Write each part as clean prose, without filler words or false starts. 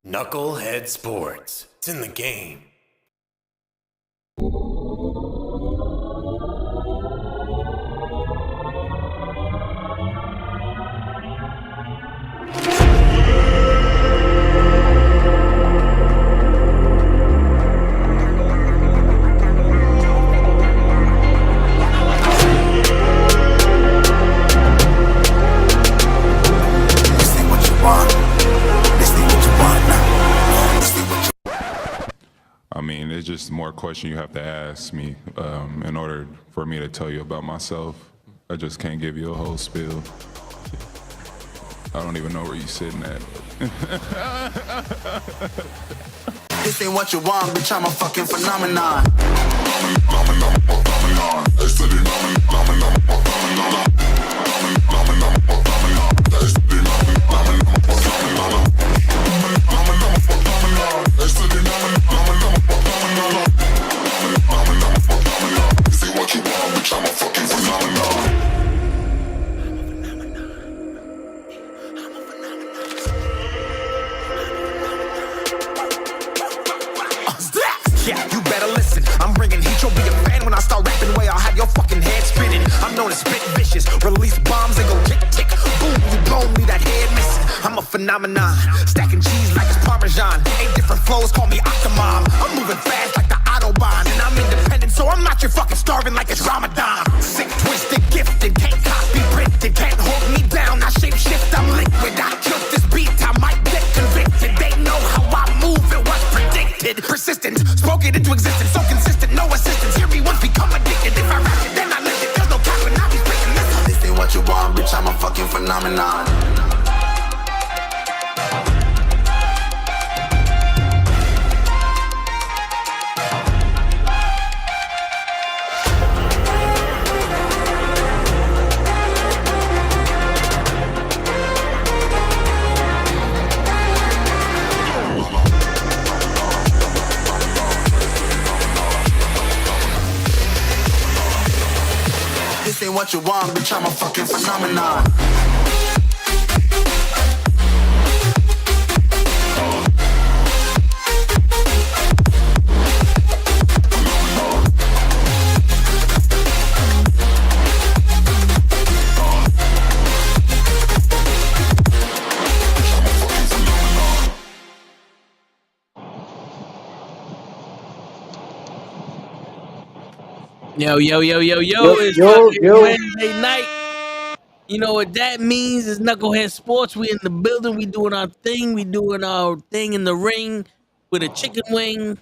NuKKle Sports. It's in the game. I mean, it's just more question you have to ask me in order for me to tell you about myself. I just can't give you a whole spiel. I don't even know where you're sitting at. This ain't what you want, bitch, I'm a fucking phenomenon. Yeah, you better listen. I'm bringing heat, you'll be a fan when I start rapping. Way I'll have your fucking head spinning. I'm known as spit vicious. Release bombs and go tick tick. Boom, you blown me that head missing. I'm a phenomenon. Stacking cheese like it's Parmesan. 8 different flows, call me Octomom. I'm moving fast like the Autobahn. And I'm independent, so I'm not your fucking starving like it's Ramadan. Sick, twisted, gifted. Can't copy, printed. Can't hold me down. I shape shift, I'm liquid. I killed this beat, I might get convicted. They know how I move, it was predicted. Persistent, spoke it into existence, so consistent, no assistance. Hear me once, become addicted. If I rap it, then I live it. There's no cap when I be speaking this. This ain't what you want, bitch, I'm a fucking phenomenon. This ain't what you want, bitch, I'm a fucking phenomenon. Yo, it's fucking Wednesday night. You know what that means? It's Knucklehead Sports. We in the building. We doing our thing. We doing our thing in the ring with a chicken wing.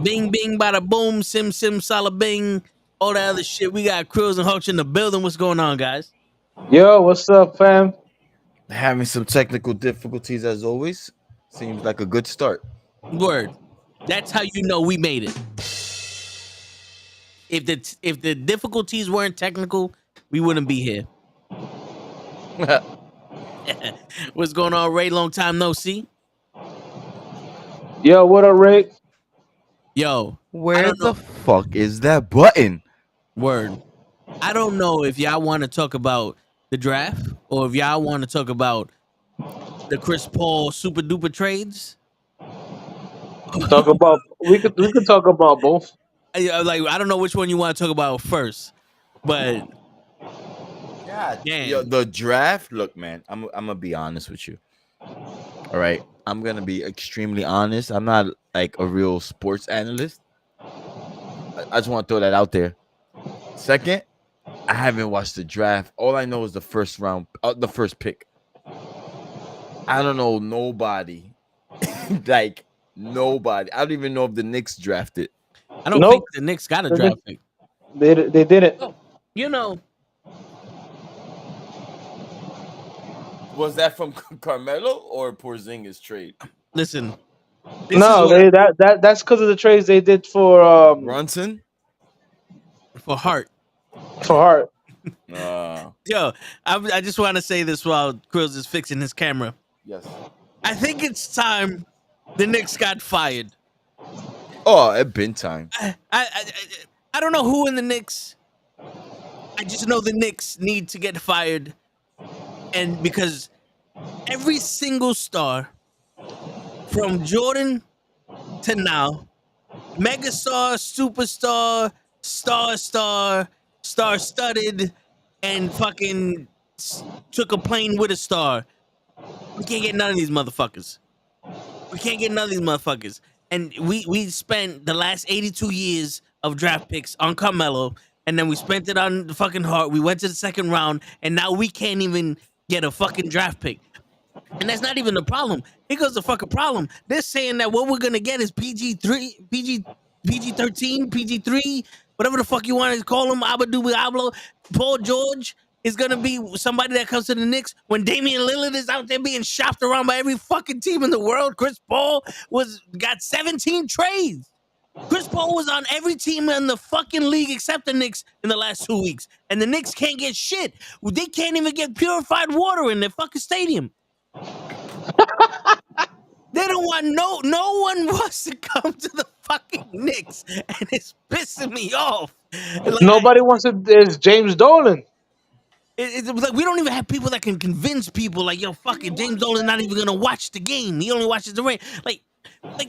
Bing, bing, bada boom. Sim, sim, sala bing. All that other shit. We got Krills and Hutch in the building. What's going on, guys? Yo, what's up, fam? Having some technical difficulties as always. Seems like a good start. Word. That's how you know we made it. If the difficulties weren't technical, we wouldn't be here. What's going on, Ray? Long time no see. Yo, what up, Rick? Yo, Where the fuck is that button? word. I don't know if y'all want to talk about the draft or if y'all want to talk about the Chris Paul super duper trades. Talk about we could talk about both. I don't know which one you want to talk about first, but God, damn. yo, the draft. Look, man, I'm gonna be honest with you. All right, I'm gonna be extremely honest. I'm not like a real sports analyst. I just want to throw that out there. Second, I haven't watched the draft. All I know is the first round, the first pick. I don't know nobody, like nobody. I don't even know if the Knicks drafted. I don't Nope. think the Knicks got a draft pick. They did it. You know, Was that from Carmelo or Porzingis trade? listen. No, that's because of the trades they did for Brunson? For Hart. Hart. Yo, I just want to say this while Krills is fixing his camera. Yes. I think it's time the Knicks got fired. Oh, it been time. I don't know who in the Knicks. I just know the Knicks need to get fired, and because every single star from Jordan to now, megastar, superstar, star-studded, and fucking took a plane with a star. We can't get none of these motherfuckers. And we spent the last 82 years of draft picks on Carmelo, and then we spent it on the fucking Hart. We went to the second round, and now we can't even get a fucking draft pick. And that's not even the problem. Here goes the fucking problem. They're saying that what we're gonna get is PG-13, PG-3, whatever the fuck you want to call him, Abadou Diablo, Paul George is gonna be somebody that comes to the Knicks when Damian Lillard is out there being shopped around by every fucking team in the world. Chris Paul got 17 trades. Chris Paul was on every team in the fucking league except the Knicks in the last 2 weeks, and the Knicks can't get shit. They can't even get purified water in their fucking stadium. They don't want no one wants to come to the fucking Knicks, and it's pissing me off. Like, Nobody wants to. It's James Dolan. It's like we don't even have people that can convince people. Like, yo, fuck it, James Dolan's not even gonna watch the game. He only watches the rain. Like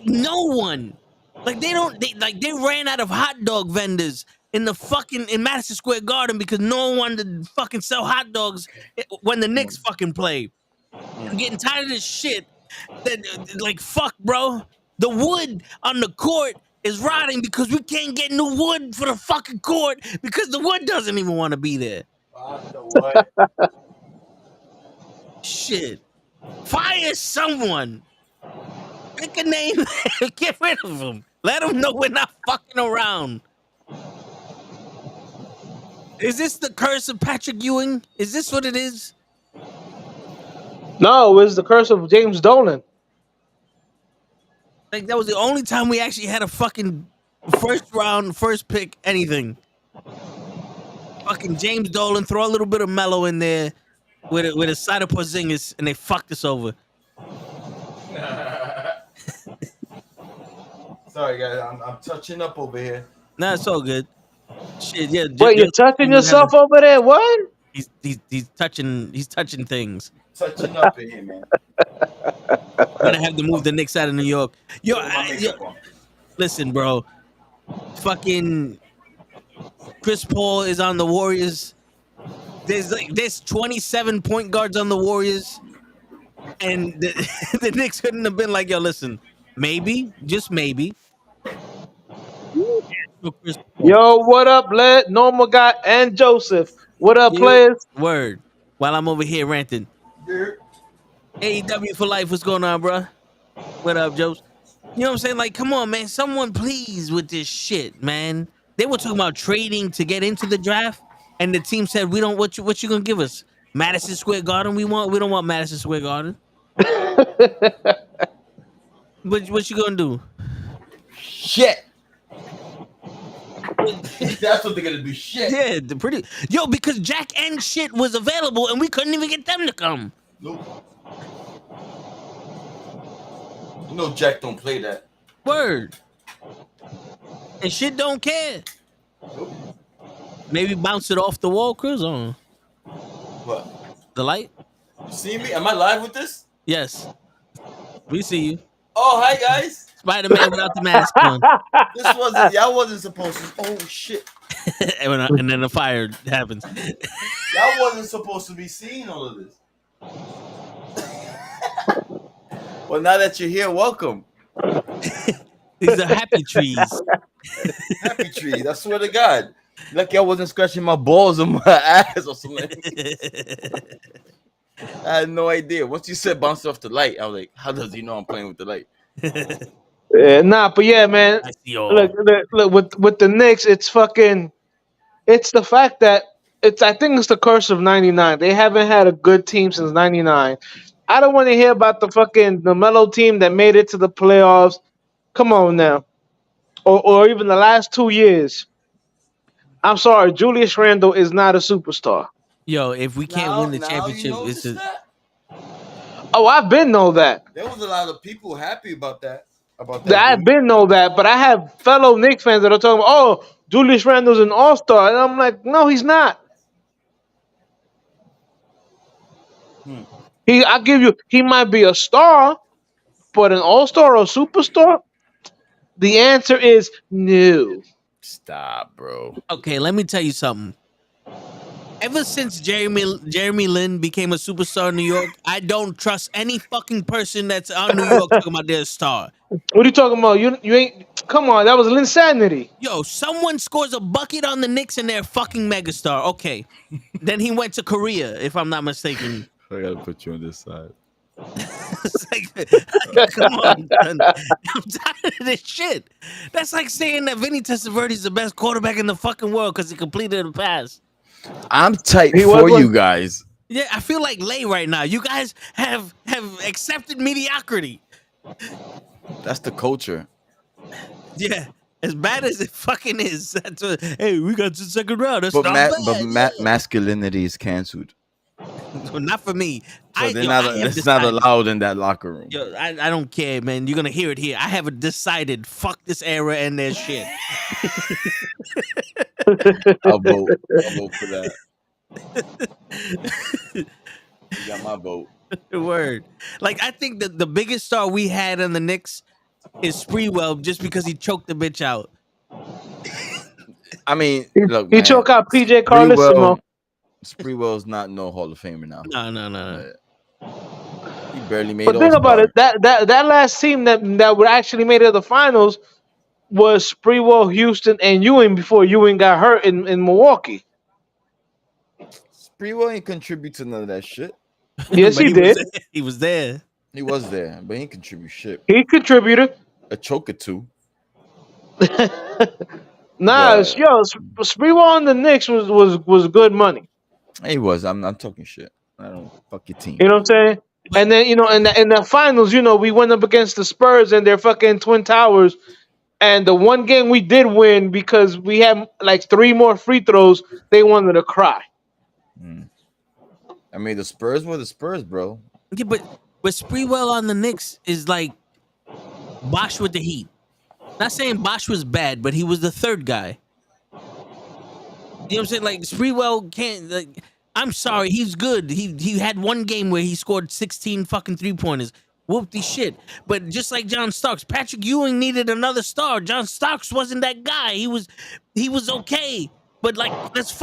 no one. Like they ran out of hot dog vendors in Madison Square Garden because no one wanted to fucking sell hot dogs when the Knicks fucking play. I'm getting tired of this shit. Like, fuck, bro. The wood on the court is rotting because we can't get new wood for the fucking court because the wood doesn't even want to be there. Shit. Fire someone. Pick a name and get rid of them. Let them know we're not fucking around. Is this the curse of Patrick Ewing? Is this what it is? No, it's the curse of James Dolan. Like, that was the only time we actually had a fucking first pick, anything. Fucking James Dolan, throw a little bit of Melo in there with a side of Porzingis, and they fucked us over. Sorry, guys. I'm touching up over here. Nah, it's all good. Shit, yeah. Wait, you're touching yourself over there? What? He's touching things. Touching up in here, man. Gonna have to move the Knicks out of New York. Yo, listen, bro. Fucking Chris Paul is on the Warriors. There's 27 point guards on the Warriors, and the Knicks couldn't have been like, yo, listen, maybe, just maybe. Yo, what up, Led? Normal Guy and Joseph. What up, players? Word. While I'm over here ranting. AEW for life. What's going on, bro? What up, Joseph? You know what I'm saying? Like, come on, man. Someone please with this shit, man. They were talking about trading to get into the draft, and the team said, "We don't. What you gonna give us? Madison Square Garden? We don't want Madison Square Garden." What you gonna do? Shit. That's what they're gonna do. Shit. Yeah, because Jack and shit was available, and we couldn't even get them to come. Nope. You know Jack don't play that. Word. And shit don't care. Nope. Maybe bounce it off the wall, Chris, on What? the light. You see me? Am I live with this? Yes, we see you. Oh, hi guys. Spider-Man without the mask on. Y'all wasn't supposed to. Oh shit. and then the fire happens. Y'all wasn't supposed to be seeing all of this. Well, now that you're here, welcome. These are happy trees. Happy trees. I swear to God. Lucky I wasn't scratching my balls on my ass or something. I had no idea. Once you said bounce off the light, I was like, how does he know I'm playing with the light? But yeah, man. I see all. Look, with the Knicks, it's the fact that I think it's the curse of '99. They haven't had a good team since '99. I don't want to hear about the Melo team that made it to the playoffs. Come on now, or even the last 2 years. I'm sorry, Julius Randle is not a superstar. Yo, if we can't win the championship, it's Oh, I've been know that. There was a lot of people happy about that. I've been know that, but I have fellow Knicks fans that are talking about, oh, Julius Randle's an all-star. And I'm like, no, he's not. He might be a star, But an all-star or superstar? The answer is no. Stop, bro. Okay, let me tell you something. Ever since Jeremy Lin became a superstar in New York, I don't trust any fucking person that's on New York talking about their star. What are you talking about? You ain't. Come on, that was insanity. Yo, someone scores a bucket on the Knicks and they're a fucking megastar. Okay. Then he went to Korea, if I'm not mistaken. I gotta put you on this side. It's like, come on, son. I'm tired of this shit. That's like saying that Vinny Testaverde is the best quarterback in the fucking world because he completed a pass. I'm tight He for was you guys. Yeah, I feel like Lay right now. You guys have accepted mediocrity. That's the culture. Yeah, as bad as it fucking is. That's what, hey, we got to the second round. That's But not bad. masculinity is canceled. So not for me. So I have it's not decided. allowed in that locker room. Yo, I don't care, man. You're gonna hear it here. I have decided. Fuck this era and their shit. I'll vote for that. You got my vote. Word. Like I think that the biggest star we had in the Knicks is Spreewell, just because he choked the bitch out. I mean, look, He man, choke out PJ Carlissimo. Spreewell's not no Hall of Famer now. No. He barely made. But think about it. That last team that would actually made it to the finals was Spreewell, Houston, and Ewing before Ewing got hurt in Milwaukee. Spreewell ain't contribute to none of that shit. Yes, he did. He was there. He was there, but he ain't contribute shit. He contributed. A choke or two. Nah, yo, Spreewell on the Knicks was good money. He was. I'm not talking shit. I don't fuck your team. You know what I'm saying? And then in the finals, we went up against the Spurs and their fucking Twin Towers. And the one game we did win because we had like 3 more free throws, they wanted to cry. I mean, the Spurs were the Spurs, bro. Yeah, but Spreewell on the Knicks is like Bosch with the Heat. Not saying Bosch was bad, but he was the third guy. You know what I'm saying? Like Spreewell can't. Like, I'm sorry, he's good. He had one game where he scored 16 fucking 3-pointers. Whoop-de shit. But just like John Starks, Patrick Ewing needed another star. John Starks wasn't that guy. He was okay. But like, let's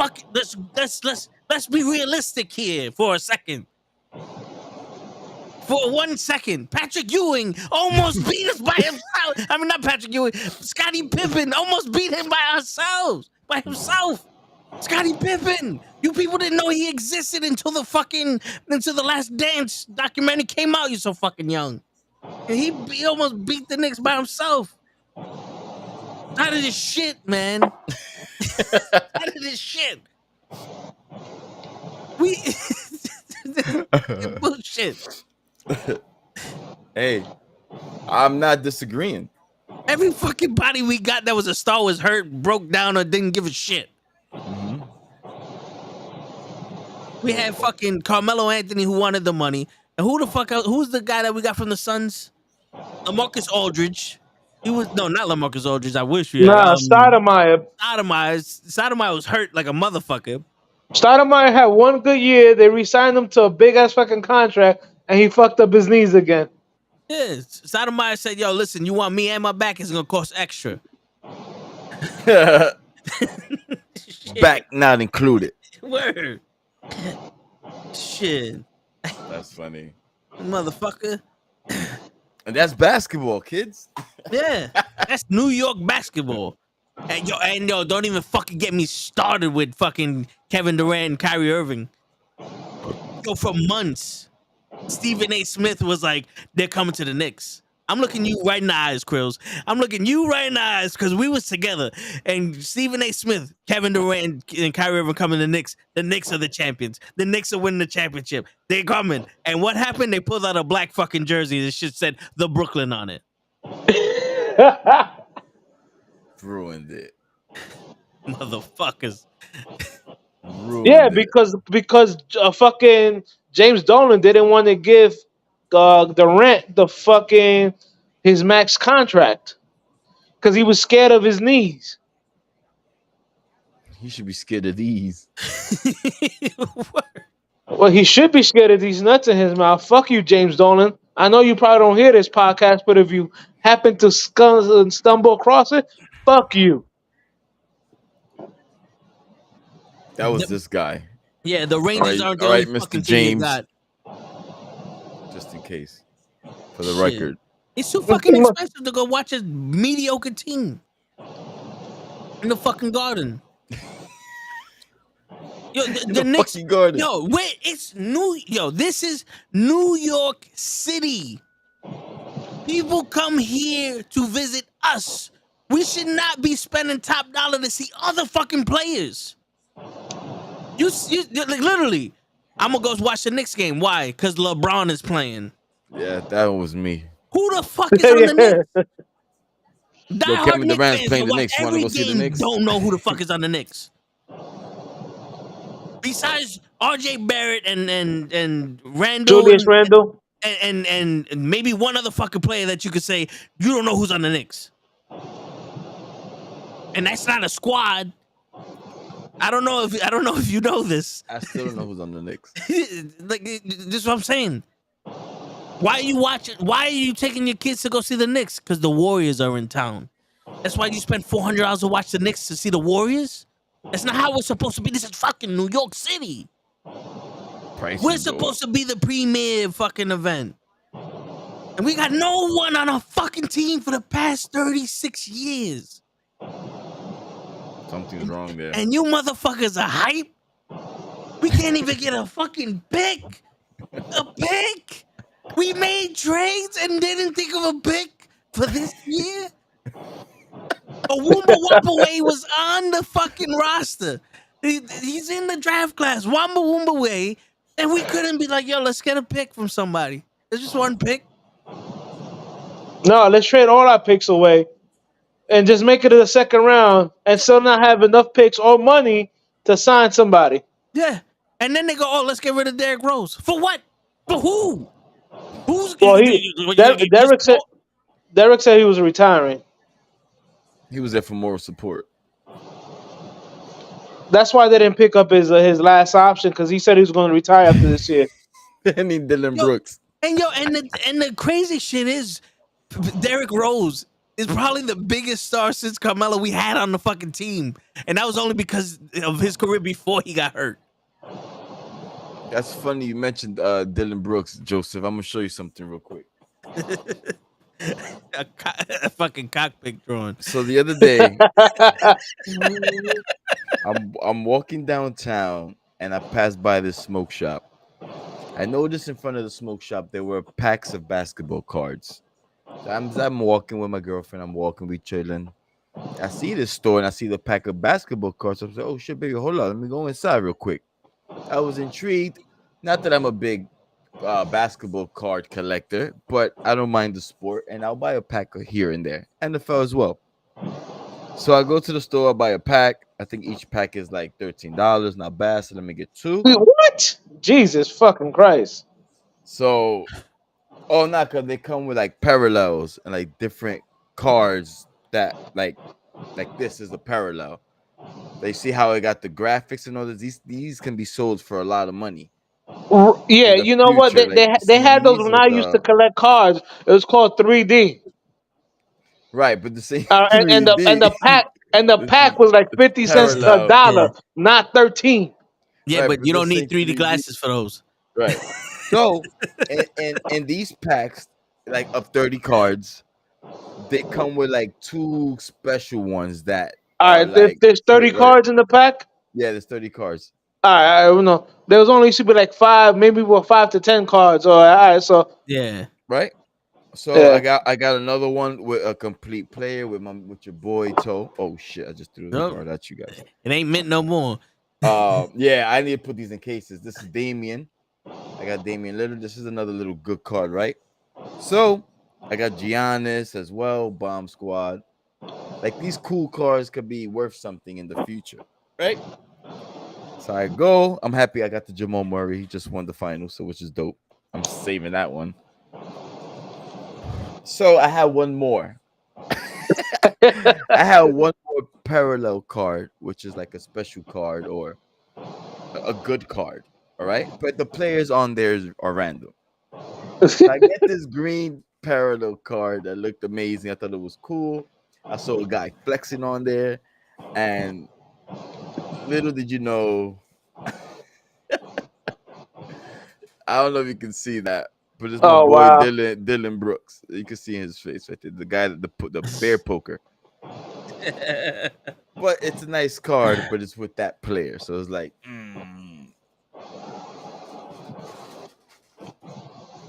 be realistic here for a second. For 1 second, Patrick Ewing almost beat us by himself. I mean, not Patrick Ewing. Scottie Pippen almost beat him by himself. Scottie Pippen. You people didn't know he existed until the Last Dance documentary came out. You're so fucking young. And he almost beat the Knicks by himself. Out of this shit, man. Out of this shit. Bullshit. Hey, I'm not disagreeing. Every fucking body we got that was a star was hurt, broke down, or didn't give a shit. Mm-hmm. We had fucking Carmelo Anthony who wanted the money. And who the fuck else? Who's the guy that we got from the Suns? LaMarcus Aldridge. He was not LaMarcus Aldridge. I wish we had. Nah, Stoudemire. Stoudemire was hurt like a motherfucker. Stoudemire had one good year. They re-signed him to a big ass fucking contract, and he fucked up his knees again. Yeah, Stoudemire said, "Yo, listen, you want me and my back? It's gonna cost extra." Back not included. Word. Shit. That's funny. Motherfucker. And that's basketball, kids. Yeah, that's New York basketball. And yo, don't even fucking get me started with fucking Kevin Durant and Kyrie Irving. Yo, for months, Stephen A. Smith was like, they're coming to the Knicks. I'm looking you right in the eyes, Krills. I'm looking you right in the eyes because we was together. And Stephen A. Smith, Kevin Durant, and Kyrie Irving coming to the Knicks. The Knicks are the champions. The Knicks are winning the championship. They're coming. And what happened? They pulled out a black fucking jersey that shit said the Brooklyn on it. Ruined it. Motherfuckers. Yeah, because fucking James Dolan didn't want to give Durant his max contract because he was scared of his knees. He should be scared of these. Well, he should be scared of these nuts in his mouth. Fuck you, James Dolan. I know you probably don't hear this podcast, but if you happen to stumble across it, fuck you. That was this guy. Yeah, the Rangers aren't the All only right, Mr. fucking team you James. got. Just in case, for the Shit. record. It's too fucking expensive to go watch a mediocre team in the fucking Garden. Yo, the Knicks. Fucking Garden. Yo, this is New York City. People come here to visit us. We should not be spending top dollar to see other fucking players. You like, literally, I'm gonna go watch the Knicks game. Why? Because LeBron is playing. Yeah, that was me. Who the fuck is on the Knicks? Die hard Kevin Knicks Durant's fans playing that the watch Knicks. You wanna every go see the game Knicks? don't know who the fuck is on the Knicks. Besides RJ Barrett and Randall Julius Randle. and maybe one other fucking player that you could say you don't know who's on the Knicks. And that's not a squad. I don't know if you know this. I still don't know who's on the Knicks. Like, this is what I'm saying. Why are you taking your kids to go see the Knicks? Because the Warriors are in town. That's why you spend $400 to watch the Knicks to see the Warriors? That's not how it's supposed to be. This is fucking New York City. We're supposed to be the premier fucking event. And we got no one on our fucking team for the past 36 years. Something's wrong there. And you motherfuckers are hype? We can't even get a fucking pick. A pick? We made trades and didn't think of a pick for this year? Wumba Wumba was on the fucking roster. He's in the draft class. Wumba Wumba, and we couldn't be like, yo, let's get a pick from somebody. There's just one pick. No, let's trade all our picks away and just make it to the second round and still not have enough picks or money to sign somebody. Yeah. And then they go, oh, let's get rid of Derrick Rose. For what? For who? Who's Well, Derrick said he was retiring. He was there for moral support. That's why they didn't pick up his last option, because he said he was going to retire after this year. I need Dylan Brooks. And the crazy shit is Derrick Rose is probably the biggest star since Carmelo we had on the fucking team. And that was only because of his career before he got hurt. That's funny you mentioned Dylan Brooks, Joseph. I'm gonna show you something real quick. a fucking cockpit drawing. So the other day, I'm walking downtown and I passed by this smoke shop. I noticed in front of the smoke shop there were packs of basketball cards. So I'm walking with my girlfriend. We chilling. I see this store and I see the pack of basketball cards. I'm like, oh shit, baby, hold on, let me go inside real quick. I was intrigued. Not that I'm a big basketball card collector, but I don't mind the sport, and I'll buy a pack here and there, NFL as well. So I go to the store, I buy a pack. I think each pack is like $13. Not bad. So let me get two. Wait, what? Jesus fucking Christ! So, not because they come with like parallels and like different cards that like this is a parallel. They see how I got the graphics and all this. These can be sold for a lot of money. Yeah, you know what? They had those when I used to collect cards. It was called 3D. Right, but the same and the pack was like 50 cents to $1, not 13. Yeah, right, but you don't need 3D glasses for those. Right. So, and these packs, like of 30 cards, they come with like two special ones that. All right, if there's 30 cards in the pack. Yeah, there's 30 cards. All right, I don't know. There was only used to be like 5, maybe 5 to 10 cards. All right, so yeah, right. So yeah. I got another one with a complete player with your boy Toe. Oh shit! I just threw the card at you guys. It ain't mint no more. Yeah, I need to put these in cases. This is Damian. I got Damian Lillard. This is another little good card, right? So I got Giannis as well. Bomb Squad. Like these cool cards could be worth something in the future, right? So I go. I'm happy I got the Jamal Murray. He just won the finals, so which is dope. I'm saving that one. So I had one more. I had one more parallel card, which is like a special card or a good card. All right, but the players on there are random. So I get this green parallel card that looked amazing. I thought it was cool. I saw a guy flexing on there, and little did you know, I don't know if you can see that, but it's my Oh boy wow. Dylan Brooks. You can see his face right there. The guy that the bear poker. But it's a nice card, but it's with that player, so it's like,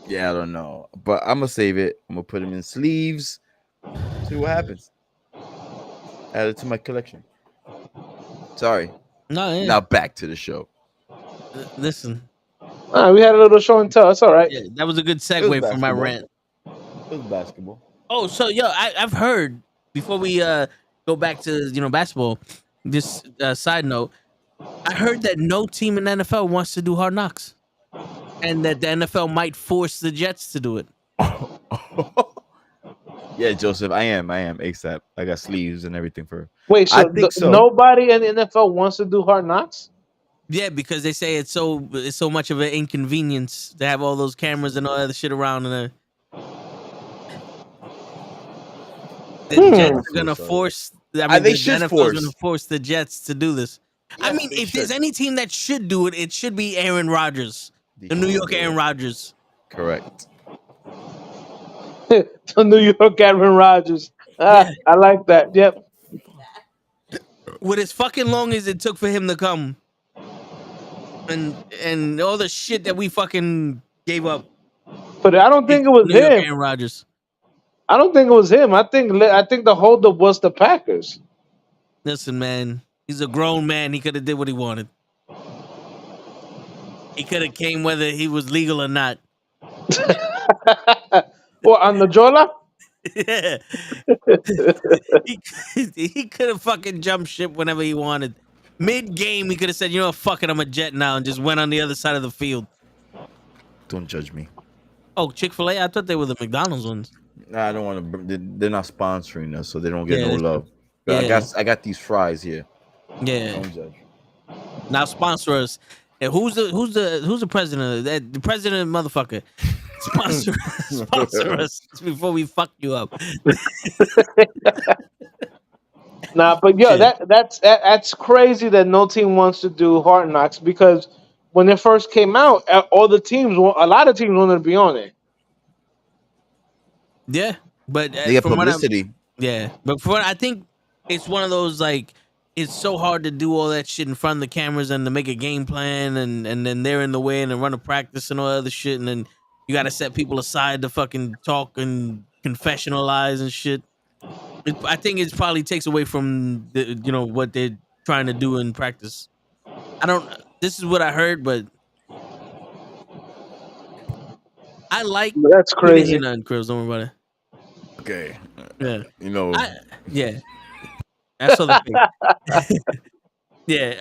yeah, I don't know, but I'm gonna save it. I'm gonna put him in sleeves. See what happens. Add it to my collection. Sorry. No, yeah. Now back to the show. Listen, We had a little show and tell. It's all right. yeah, that was a good It was segue for my basketball. rant. It was basketball. Oh, so yo, I've heard before we go back to basketball. This side note, I heard that no team in the NFL wants to do Hard Knocks, and that the NFL might force the Jets to do it. Yeah, Joseph, I am ASAP. I got sleeves and everything for. Wait, I so think so. nobody in the NFL wants to do Hard Knocks? Yeah, because they say it's so much of an inconvenience to have all those cameras and all that other shit around, and the Jets are gonna force. I mean, they the should NFL force. is gonna force the Jets to do this. I Yes, mean, they if there's should. any team that should do it, it should be Aaron Rodgers, the New should York do Aaron it. Rodgers. Correct. The New York Aaron Rodgers. Yeah. I like that. Yep. With as fucking long as it took for him to come, and all the shit that we fucking gave up. But I don't think it was New York him. Aaron Rodgers. I don't think it was him. I think the holdup was the Packers. Listen, man, he's a grown man. He could have did what he wanted. He could have came whether he was legal or not. Or on the Jola? Yeah. he could have fucking jumped ship whenever he wanted. Mid game, he could have said, "You know what, fuck it, I'm a Jet now," and just went on the other side of the field. Don't judge me. Oh, Chick-fil-A? I thought they were the McDonald's ones. Nah, I don't want to. They're not sponsoring us, so they don't get Yeah, no that's love. true. But Yeah. I got these fries here. Yeah. Don't judge. Now sponsor us. And who's the president? The president, motherfucker. Sponsor us before we fuck you up. Nah, but yo, Shit. that's crazy that no team wants to do Hard Knocks because when it first came out, a lot of teams wanted to be on it. Yeah, but They get from what I'm, publicity. yeah, but for I think it's one of those like it's so hard to do all that shit in front of the cameras and to make a game plan and then they're in the way and then run a practice and all that other shit and then you got to set people aside to fucking talk and confessionalize and shit. I think it probably takes away from what they're trying to do in practice. I don't. This is what I heard, but I like. That's crazy. Nothing, Chris. Don't worry about Okay. it. You know. Yeah. I saw the thing. Yeah.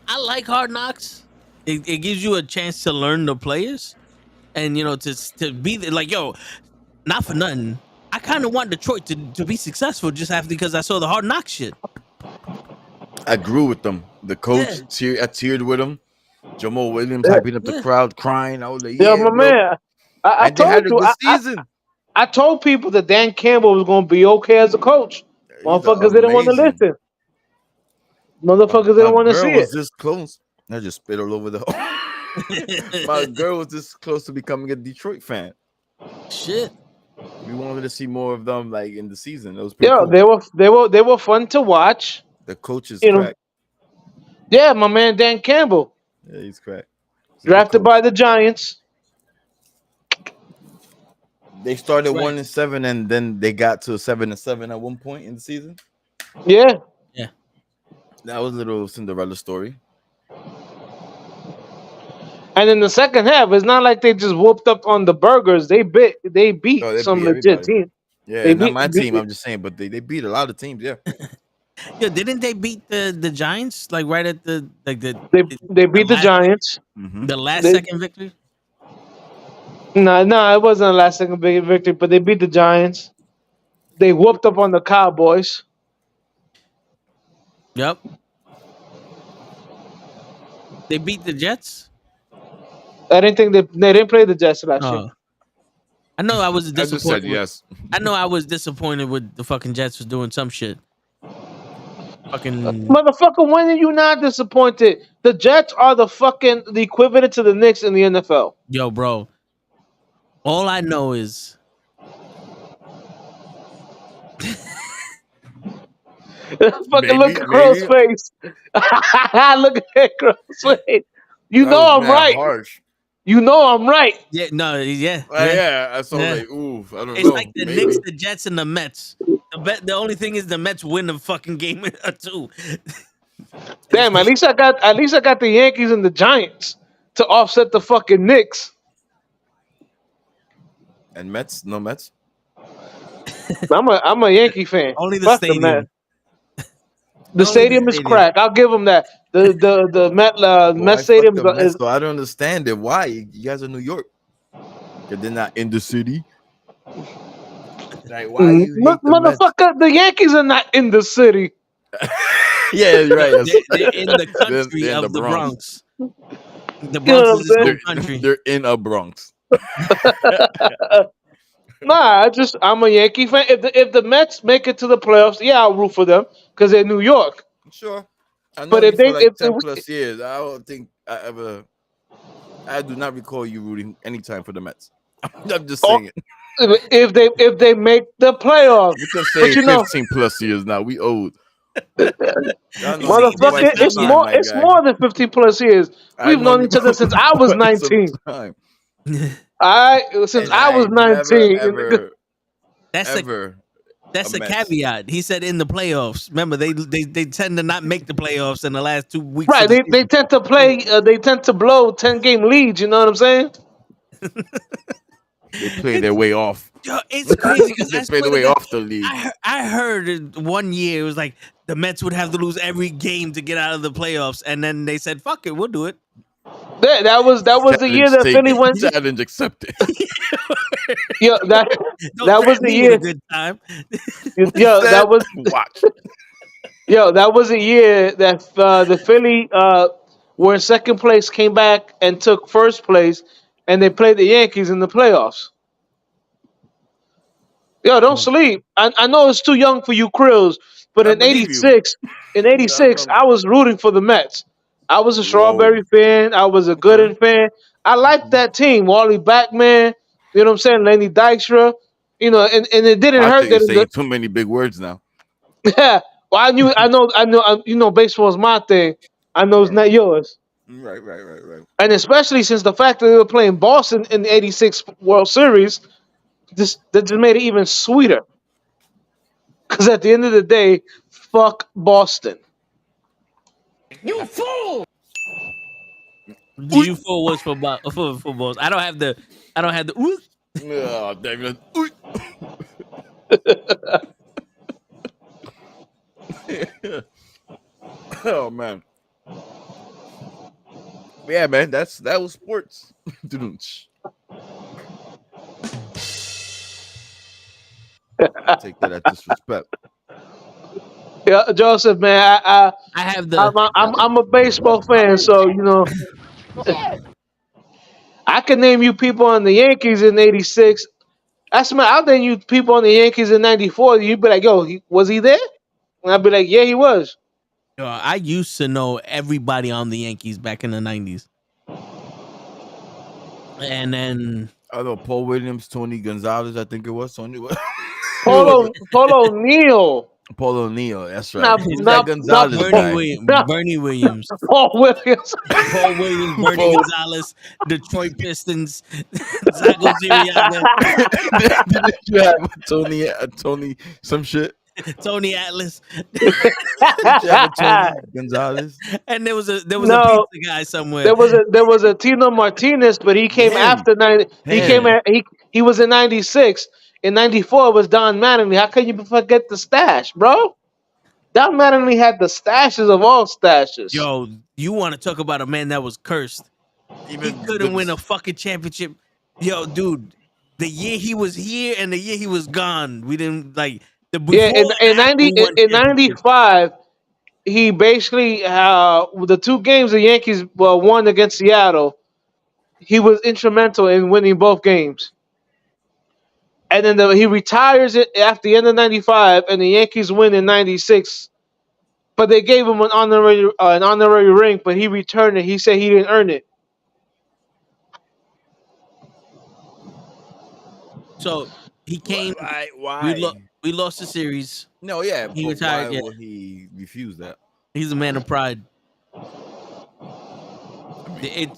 I like Hard Knocks. It gives you a chance to learn the players, and to be like, yo, not for nothing. I kind of want Detroit to be successful just after because I saw the Hard Knocks shit. I grew with them. The coach, Yeah. I teared with him. Jamal Williams hyping up the crowd, crying. I was like, Yeah, yeah, my bro. man. I And they told had a you. good season. I told people that Dan Campbell was going to be okay as a coach. He's Motherfuckers didn't want to amazing. listen. Motherfuckers didn't want to see was it. this close. I just spit all over the. My girl was this close to becoming a Detroit fan. Shit. We wanted to see more of them, like in the season. It was pretty Yeah, cool. they were fun to watch. The coach is You know. cracked. Yeah, my man Dan Campbell, Yeah, he's cracked. He's a good drafted coach. by the Giants. They started Right. 1-7, and then they got to 7-7 at one point in the season. Yeah, Yeah. That was a little Cinderella story. and in the second half, it's not like they just whooped up on the burgers. They beat Oh, they some beat legit everybody. team. Yeah, They not beat- my beat- team. I'm just saying, but they beat a lot of teams. Yeah, Yo, didn't they beat the Giants like right at the They beat the last- Giants. the last They- second victory? No, it wasn't a last second big victory, but they beat the Giants. They whooped up on the Cowboys. Yep. They beat the Jets. I didn't think they didn't play the Jets last year. Oh. I know I was I just said disappointed. yes. I know I was disappointed with the fucking Jets was doing some shit. Fucking Motherfucker, when are you not disappointed? The Jets are the equivalent to the Knicks in the NFL. yo, bro. All I know is Fucking look at Crow's face. Look at Crow's face. You That know was I'm mad right. harsh. You know I'm right. yeah, no, yeah. Yeah, I saw Yeah. like, ooh, I don't It's know. like the maybe. Knicks, the Jets, and the Mets. The only thing is the Mets win the fucking game or two. Damn, at least I got the Yankees and the Giants to offset the fucking Knicks. And Mets, no Mets. I'm a Yankee fan. Only the Fuck stadium. The Mets. The Only stadium the is stadium. crack. I'll give them that. The Met Stadium the Mets, is so I don't understand it. Why you guys are New York? Because they're not in the city. Like, why you hate the Mets? motherfucker. The Yankees are not in the city. Yeah, you're right. They're in the country They're in of the Bronx. The You know Bronx what is its I'm own country. They're in a Bronx. Nah, I'm a Yankee fan. If the Mets make it to the playoffs, yeah, I'll root for them because they're New York. Sure. I know But you if for they like if 10 plus years. I don't think I do not recall you rooting any time for the Mets. I'm just saying it. if they make the playoffs, We can but say you know, 15 plus years now. We old. Y'all know me motherfucker, twice the time, my it's guy. more than 15 plus years. I We've know known you each other since I was twice the 19. time. Since And I was 19. never, That's ever. That's a a Mets. caveat. He said in the playoffs. Remember, they tend to not make the playoffs in the last 2 weeks. Right, Of the they tend to play. They tend to blow 10-game leads. You know what I'm saying? They play their way off. Yo, it's crazy because They play their way off the league. I heard it one year it was like the Mets would have to lose every game to get out of the playoffs, and then they said, "Fuck it, we'll do it." That was the year that Philly went. Challenge accepted. Yeah, that Don't was threaten the me year. with a good time. Yeah, that was Watch. that was a year that the Philly were in second place, came back and took first place, and they played the Yankees in the playoffs. Yo, don't sleep. I know it's too young for you, Krills, but I in believe you. '86, I was rooting for the Mets. I was a Strawberry fan. I was a Gooden fan. I liked that team. Wally Backman, you know what I'm saying? Lenny Dykstra, you know, and it didn't I hurt think that. you're saying too many big words now. Yeah. Well, you know, baseball's my thing. I know it's not yours. Right. And especially since the fact that they were playing Boston in the '86 World Series, that just made it even sweeter. Because at the end of the day, fuck Boston. You fool! You fool was for footballs. I don't have the. Oh, David. Oh man. Yeah, man. That was sports. Take that as disrespect. Yeah, Joseph, man, I have the. I'm a baseball fan, so you know, I can name you people on the Yankees in '86. I'll name you people on the Yankees in '94. You'd be like, yo, was he there? And I'd be like, yeah, he was. I used to know everybody on the Yankees back in the '90s, and then I know Paul Williams, Tony Gonzalez. I think it was Tony. Paul O'Neill. Paul O'Neill. That's right. Not- Who's not- that Gonzalez not guy? Bernie Williams, Paul Williams. Paul Williams, Bernie Gonzalez, Detroit Pistons, Zago Ziriaga, Didn't you have Tony, some shit? Tony Atlas, Did you have a Tony Gonzalez? and there was a No. pizza guy somewhere. There was a Tino Martinez, but he came Him. after 90. He was in '96. In '94 it was Don Mattingly. How can you forget the stash, bro? Don Mattingly had the stashes of all stashes. Yo, you want to talk about a man that was cursed? He couldn't win a fucking championship. Yo, dude, the year he was here and the year he was gone, we didn't like the in '95, he basically the two games the Yankees won against Seattle. he was instrumental in winning both games. And then he retires it after the end of '95, and the Yankees win in '96. But they gave him an honorary ring, but he returned it. He said he didn't earn it. So he came. Why? We lost the series. No, yeah, He but retired. why Yeah, would he refuse that? he's a man of pride. I mean,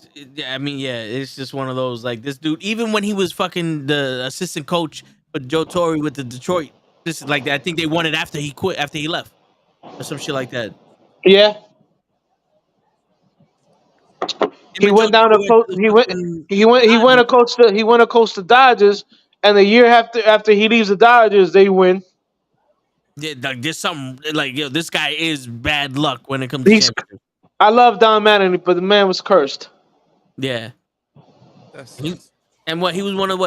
I mean, yeah, it's just one of those like this dude. Even when he was fucking the assistant coach for Joe Torre with the Detroit, this is like that. I think they won it after he quit, after he left, or some shit like that. Yeah, Him he and Joe went down Torre to went to coach. the He went. fucking He went to Dodgers. coach the Dodgers, and the year after he leaves the Dodgers, they win. Yeah, like there's something like yo, this guy is bad luck when it comes to He's. championships. I love Don Mattingly, but the man was cursed. Yeah, that he, sucks. and he was one of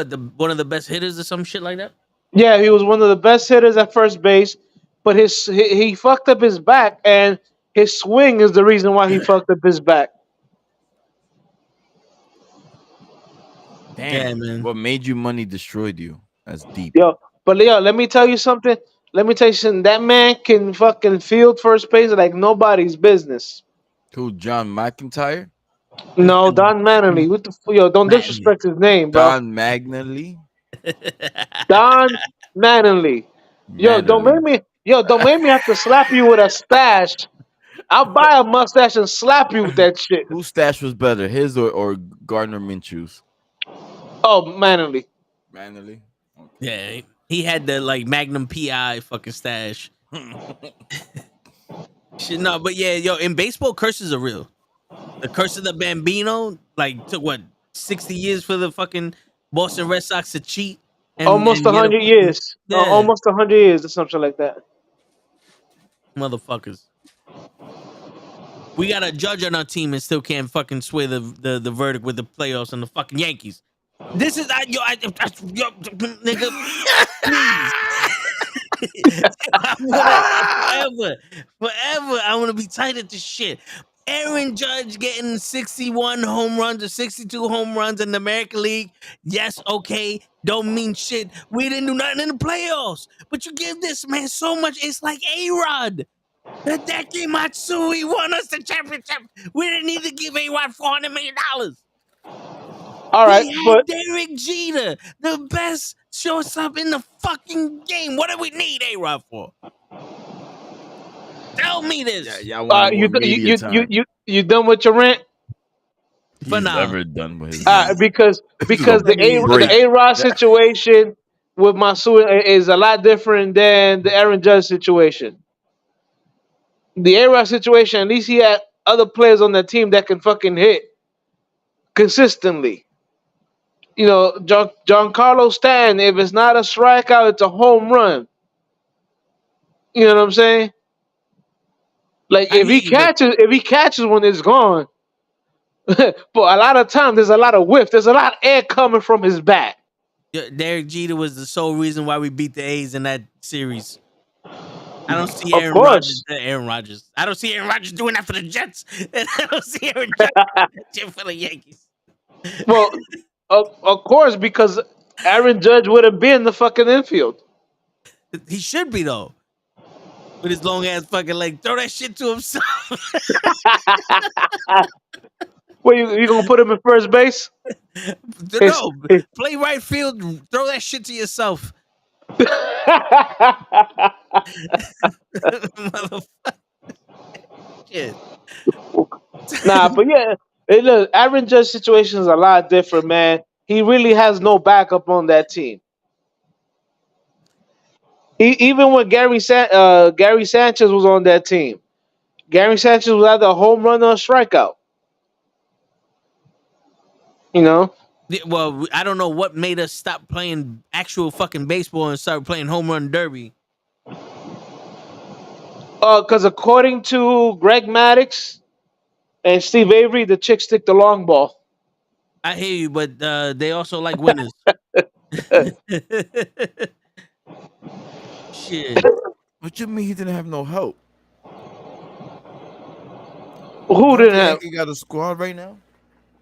the best hitters or some shit like that. Yeah, he was one of the best hitters at first base, but he fucked up his back, and his swing is the reason why he fucked up his back. Damn. Yeah, man. What made you money destroyed you. That's deep. Yo, let me tell you something. Let me tell you something. That man can fucking field first base like nobody's business. Who? John McIntyre? No, Don Mattingly. What the yo? Don't Man. disrespect his name, bro. Don Magnally? Don Mattingly. Mannerly. Don't make me have to slap you with a stash. I'll buy a mustache and slap you with that shit. Whose stash was better, his or Gardner Minshew's? Oh, Mattingly. Mannerly. Okay. Yeah, he had the like Magnum PI fucking stash. Shit, no, but yeah, yo, in baseball, curses are real. The curse of the Bambino, like, took what 60 years for the fucking Boston Red Sox to cheat Almost and get a 100 fucking years. yeah, Almost 100 years or something like that. motherfuckers. We got a judge on our team and still can't fucking sway the verdict with the playoffs and the fucking Yankees. This is nigga, please. Forever, I want to be tight at this shit. Aaron Judge getting 61 home runs or 62 home runs in the American League. Yes, okay, don't mean shit. We didn't do nothing in the playoffs, but you give this man so much. It's like A-Rod. Hideki Matsui won us the championship. We didn't need to give A-Rod $400 million. All right, We but had Derek Jeter, the best shortstop in the fucking game. What do we need A-Rod for? Tell me this. Yeah, want more media time. you done with your rant? For He's now. never done with his rant. Because break. the A-Rod situation with Matsui is a lot different than the Aaron Judge situation. The A-Rod situation, at least he had other players on that team that can fucking hit consistently. You know, Giancarlo Stanton, if it's not a strikeout, it's a home run. You know what I'm saying? Like I hear you, but if he catches when it's gone, but a lot of times there's a lot of whiff. There's a lot of air coming from his bat. Derek Jeter was the sole reason why we beat the A's in that series. I don't see Of Aaron course. Rodgers. I don't see Aaron Rodgers doing that for the Jets, and I don't see Aaron Judge doing that shit for the Yankees. Well, of course, because Aaron Judge wouldn't be in the fucking infield. He should be though, with his long ass fucking leg. Throw that shit to himself. Well, you gonna put him in first base? No, play right field. Throw that shit to yourself. Motherfucker. Shit. Nah, but yeah, look, Aaron Judge situation is a lot different, man. He really has no backup on that team. Even when Gary Sanchez was on that team, Gary Sanchez was either a home run or a strikeout. You know? Well, I don't know what made us stop playing actual fucking baseball and start playing home run derby. Because according to Greg Maddux and Steve Avery, the chicks stick the long ball. I hear you, but they also like winners. Shit. What you mean he didn't have no help? Who didn't have? He got a squad right now.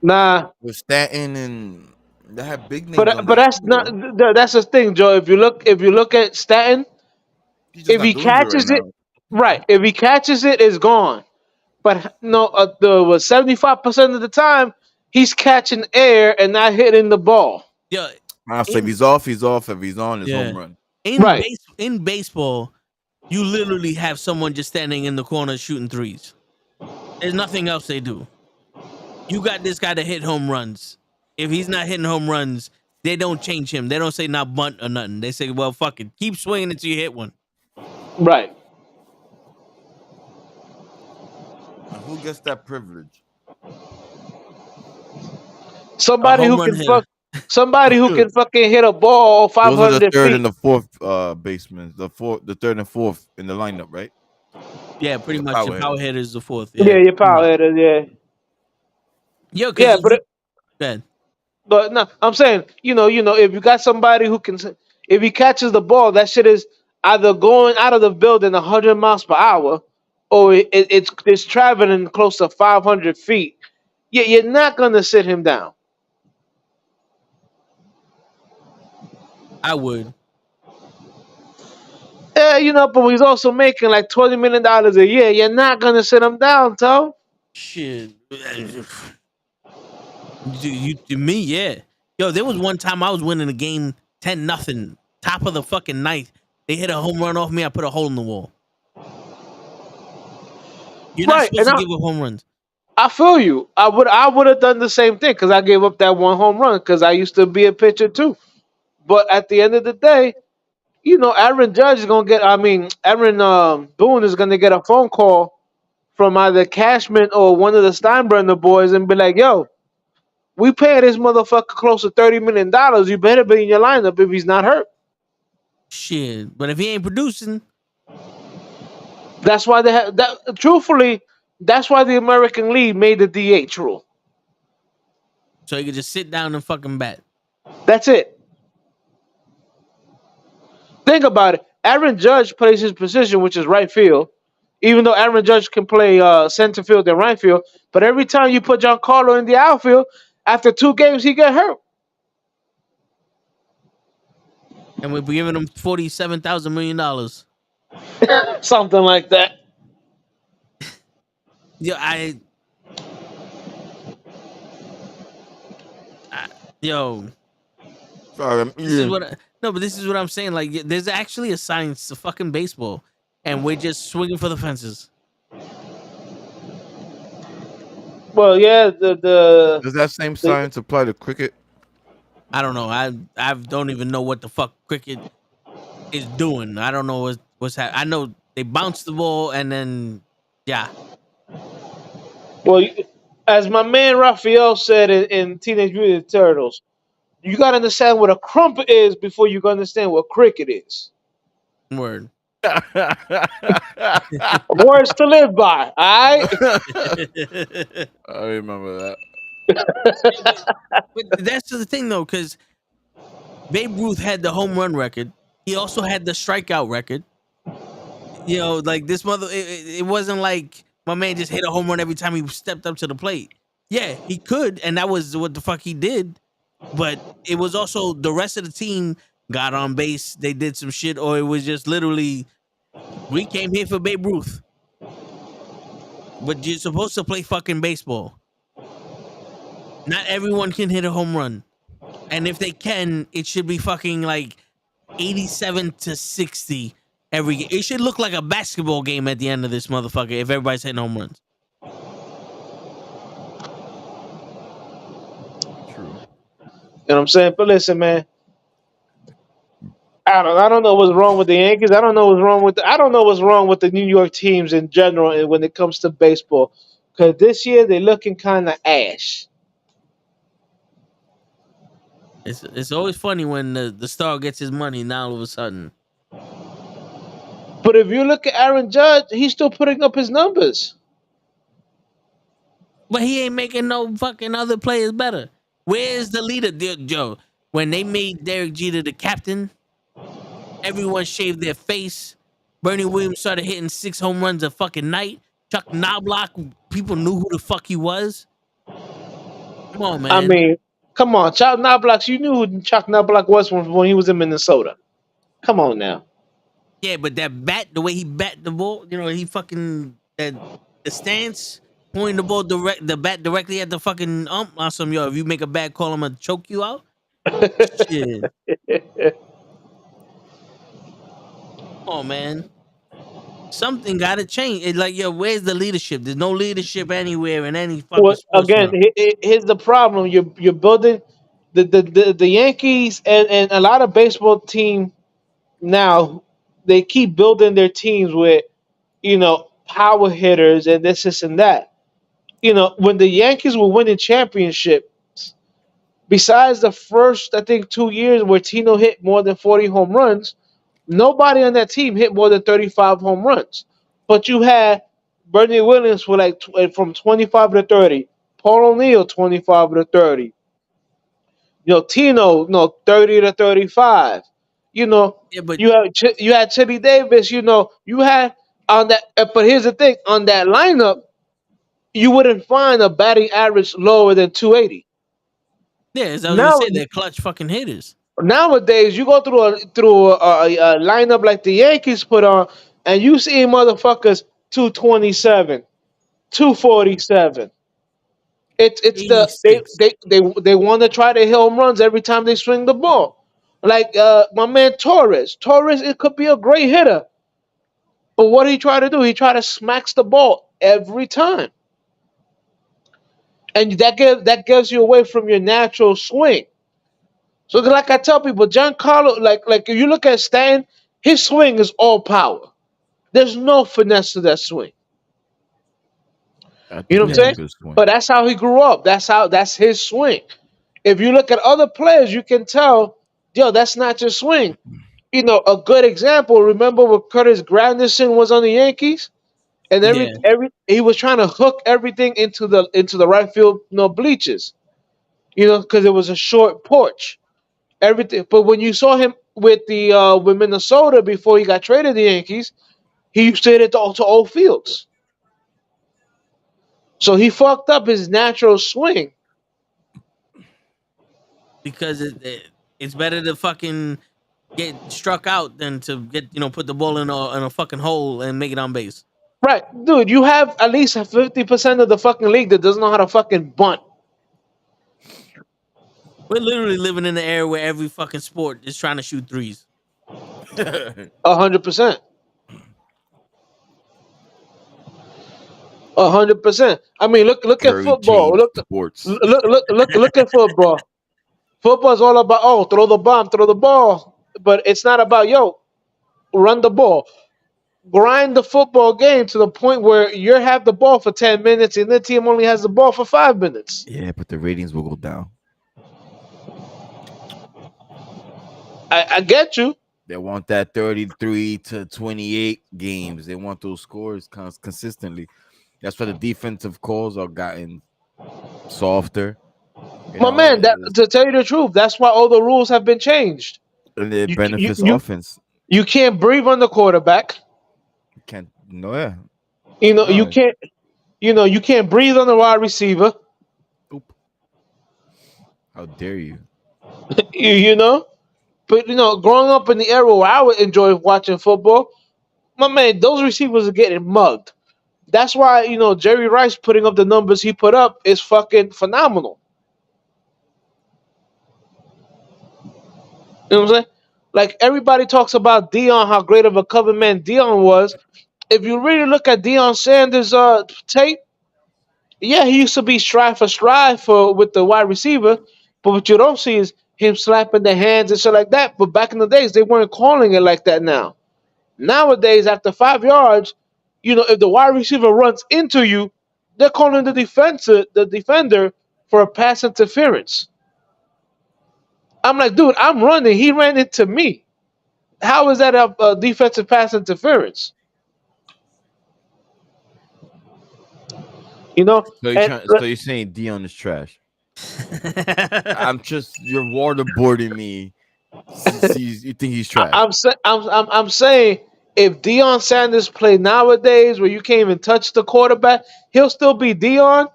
Nah, with Stanton and they had big names but on but that that's team, not bro. that's the thing, Joe. If you look at Stanton, He's just if not he doing good right catches it, now. right? If he catches it, it's gone. But no, the was 75% of the time he's catching air and not hitting the ball. Yeah, Honestly, if in he's off, he's off. If he's on, it's yeah, home run. Right, in baseball, you literally have someone just standing in the corner shooting threes. There's nothing else they do. You got this guy to hit home runs. If he's not hitting home runs, they don't change him. They don't say not bunt or nothing. They say, well, fuck it, keep swinging until you hit one. right. And who gets that privilege? A Somebody home who run can hitter. somebody who can fucking hit a ball Those are the 500 third feet. and the fourth basemen. The third and fourth in the lineup, right? Yeah, pretty The much. Your power power hitters. hitter is the fourth. Yeah, Yeah, your pretty much. power hitter. Yeah, Yo, yeah. because But man, but no, I'm saying, if you got somebody who can, if he catches the ball, that shit is either going out of the building 100 miles per hour, or it's traveling close to 500 feet. You're not gonna sit him down. I would. Yeah, but he's also making like $20 million a year. You're not gonna sit him down, Tom. Shit. To me, yeah. Yo, there was one time I was winning a game 10-0, top of the fucking ninth. They hit a home run off me. I put a hole in the wall. You're not Right, supposed and to give up home runs. I feel you. I would have done the same thing because I gave up that one home run because I used to be a pitcher too. But at the end of the day, Aaron Judge is gonna get. I mean, Aaron Boone is gonna get a phone call from either Cashman or one of the Steinbrenner boys and be like, "Yo, we paying this motherfucker close to $30 million. You better be in your lineup if he's not hurt." Shit. But if he ain't producing, That's why they have that. Truthfully, that's why the American League made the DH rule. so he could just sit down and fucking bat. That's it. Think about it. Aaron Judge plays his position, which is right field. Even though Aaron Judge can play center field and right field, but every time you put Giancarlo in the outfield, after 2 games he get hurt. And we're giving him $47,000 million. Something like that. Yo, yo, Sorry, I'm this is eating. what no, but this is what I'm saying. Like, there's actually a science to fucking baseball, and we're just swinging for the fences. Well, yeah, the Does that same the science apply to cricket? I don't know. I don't even know what the fuck cricket is doing. I don't know what's happening. I know they bounce the ball and then yeah. well, as my man Raphael said in Teenage Mutant Ninja Turtles, you gotta understand what a crumpet is before you can understand what cricket is. Word. Words to live by. All right. I remember that. But that's the thing though, because Babe Ruth had the home run record. He also had the strikeout record. Like this it wasn't like my man just hit a home run every time he stepped up to the plate. Yeah, he could, and that was what the fuck he did. But it was also the rest of the team got on base. They did some shit, or it was just literally we came here for Babe Ruth. But you're supposed to play fucking baseball. Not everyone can hit a home run. And if they can, it should be fucking like 87-60 every game. It should look like a basketball game at the end of this motherfucker if everybody's hitting home runs. True. You know what I'm saying? But listen, man. I don't know what's wrong with the Yankees. I don't know what's wrong with the New York teams in general and when it comes to baseball. Cause this year they're looking kind of ash. It's always funny when the star gets his money. Now all of a sudden, But if you look at Aaron Judge, he's still putting up his numbers. but he ain't making no fucking other players better. Where's the leader, Joe? When they made Derek Jeter the captain, everyone shaved their face. Bernie Williams started hitting 6 home runs a fucking night. Chuck Knobloch, people knew who the fuck he was. Come on, I man. mean, come on, Chuck Knobloch. You knew who Chuck Knobloch was when he was in Minnesota. Come on now. Yeah, but that bat, the way he bat the ball, he fucking the stance, pointing the bat directly at the fucking Awesome, yo. If you make a bad call, I'm gonna choke you out. Shit. Oh man, something gotta change. It's like, yo, where's the leadership? There's no leadership anywhere in any fucking Well, sports again, now. here's the problem. You're building the Yankees and a lot of baseball team now. They keep building their teams with power hitters and this and that. When the Yankees were winning championships, besides the first I think 2 years where Tino hit more than 40 home runs, nobody on that team hit more than 35 home runs. But you had Bernie Williams for from 25 to 30, Paul O'Neill 25 to 30, Tino 30 to 35. You know Yeah, but you had Chili Davis. You had on that. But here's the thing: on that lineup, you wouldn't find a batting average lower than 280. yeah, as I was gonna Now say, they're clutch fucking hitters. Nowadays, you go through a lineup like the Yankees put on, and you see motherfuckers 227, 247. It's the 86. they want to try to hit home runs every time they swing the ball. Like my man Torres. Torres, it could be a great hitter, but what he try to do? He try to smacks the ball every time, and that gives you away from your natural swing. So like I tell people, Giancarlo, like if you look at Stanton, his swing is all power. There's no finesse to that swing. I You think know he what I'm has a saying? Yeah, good swing. But that's how he grew up. That's his swing. If you look at other players, you can tell, yo, that's not your swing. A good example. Remember when Curtis Granderson was on the Yankees, and yeah, every he was trying to hook everything into the right field, bleachers. Because it was a short porch. Everything. But when you saw him with Minnesota before he got traded to the Yankees, he used to hit it to all fields. So he fucked up his natural swing. because it's better to fucking get struck out than to get put the ball in a fucking hole and make it on base. Right, dude. You have at least 50% of the fucking league that doesn't know how to fucking bunt. We're literally living in the era where every fucking sport is trying to shoot threes. 100%. 100%. I mean, look at Curry football. changed sports. Look at football. Football is all about throw the bomb, throw the ball, but it's not about run the ball. Grind the football game to the point where you have the ball for 10 minutes and the team only has the ball for 5 minutes. Yeah, but the ratings will go down. I get you. They want that 33 to 28 games. They want those scores consistently. That's why the defensive calls are gotten softer. My man, to tell you the truth, that's why all the rules have been changed. And it You benefits you offense. you can't breathe on the quarterback. Can't no yeah. You No. can't you can't breathe on the wide receiver. Oop. How dare you? you know. But growing up in the era where I would enjoy watching football, my man, those receivers are getting mugged. That's why Jerry Rice putting up the numbers he put up is fucking phenomenal. You know what I'm saying? Like everybody talks about Dion, how great of a cover man Dion was. If you really look at Deion Sanders' tape, yeah, he used to be stride for stride for with the wide receiver, but what you don't see is him slapping the hands and shit like that. But back in the days, they weren't calling it like that. Nowadays, after 5 yards, if the wide receiver runs into you, they're calling the defender for a pass interference. I'm like, dude, I'm running. He ran into me. How is that a defensive pass interference? And So you're saying Dion is trash. You're waterboarding me. You think he's trash. I'm saying if Deion Sanders played nowadays, where you can't even touch the quarterback, he'll still be Deion,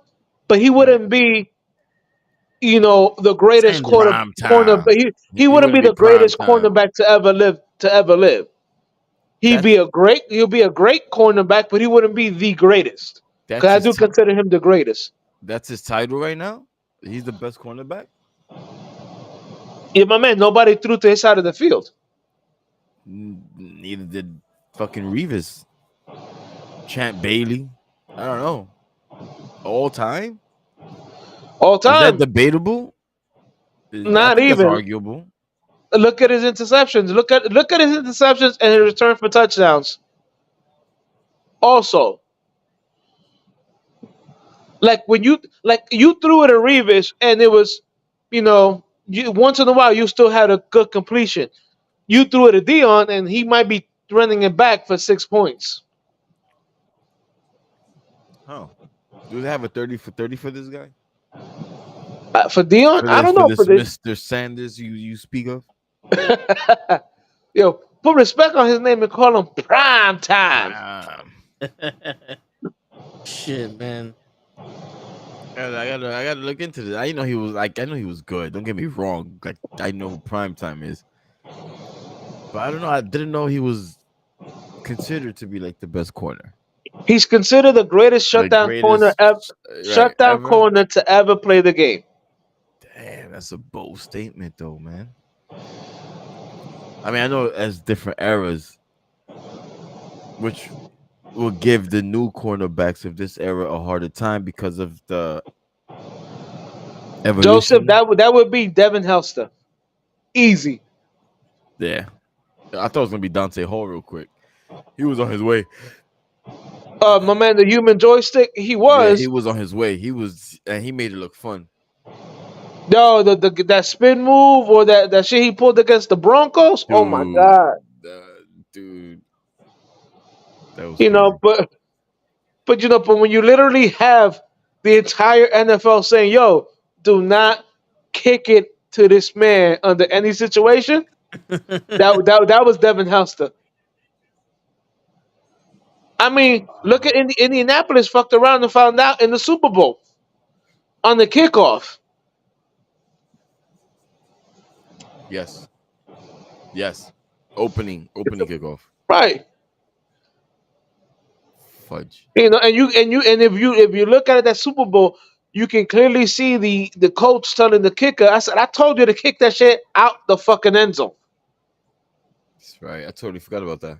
but he wouldn't be the greatest Saying prime cornerback. time. He He wouldn't wouldn't be be the prime greatest time. cornerback to ever live. He'll That's be a great cornerback, but he wouldn't be the greatest. Because that's I his do ti- consider him the greatest. that's his title right now. He's the best cornerback. Yeah, my man. Nobody threw to his side of the field. Neither did fucking Revis, Champ Bailey. I don't know. All time? All Is that time. debatable? I Not think that's even. arguable. Look at his interceptions. Look at his interceptions and his return for touchdowns. Also, like you threw it at Revis and it was, once in a while you still had a good completion. You threw it at Dion and he might be running it back for 6 points. Huh. Do they have a 30 for 30 for this guy? For Dion, I don't For know. For this the Mr. Sanders you speak of? yo, put respect on his name and call him Prime Time. Shit, man. I gotta look into this. I know he was good. Don't get me wrong. Like I know who prime time is. But I don't know. I didn't know he was considered to be like the best corner. He's considered the greatest The greatest right shutdown ever. corner to ever play the game. Damn, that's a bold statement though, man. I mean, I know as different eras, which will give the new cornerbacks of this era a harder time because of the evolution. Joseph, that would be Devin Helster. Easy. Yeah. I thought it was gonna be Dante Hall real quick. He was on his way. My man, the human joystick, he Yeah, was. he was on his way. And he made it look fun. No, that spin move or that shit he pulled against the Broncos. Oh my Dude, god. dude, that was You crazy. know, but when you literally have the entire NFL saying, "Yo, do not kick it to this man under any situation," that was Devin Helster. I mean, look at Indianapolis fucked around and found out in the Super Bowl on the kickoff. Yes. Yes. Opening kickoff. Right. Fudge. And if you look at it, that Super Bowl, you can clearly see the coach telling the kicker, I told you to kick that shit out the fucking end zone. That's right. I totally forgot about that.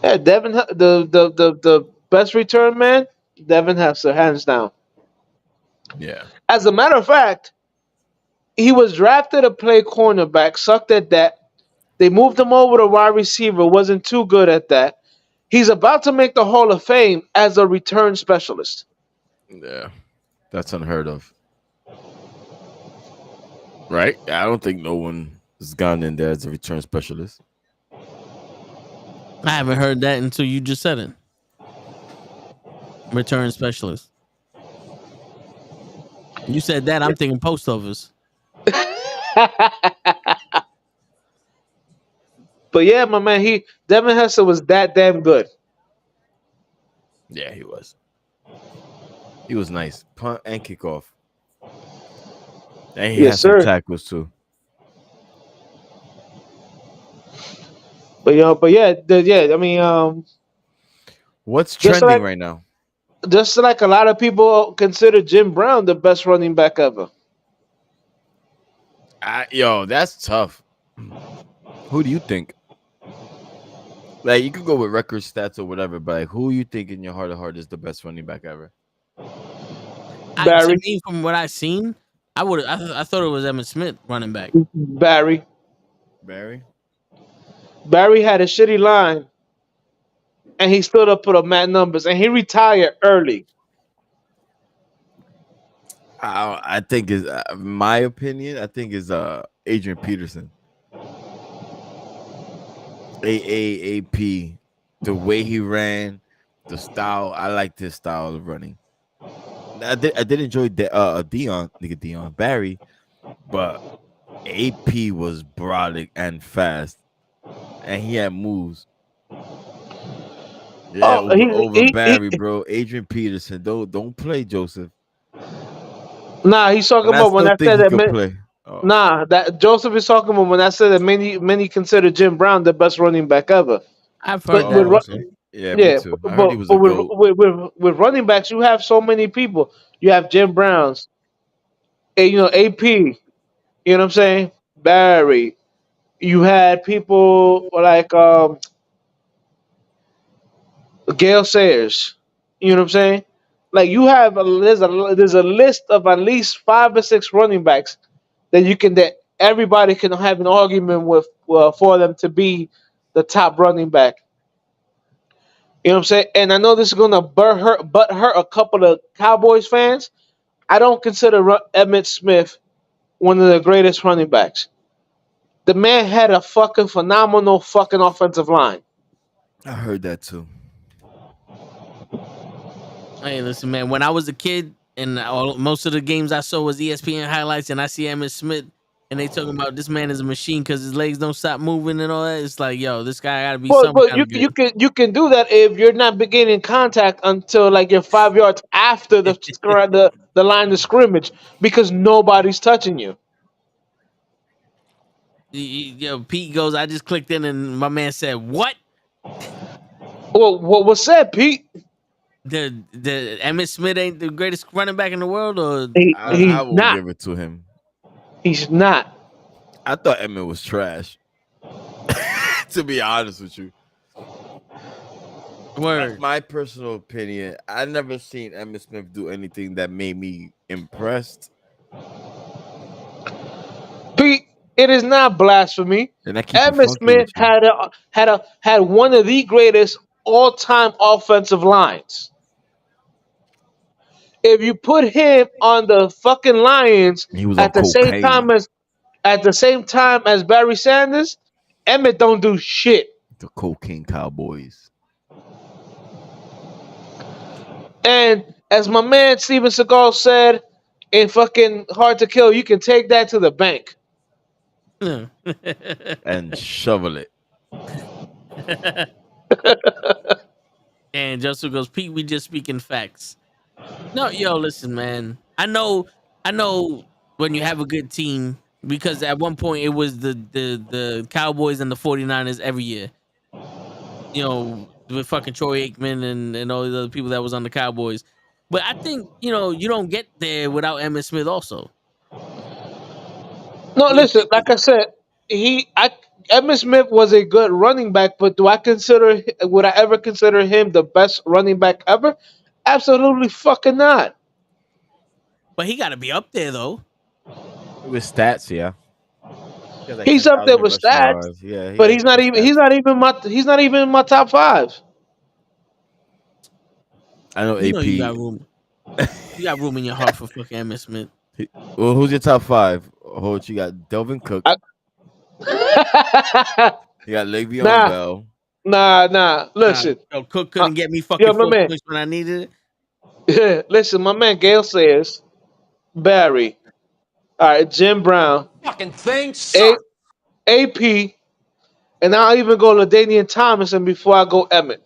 Yeah, Devin, the best return man, Devin Hester, hands down. Yeah. As a matter of fact, he was drafted to play cornerback, sucked at that. They moved him over to wide receiver, wasn't too good at that. He's about to make the Hall of Fame as a return specialist. Yeah. That's unheard of. Right? I don't think no one has gone in there as a return specialist. I haven't heard that until you just said it. Return specialist. You said that, I'm thinking post office. But yeah, my man, Devin Hester was that damn good. Yeah, he was. He was nice. Punt and kickoff. And he Yes, had some sir. tackles too. But I mean, What's Just trending like- right now? just like a lot of people consider Jim Brown the best running back ever. Yo, that's tough. Who do you think? Like, you could go with record stats or whatever, but like, who you think in your heart of heart is the best running back ever? Barry. To me, from what I've seen, I thought it was Emmitt Smith running back. Barry Barry? had a shitty line, and he stood up, put up mad numbers, and he retired early. I think is my opinion. I think is Adrian Peterson. AAAP, the way he ran, the style. I liked his style of running. I did enjoy Dion Barry, but AP was brolic and fast, and he had moves. Yeah, over Barry, bro. Adrian Peterson, don't play, Joseph. Nah, he's talking And I about when still I think said he that. could play. Oh, Nah, that Joseph is talking about when I said that many consider Jim Brown the best running back ever. I've But heard that oh, also. okay. Yeah, me yeah, too. I heard he was but a goat. with running backs, you have so many people. You have Jim Browns, AP. You know what I'm saying? Barry. You had people like Gail Sayers. You know what I'm saying? Like you have there's a list of at least 5 or 6 running backs that everybody can have an argument with for them to be the top running back. You know what I'm saying? And I know this is gonna but hurt a couple of Cowboys fans. I don't consider Emmitt Smith one of the greatest running backs. The man had a fucking phenomenal fucking offensive line. I heard that too. Hey, listen, man. When I was a kid, and most of the games I saw was ESPN highlights, and I see Emmitt Smith, and they talking about this man is a machine because his legs don't stop moving and all that. It's like, yo, this guy got to be some But kind of you can do that if you're not beginning contact until like you're 5 yards after the line of scrimmage because nobody's touching you. Yo, Pete goes, I just clicked in, and my man said, "What? Well, what was said, Pete? The Emmitt Smith ain't the greatest running back in the world, or I He's will not. give it to him. He's not. I thought Emmett was trash. To be honest with you, that's word? my personal opinion. I never seen Emmitt Smith do anything that made me impressed, Pete, it is not blasphemy. and I keep it Emmitt funky with Smith you. had one of the greatest all-time offensive lines. If you put him on the fucking Lions He was on at the same time cocaine. as Barry Sanders, Emmett don't do shit. The cocaine Cowboys. And as my man Steven Seagal said in fucking Hard to Kill, you can take that to the bank. And shovel it. And Joseph goes, Pete, we just speaking facts. No, yo, listen, man. I know when you have a good team, because at one point it was the Cowboys and the 49ers every year. You know, with fucking Troy Aikman and all the other people that was on the Cowboys. But I think, you don't get there without Emmitt Smith also. No, You listen, think like I said, Emmitt Smith was a good running back, but would I ever consider him the best running back ever? Absolutely fucking not. but he got to be up there though. With stats, yeah. He has like He's up there 10,000 with rushing stats, yards. Yeah, he but has good stats. he's not even in my top 5. I know You know AP. you got room. You got room in your heart for fucking Emmitt Smith. Well, who's your top 5? Hold, you got Delvin Cook. I- You got Le'Veon Nah. Bell. Nah. Listen, Yo, Cook couldn't get me fucking yo, my 4 man. points when I needed it. listen, my man Gail says Barry. All right, Jim Brown, Fucking thing A- sucks. AP, and I'll even go LaDainian Tomlinson before I go Emmett.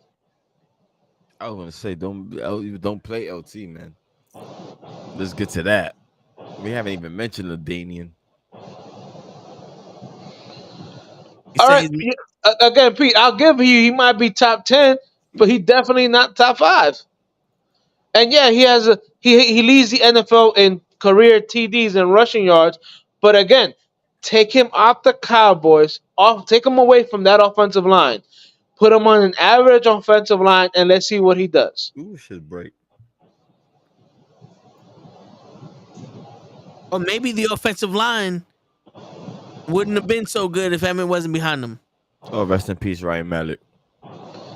I was gonna say don't play LT, man. Let's get to that. We haven't even mentioned LaDainian. All right, again, Pete, I'll give you. He might be top 10, but he definitely not top 5. And yeah, he leads the NFL in career TDs and rushing yards. But again, take him off the Cowboys, take him away from that offensive line, put him on an average offensive line, and let's see what he does. Ooh, shit break. Or maybe the offensive line wouldn't have been so good if Emmett wasn't behind them. Oh, rest in peace, Ryan Mallett.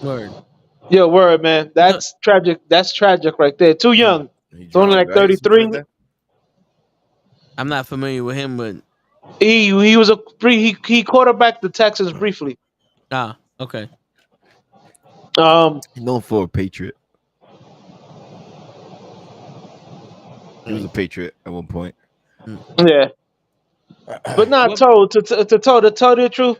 Word. Yo, word, man. That's tragic. That's tragic right there. Too young. He's only like 33. I'm not familiar with him, but He was he quarterbacked the Texans briefly. Okay. Known for a Patriot. He was a Patriot at one point. Yeah, but not told to tell the truth.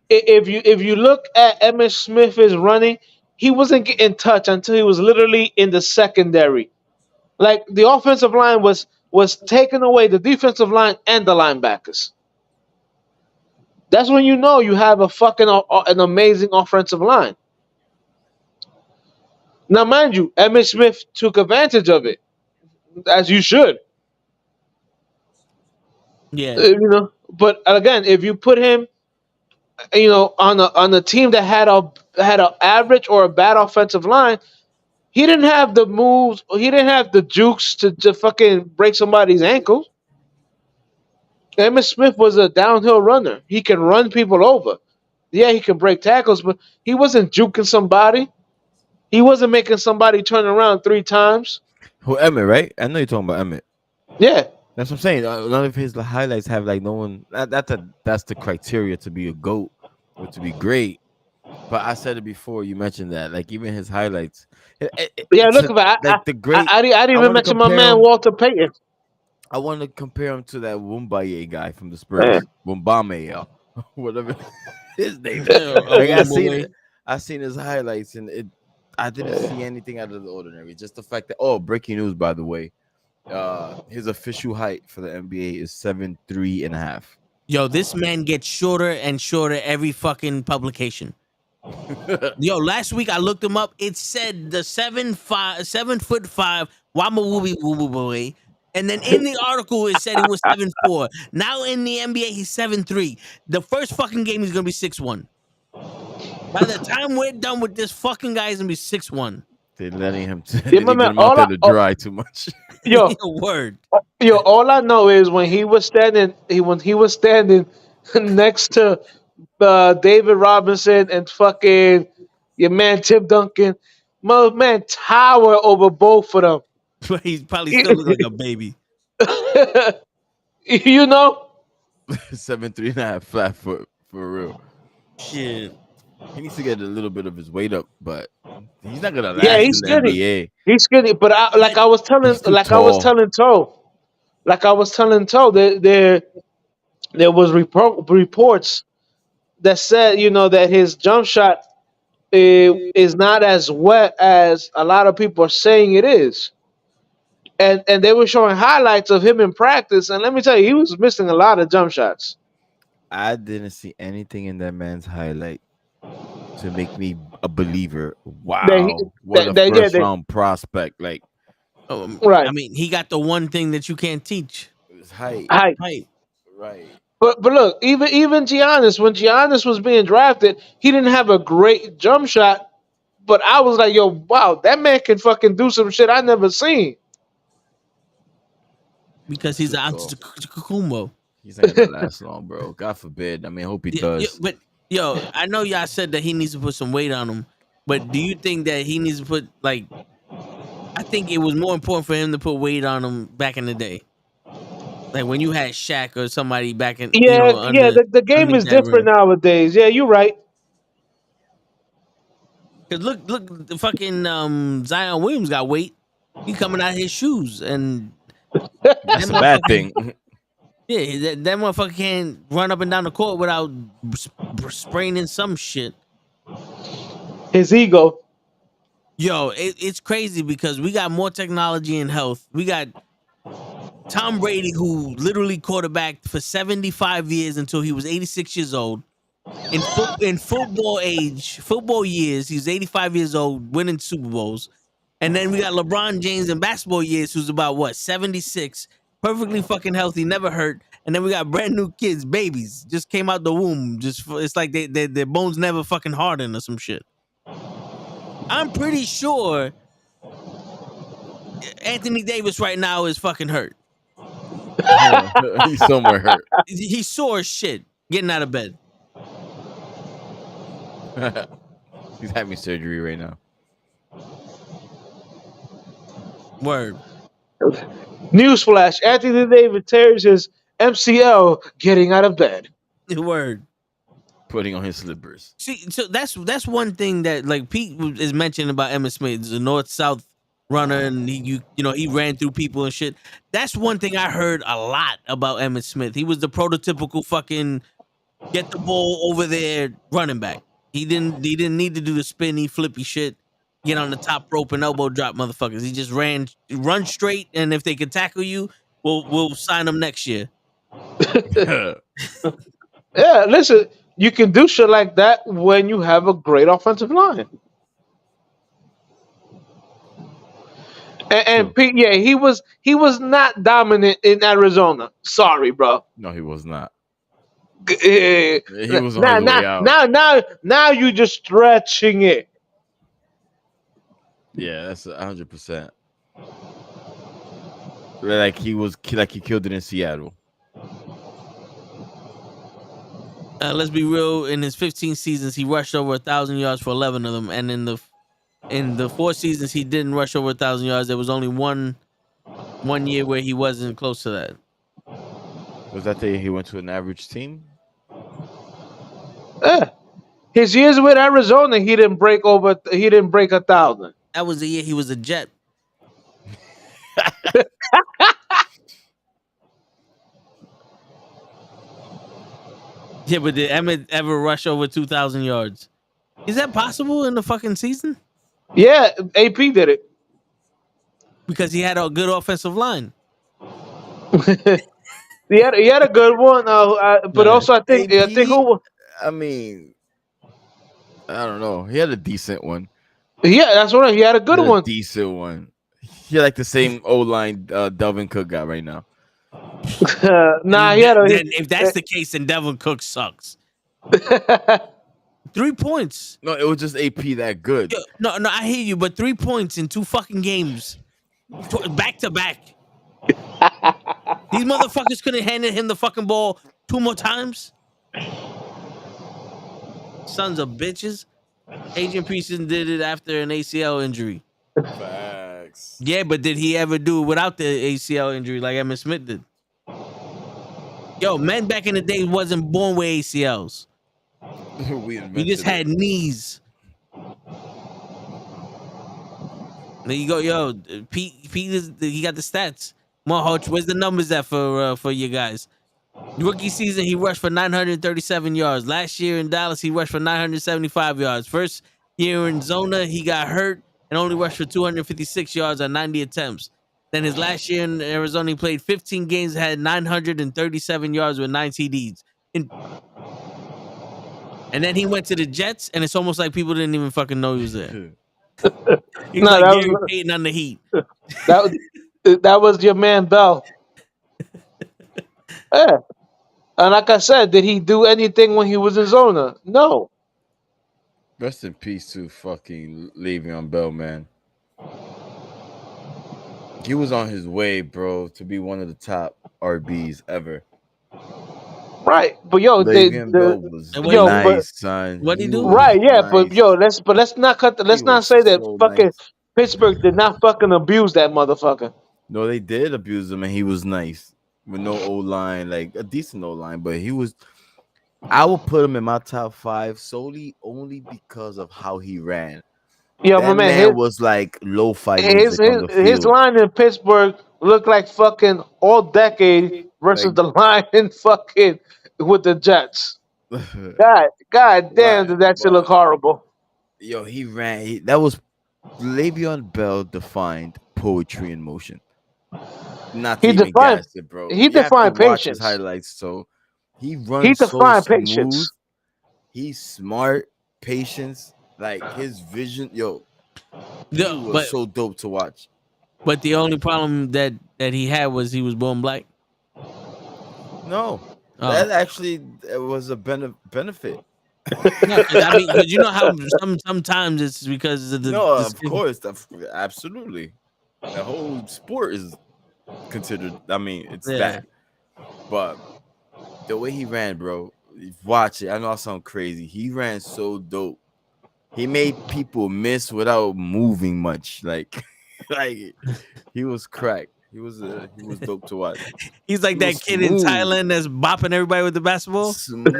If you look at Emmitt Smith's running, he wasn't getting touched until he was literally in the secondary. Like the offensive line was was taking away the defensive line and the linebackers. That's when you know you have a fucking an amazing offensive line. Now, mind you, Emmitt Smith took advantage of it, as you should. Yeah. But again, if you put him, on a team that had an average or a bad offensive line, he didn't have the moves. He didn't have the jukes to fucking break somebody's ankle. Emmitt Smith was a downhill runner. He can run people over. Yeah, he can break tackles, but he wasn't juking somebody. He wasn't making somebody turn around 3 times. Who Emmett, right? I know you're talking about Emmett. Yeah. That's what I'm saying. None of his highlights have like no one. That's the criteria to be a GOAT or to be great. But I said it before. You mentioned that, like even his highlights. Yeah, look at like the great. I didn't even mention my man Walter Payton. I want to compare him to that Wumbaye guy from the Spurs, Wumbame, whatever his name. Like I seen his highlights, and I didn't see anything out of the ordinary. Just the fact that breaking news, by the way, his official height for the NBA is 7'3.5". Yo, this man gets shorter and shorter every fucking publication. Yo, last week I looked him up. It said the 7'5" Wama Wooby Woo Boy. And then in the article it said he was 7'4". Now in the NBA he's 7'3". The first fucking game he's gonna be 6'1". By the time we're done with this fucking guy, he's gonna be 6'1". They're letting him. They get him out there to dry too much. Yo, word. Yo, all I know is when he was standing next to David Robinson and fucking your man Tim Duncan, my man tower over both of them. He's probably still looks like a baby. 7'3.5" flat foot for real. Shit. He needs to get a little bit of his weight up, but he's not gonna last he's in the skinny. NBA. He's skinny, but I was telling Toe, there was reports that said that his jump shot is not as wet as a lot of people are saying it is. And they were showing highlights of him in practice, and let me tell you, he was missing a lot of jump shots. I didn't see anything in that man's highlight to make me a believer. Wow, what a first round prospect! Like, right? I mean, he got the one thing that you can't teach. His height. Height. Right. But look, even Giannis, when Giannis was being drafted, he didn't have a great jump shot. But I was like, yo, wow, that man can fucking do some shit I never seen. Because he's an Antetokounmpo. He's not gonna last long, bro. God forbid. I mean, I hope he does. But I know y'all said that he needs to put some weight on him. But do you think that he needs to put I think it was more important for him to put weight on him back in the day. Like when you had Shaq or somebody back in the game is different nowadays. Yeah, you're right. Cause look, the fucking Zion Williams got weight. He coming out of his shoes, and that's a bad thing. Yeah, that motherfucker can't run up and down the court without spraining some shit. His ego. Yo, it's crazy because we got more technology and health. We got Tom Brady, who literally quarterbacked for 75 years until he was 86 years old. In football years, he's 85 years old, winning Super Bowls. And then we got LeBron James in basketball years, who's about 76, perfectly fucking healthy, never hurt. And then we got brand new kids, babies, just came out the womb. It's like their bones never fucking hardened or some shit. I'm pretty sure Anthony Davis right now is fucking hurt. He's somewhere hurt. He's sore as shit getting out of bed. He's having surgery right now. Word. Newsflash: Anthony Davis tears his MCL getting out of bed. Word. Putting on his slippers. See, so that's one thing that like Pete is mentioning about Emmitt Smith, the north-south runner, and he ran through people and shit. That's one thing I heard a lot about Emmitt Smith. He was the prototypical fucking get the ball over there running back. He didn't need to do the spinny, flippy shit, get on the top rope and elbow drop motherfuckers. He just run straight, and if they could tackle you, we'll sign him next year. Yeah, listen, you can do shit like that when you have a great offensive line. And True. Pete, yeah, he was not dominant in Arizona. Sorry, bro. No, he was not. Eh, He was on Now, his now, way out. now, you just stretching it. Yeah, that's 100%. Like he killed it in Seattle. Let's be real. In his 15 seasons, he rushed over 1,000 yards for 11 of them, and in the 4 seasons he didn't rush over 1,000 yards. There was only one year where he wasn't close to that. Was that the year he went to an average team? His years with Arizona, he didn't break 1,000. That was the year he was a Jet. Yeah, but did Emmett ever rush over 2,000 yards? Is that possible in the fucking season? Yeah, AP did it. Because he had a good offensive line. He had a good one, but Right. also I think AP? who. I mean, I don't know. He had a decent one. Yeah, that's right. He had a good one. Decent one. He had like the same O line Delvin Cook got right now. Nah, he had a. Then if that's the case, then Devin Cook sucks. 3 points. No, it was just AP that good. Yo, no, I hear you, but 3 points in 2 fucking games, back to back. These motherfuckers couldn't hand him the fucking ball 2 more times. Sons of bitches. Adrian Peterson did it after an ACL injury. Facts. Yeah, but did he ever do it without the ACL injury like Emmitt Smith did? Yo, men back in the day wasn't born with ACLs. We just had knees. There you go, yo. Pete he got the stats. Mohawk, where's the numbers at for you guys? Rookie season, he rushed for 937 yards. Last year in Dallas, he rushed for 975 yards. First year in Zona, he got hurt and only rushed for 256 yards on 90 attempts. Then his last year in Arizona, he played 15 games, had 937 yards with 9 TDs. And then he went to the Jets, and it's almost like people didn't even fucking know he was there. He's No, like that Gary was- Payton on the Heat. That was your man Bell. Yeah. And like I said, did he do anything when he was in Zona? No. Rest in peace to fucking Le'Veon Bell, man. He was on his way, bro, to be one of the top RBs ever. Right. But yo, Le'Veon Bell was yo, nice, son. what'd he do? was right, yeah, nice. but yo, let's not let's He not was say that so fucking nice. Pittsburgh did not fucking abuse that motherfucker. No, they did abuse him, and he was nice with no O line, like a decent O line. But he was, I would put him in my top 5 solely only because of how he ran. Yo, That my man man, was like low-fi his music on the his field. line in Pittsburgh looked like fucking all decade versus Like- the line in fucking with the Jets. God damn, Right, did that shit but- look horrible. Yo, he ran. That was Le'Veon Bell defined poetry in motion. Not to He even defined- gas it, bro. he You have defined to watch his patience. highlights. So he He runs so defined smooth. patience. He's smart, patience, like his vision. Yo, he No, was so dope to watch. but the only problem that he had was he was born black. No, Oh. that actually it was a benefit. No, 'cause I mean, 'cause you know how sometimes it's because of the No, the of skin. course, absolutely. The whole sport is considered. I mean, it's Yeah. that. But the way he ran, bro, watch it. I know I sound crazy. He ran so dope. He made people miss without moving much. Like, like he was cracked. He was dope to watch. He's like He that was kid in smooth. Thailand that's bopping everybody with the basketball. Smooth,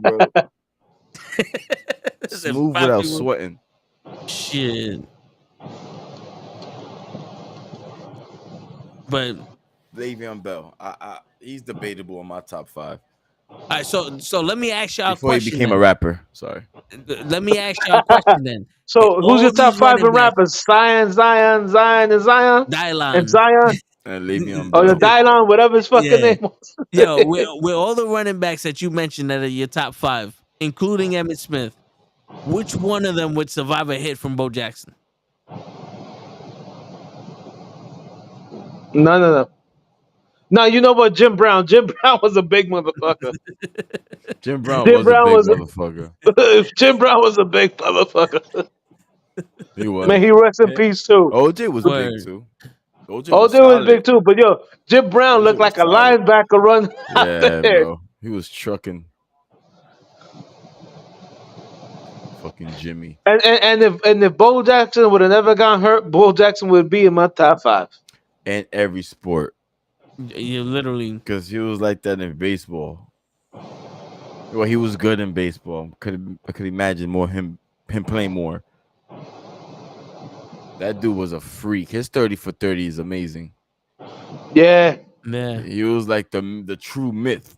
bro. Just Smooth bop without people. sweating. Shit. But Le'Veon Bell. He's debatable in my top 5. all right, so let me ask y'all a Before he question. became a then. rapper. Sorry. Let me ask y'all a question then. So who's All your top these 5 running in backs- rappers? Zion, and Zion. Dylan. And Zion. And Le'Veon Or the Bell. Dylon, whatever his fucking Yeah. name was. Yo, with all the running backs that you mentioned that are your top 5, including Emmitt Smith, which one of them would survive a hit from Bo Jackson? No. No, you know what? Jim Brown. Jim Brown was a big motherfucker. Jim Brown Jim was a Brown big was motherfucker. Jim Brown was a big motherfucker. He was. Man, he rests in Eh, peace too. OJ was big Word. too. OJ was OJ was big solid. too, but yo, Jim Brown OJ looked was like a solid. linebacker running out Yeah, there. bro. He was trucking. Fucking Jimmy. And if Bo Jackson would have never gotten hurt, Bo Jackson would be in my top 5. In every sport. You literally. Because he was like that in baseball. Well, he was good in baseball. I could imagine more him playing more. That dude was a freak. His 30 for 30 is amazing. Yeah. Yeah. He was like the true myth.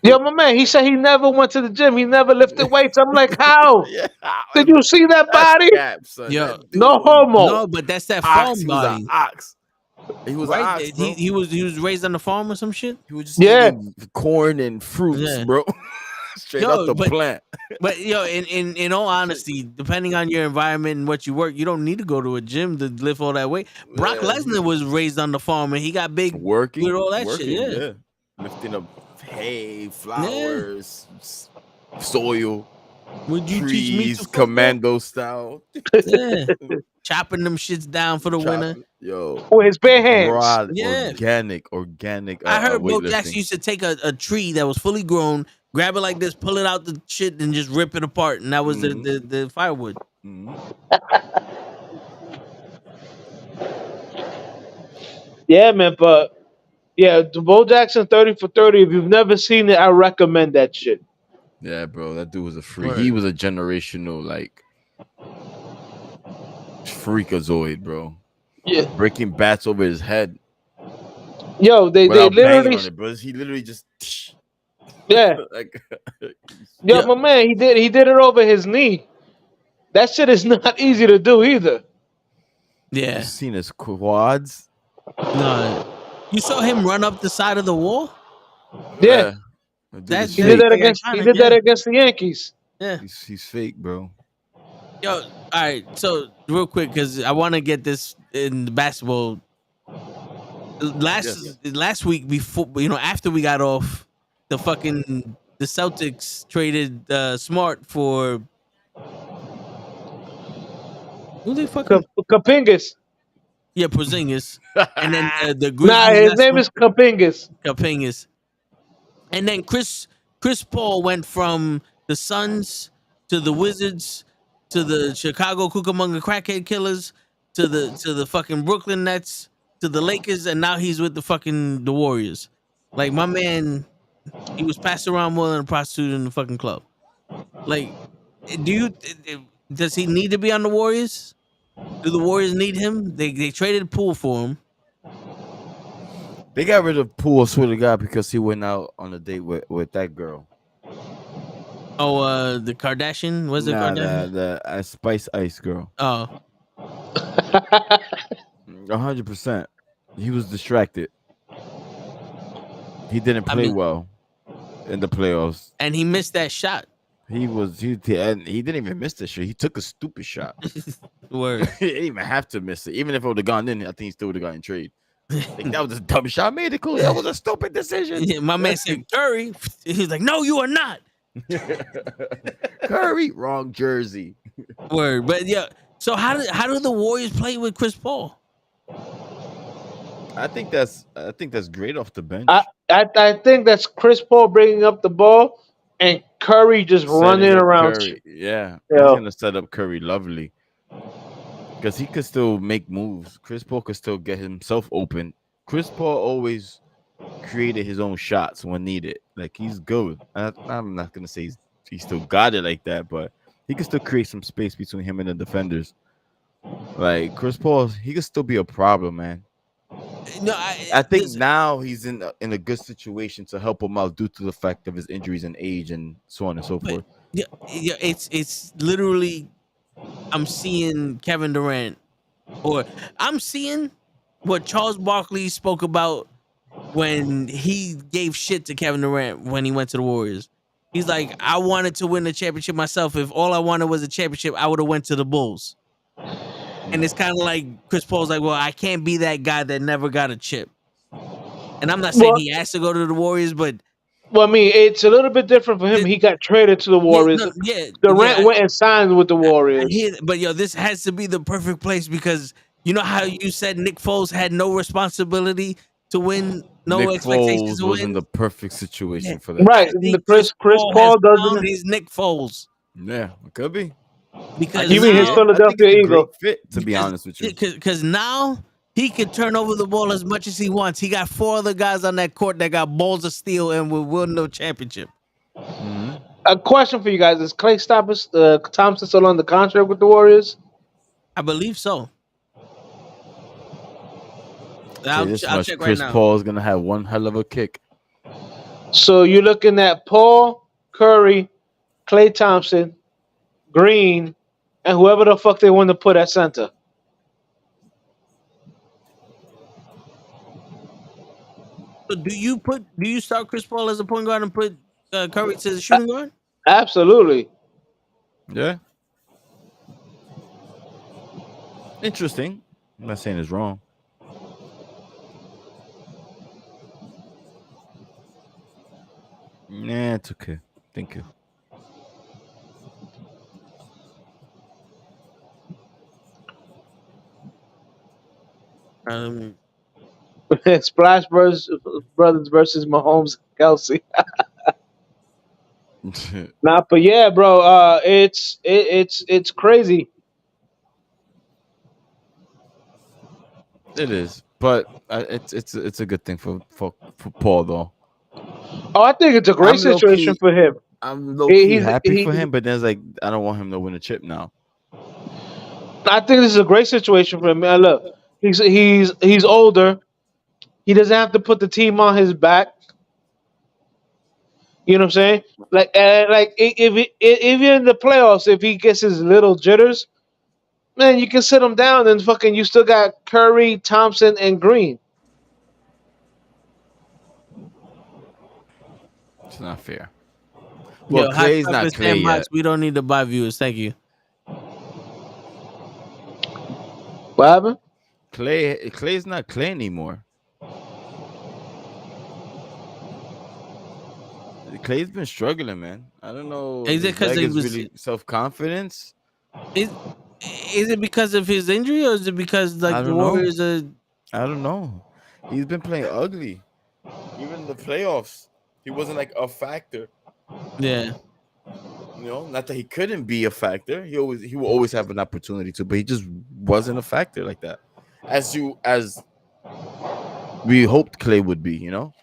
Yo, my man, he said he never went to the gym. He never lifted weights. I'm like, how? Yeah. Did you see that That's body? cap, son. Yo, That dude No was homo. No, but that's that ox. farm He was an body. ox. He was an Right? ox, bro. He was raised on the farm or some shit. He was just Yeah. eating corn and fruits, Yeah. bro. Straight Yo, up the but- plant. But yo, in all honesty, depending on your environment and what you work, you don't need to go to a gym to lift all that weight. Brock Yeah. Lesnar was raised on the farm and he got big Working with all that working, shit. Yeah. Lifting up hay, flowers, soil, Would you teach me trees, to fuck commando style. that? Yeah. Chopping them shits down for the winner. Yo, With his bare hands. raw, Yeah. organic. I heard Bo weightlifting. Jackson used to take a tree that was fully grown, grab it like this, pull it out the shit, and just rip it apart, and that was the firewood. Mhm. Yeah, man, but yeah, the Bo Jackson 30 for 30. If you've never seen it, I recommend that shit. Yeah, bro, that dude was a freak. Word. He was a generational like freakazoid, bro. Yeah. Breaking bats over his head. Yo, they Without banging literally on it, bro. He literally just yeah. like Yo, Yeah. my man, he did it over his knee. That shit is not easy to do either. Yeah. you seen his quads. No. You saw him run up the side of the wall? Yeah. That dude That's- is He Yeah, did fake. that like against iconic, that yeah. against the Yankees. Yeah. He's fake, bro. Yo, all right. So real quick, because I want to get this in the basketball. Last week, before after we got off, the Celtics traded Smart for who they fucking Kapingas. Porzingis, and then the Grizzlies. Nah, his name is Kapingas. Kapingas. And then Chris Paul went from the Suns to the Wizards to the Chicago Cucamonga Crackhead Killers to the fucking Brooklyn Nets to the Lakers, and now he's with the Warriors. Like, my man, he was passed around more than a prostitute in the fucking club. Like, does he need to be on the Warriors? Do the Warriors need him? They traded Poole for him. They got rid of Poole, I swear to God, because he went out on a date with that girl. Oh, the Kardashian? Was it Kardashian? The Spice Ice girl. Oh, 100%. He was distracted. He didn't play well in the playoffs. and he missed that shot. He didn't even miss the shot. He took a stupid shot. Word. He didn't even have to miss it. Even if it would have gone in, I think he still would have gotten trade. Like, that was a dumb shot. I made it clear. That was a stupid decision. Yeah, my man said Curry. He's like, no, you are not. Curry, wrong jersey. Word. But yeah, so how do the Warriors play with Chris Paul? I think that's great off the bench. I think that's Chris Paul bringing up the ball and Curry just running Setting up around. Curry. Yeah, Yeah. he's gonna set up Curry lovely because he could still make moves. Chris Paul could still get himself open. Chris Paul always created his own shots when needed. Like, he's good. I'm not gonna say he still got it like that, but he can still create some space between him and the defenders. Like, Chris Paul, he could still be a problem, man. No, I think now he's in a good situation to help him out due to the fact of his injuries and age and so on and so forth. Yeah, it's literally, I'm seeing Kevin Durant, or I'm seeing what Charles Barkley spoke about when he gave shit to Kevin Durant when he went to the Warriors. He's like, I wanted to win the championship myself. If all I wanted was a championship, I would have went to the Bulls. And it's kind of like Chris Paul's like, well, I can't be that guy that never got a chip. And I'm not saying he has to go to the Warriors, but well, I mean, it's a little bit different for him. He got traded to the Warriors. Durant went and signed with the Warriors. But this has to be the perfect place because you know how you said Nick Foles had no responsibility to win, no Nick expectations Foles to was win. in the perfect situation for that. Right. Chris Paul doesn't. He's Nick Foles. Yeah, it could be. Because you mean his Philadelphia Eagle? Fit, to be honest with you. Because now he can turn over the ball as much as he wants. He got 4 other guys on that court that got balls of steel and will win no championship. Mm-hmm. A question for you guys: is Klay Thompson still on the contract with the Warriors? I believe so. I'll check Chris right now. Paul is gonna have one hell of a kick. So you're looking at Paul, Curry, Klay Thompson, Green, and whoever the fuck they want to put at center. So do you start Chris Paul as a point guard and put Curry as a shooting guard? Absolutely. Yeah. Interesting. I'm not saying it's wrong. Nah, it's okay. Thank you. Splash Brothers versus Mahomes and Kelsey. Nah, but yeah, bro. It's crazy. It is, but it's a good thing for Paul though. Oh, I think it's a great situation for him. I'm low-key happy for him, but then it's like I don't want him to win a chip now. I think this is a great situation for him. Man, look, he's older. He doesn't have to put the team on his back. You know what I'm saying? Like if you're in the playoffs, if he gets his little jitters, man, you can sit him down and fucking you still got Curry, Thompson, and Green. It's not fair. Well, Yo, Clay's not Klay yet. We don't need to buy viewers. Thank you. What happened? Clay's not Klay anymore. Clay's been struggling, man. I don't know. Is it because he was really self-confidence? Is it because of his injury, or is it because like the Warriors are? I don't know. He's been playing ugly. Even in the playoffs, he wasn't like a factor. Yeah. You know, not that he couldn't be a factor. He will always have an opportunity to, but he just wasn't a factor like that. As we hoped Klay would be, you know.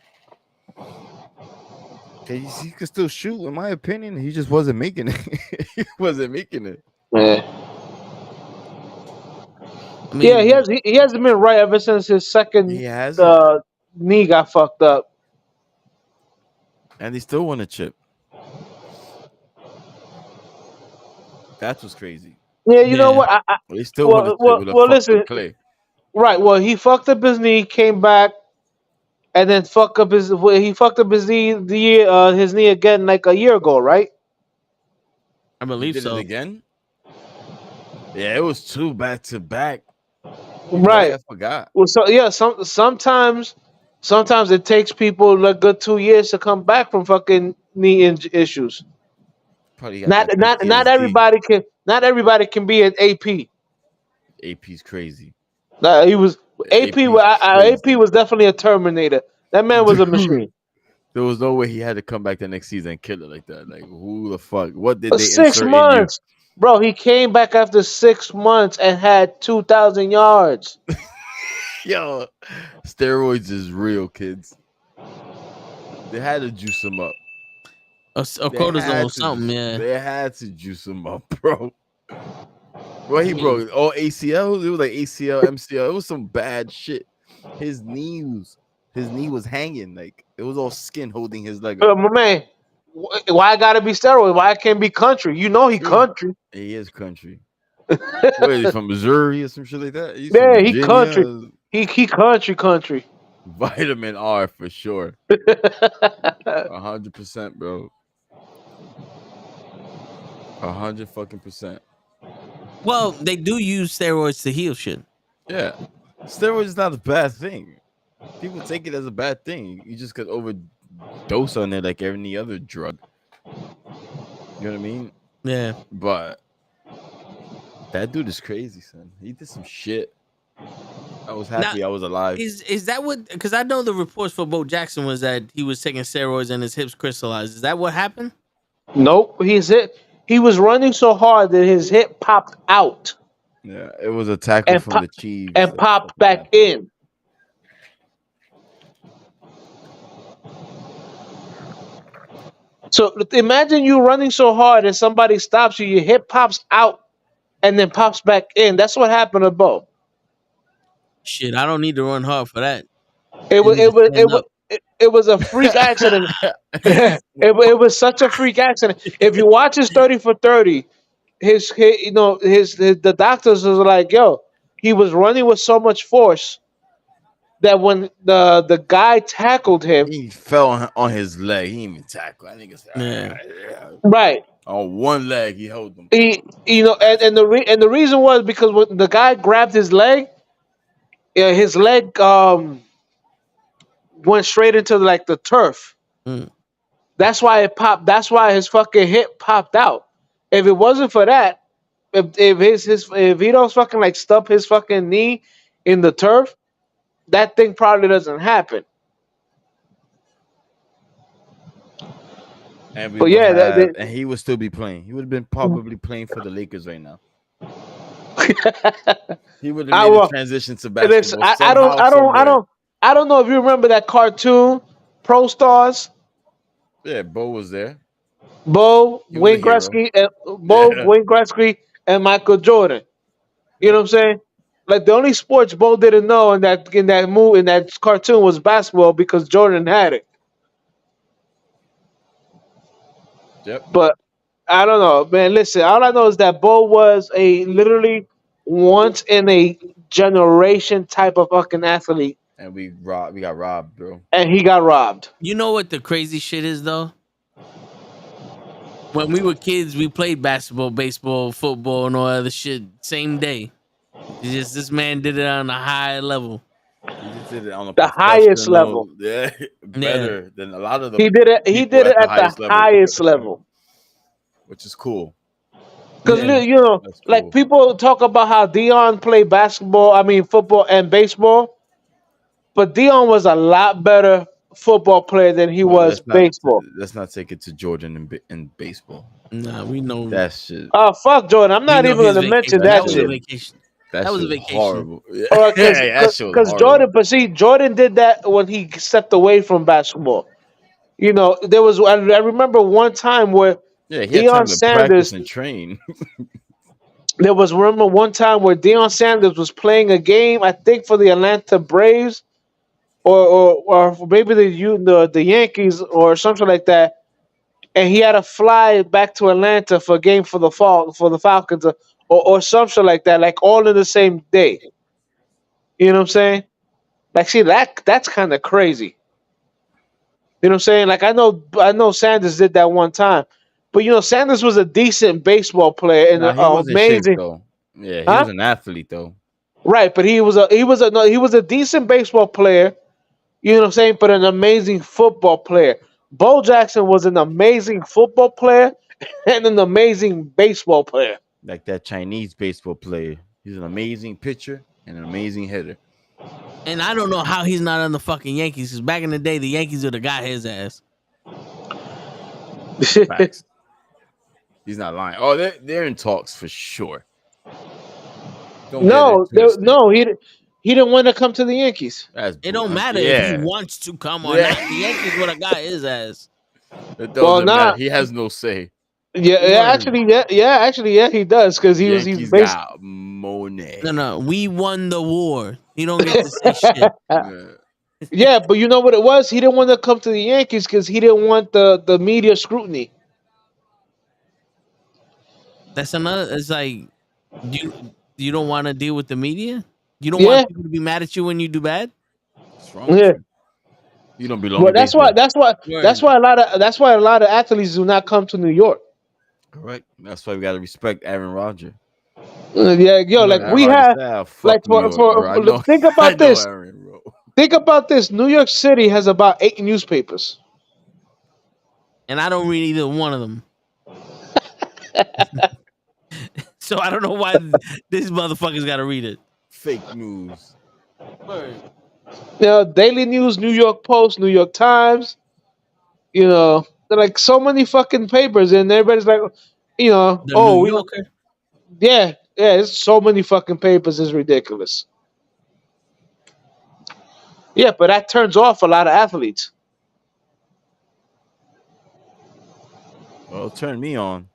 He could still shoot, in my opinion. He just wasn't making it. He wasn't making it. Yeah. I mean, he hasn't been right ever since his second knee got fucked up. And he still won a chip. That's what's crazy. Yeah, you know what? He still won a chip with listen, Klay. Right. Well, he fucked up his knee, came back, and then he fucked up his knee again like a year ago, right? I believe he did so. It again? Yeah, it was 2 back to back. Right. I forgot. Well, so yeah, sometimes it takes people a good 2 years to come back from fucking knee issues. Probably not everybody can be an AP. AP's crazy. He was AP was definitely a Terminator. That man was a machine. There was no way he had to come back the next season and kill it like that. Like, who the fuck? What did they 6 months? Bro, he came back after 6 months and had 2,000 yards. Yo, steroids is real, kids. They had to juice him up. A cortisone or something, yeah. They had to juice him up, bro. Well, he broke all ACL. It was like ACL, MCL. It was some bad shit. His knee was hanging. Like, it was all skin holding his leg up. My man, why I gotta be steroids? Why I can't be country? You know he country. He is country. Where is he from? Missouri or some shit like that? Yeah, he country. He country. Vitamin R for sure. 100%, bro. 100% Well, they do use steroids to heal shit. Yeah. Steroids is not a bad thing. People take it as a bad thing. You just could overdose on it like any other drug. You know what I mean? Yeah. But that dude is crazy, son. He did some shit. I was happy I was alive. Is that what? Because I know the reports for Bo Jackson was that he was taking steroids and his hips crystallized. Is that what happened? Nope, he was running so hard that his hip popped out Yeah, it was a tackle and from the Chiefs. and popped back in. So imagine you running so hard and somebody stops you, your hip pops out and then pops back in. That's what happened to Bo. Shit, I don't need to run hard for that. It was You need it to was stand up. it was a freak accident. it was such a freak accident. If you watch his 30 for 30, his the doctors was like, yo, he was running with so much force that when the guy tackled him, He fell on his leg. He didn't even tackle. I think it's Yeah. right. on one leg. He held him. And the reason was because when the guy grabbed his leg, his leg went straight into like the turf. Mm. That's why it popped. That's why his fucking hip popped out. If it wasn't for that, if he don't fucking like stub his fucking knee in the turf, that thing probably doesn't happen. And we But would yeah, have, and he would still be playing. He would have been probably playing for the Lakers right now. He would have made a transition to basketball. I don't know if you remember that cartoon, Pro Stars. Yeah, Bo was there. Bo, He was a Wayne hero. Gretzky, Yeah. Wayne Gretzky, and Michael Jordan. You know what I'm saying? Like the only sports Bo didn't know in that movie in that cartoon was basketball because Jordan had it. Yep. But I don't know, man. Listen, all I know is that Bo was a literally once in a generation type of fucking athlete, And we got robbed, bro. and he got robbed. You know what the crazy shit is though? When we were kids, we played basketball, baseball, football, and all other shit same day. It's just this man did it on a high level. He just did it on a The highest level. Yeah, better than a lot of the. He did it. He people did it at the highest level. Which is cool. Because Yeah. you know, That's cool. like people talk about how Dion played football and baseball, but Dion was a lot better football player than he was baseball. Let's not take it to Jordan in baseball. Nah, we know That shit. Oh fuck, Jordan! I'm we not know even his gonna mention vacation. that was shit. a vacation. That was a shit vacation. horrible. Because Jordan, but see, Jordan did that when he stepped away from basketball. You know, there was I remember one time where Yeah, he had Deion time to Sanders. practice and train. There was remember one time where Deion Sanders was playing a game, I think for the Atlanta Braves, or maybe the Yankees or something like that, and he had to fly back to Atlanta for a game for the Falcons or something like that, like all in the same day. You know what I'm saying? Like, see that's kind of crazy. You know what I'm saying? Like I know Sanders did that one time, but you know Sanders was a decent baseball player and Nah, he was in shape amazing, though. Yeah, he huh? was an athlete though. Right? But he was a decent baseball player. You know what I'm saying? But an amazing football player. Bo Jackson was an amazing football player and an amazing baseball player. Like that Chinese baseball player. He's an amazing pitcher and an amazing hitter. And I don't know how he's not on the fucking Yankees. Because back in the day, the Yankees would have got his ass. Facts. He's not lying. Oh, they're in talks for sure. Don't get it twisted. No, he didn't want to come to the Yankees. It don't matter if he wants to come or not. The Yankees would have got his ass. It doesn't matter. He has no say. Actually, he does because he's Yankees basically got money. No, we won the war. He don't get to say shit. yeah, but you know what it was? He didn't want to come to the Yankees because he didn't want the media scrutiny. That's another. It's like you don't want to deal with the media. You don't Yeah, want people to be mad at you when you do bad. What's wrong with yeah. you? You don't belong Well, in baseball. Word. that's why a lot of athletes do not come to New York. Correct. That's why we gotta respect Aaron Rodgers. Yeah, yo, like Aaron we Rodgers have, said, "Ah, like fuck New York, bro." I know. think I about know this. Aaron, bro. Think about this. New York City has about 8 newspapers. And I don't read either one of them. So I don't know why this motherfucker's got to read it. Fake news. Word. You know, Daily News, New York Post, New York Times. You know, they're like so many fucking papers, and everybody's like, you know, The New oh, Yorker. yeah, it's so many fucking papers. It's ridiculous. Yeah, but that turns off a lot of athletes. Well, turn me on.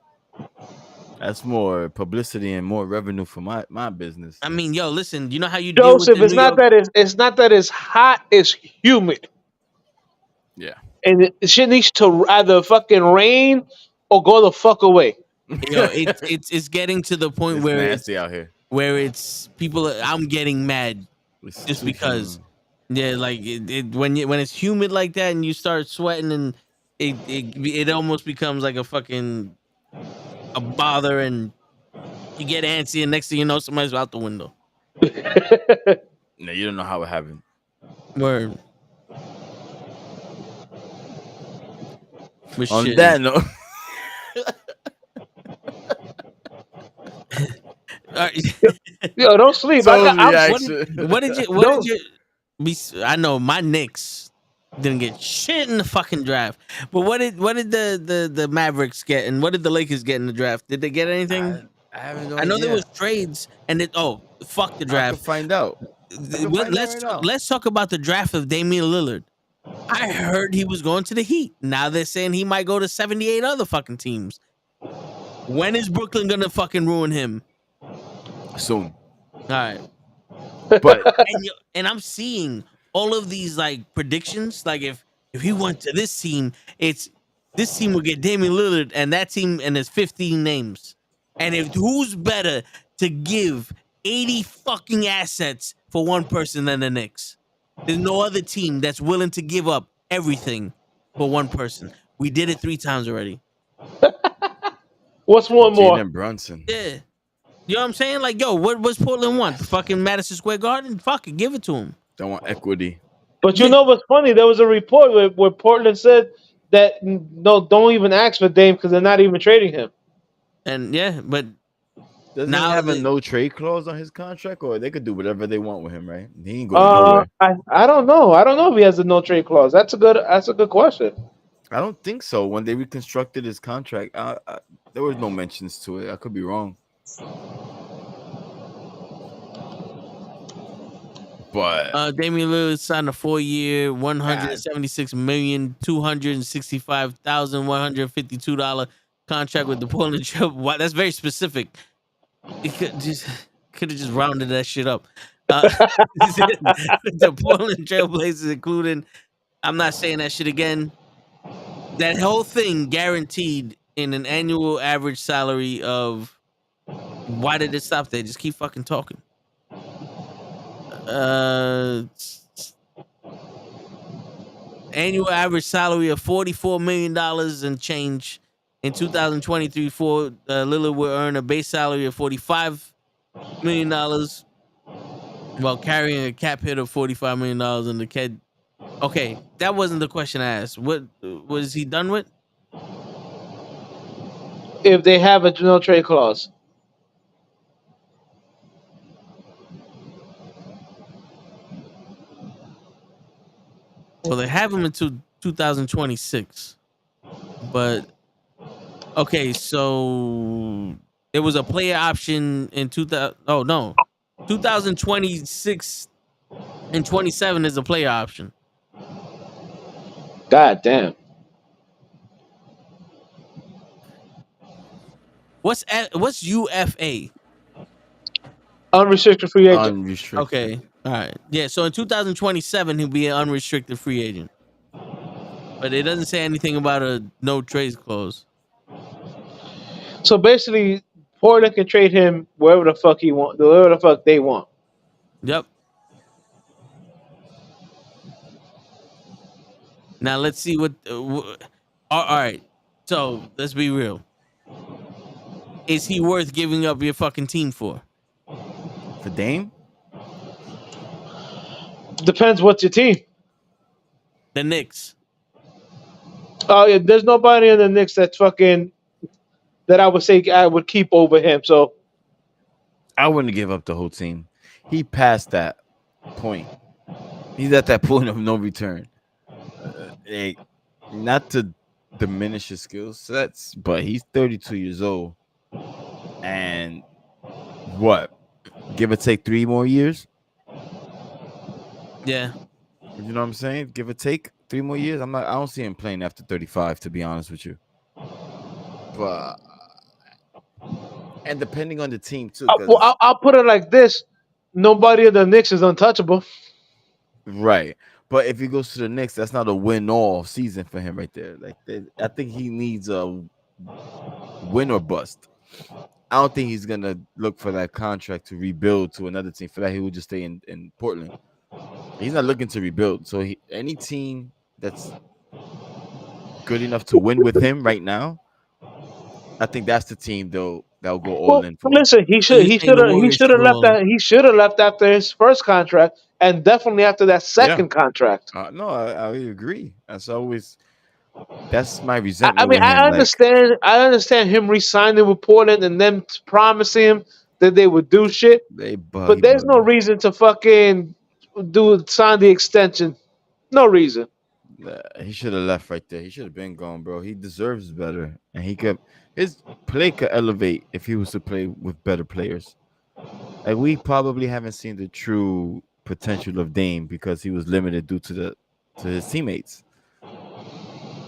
That's more publicity and more revenue for my business. I mean, yo, listen. You know how you deal with Joseph, the New York. it's not that it's hot, it's humid. Yeah. And it shit needs to either fucking rain or go the fuck away. Yo, it's getting to the point It's nasty out here. where it's people. I'm getting mad It's just too because. humid. Yeah, like when it's humid like that and you start sweating and it almost becomes like a bother and you get antsy and next thing you know somebody's out the window. No, you don't know how it happened. Word. But On shit. that note, Yo, don't sleep. Soul's what reaction. did you I know my Knicks didn't get shit in the fucking draft. But what did the Mavericks get and what did the Lakers get in the draft? Did they get anything? I have no I know idea. there was trades and fuck the I draft. could find out. I can find out right now. Let's talk about the draft of Damian Lillard. I heard he was going to the Heat. Now they're saying he might go to 78 other fucking teams. When is Brooklyn gonna fucking ruin him? Soon. All right. But And I'm seeing all of these like predictions. Like if he went to this team, this team will get Damian Lillard, and that team, and there's 15 names. And if who's better to give 80 fucking assets for one person than the Knicks? There's no other team that's willing to give up everything for one person. We did it 3 times already. What's one more? Jalen Brunson. Yeah. You know what I'm saying? Like, yo, what was Portland want? Fucking Madison Square Garden? Fuck it, give it to him. Don't want equity. But you know what's funny? There was a report where Portland said that no, don't even ask for Dame because they're not even trading him. And yeah, but Doesn't now he have a the- no trade clause on his contract, or they could do whatever they want with him, right? He ain't going nowhere. I don't know. I don't know if he has a no trade clause. That's a good question. I don't think so. When they reconstructed his contract, there was no mentions to it. I could be wrong. But Damian Lillard signed a 4-year, $176,265,152 contract with the Portland Trail. Wow, that's very specific. It could have just rounded that shit up. The Portland Trailblazers, including, I'm not saying that shit again. That whole thing guaranteed in an annual average salary of. Why did it stop there? Just keep fucking talking. Annual average salary of $44 million and change in 2023. Lillard will earn a base salary of $45 million while carrying a cap hit of $45 million in the kid. Okay, that wasn't the question I asked. What was he done with? If they have a no trade clause. Well, they have him until 2026. But okay, so there was a player option in 2026 and 27 is a player option. God damn. What's UFA? Unrestricted free agent. unrestricted. Okay, all right, yeah. So in 2027 he'll be an unrestricted free agent, but it doesn't say anything about a no trades clause. So basically, Portland can trade him wherever the fuck he want, wherever the fuck they want. Yep. Now let's see what. All right. So let's be real. Is he worth giving up your fucking team for? For Dame, Depends what's your team. The Knicks. Oh yeah, there's nobody in the Knicks that's fucking that I would say I would keep over him. So I wouldn't give up the whole team. He passed that point. He's at that point of no return. Like, not to diminish his skill sets, but he's 32 years old, and what? Give or take 3 more years. Yeah. You know what I'm saying? Give or take 3 more years. I'm not. I don't see him playing after 35. To be honest with you, but and depending on the team too, well, because I'll put it like this: nobody in the Knicks is untouchable. right. But if he goes to the Knicks, that's not a win-all season for him right there. Like I think he needs a win or bust. I don't think he's gonna look for that contract to rebuild to another team. For that, he would just stay in Portland. He's not looking to rebuild. So any team that's good enough to win with him right now, I think that's the team that'll go all Well, in for. listen, So you think the he Warriors should should have go left all in? that he should have left after his first contract, and definitely after that Yeah. second contract. No, I agree. That's my I resentment mean, with him. Like I understand him re-signing with Portland and them promising him that they would do shit, he but there's no bugging. reason to fucking sign the extension. No reason. He should have left right there. He should have been gone, bro. He deserves better, and his play could elevate if he was to play with better players. Like we probably haven't seen the true potential of Dame because he was limited due to his teammates.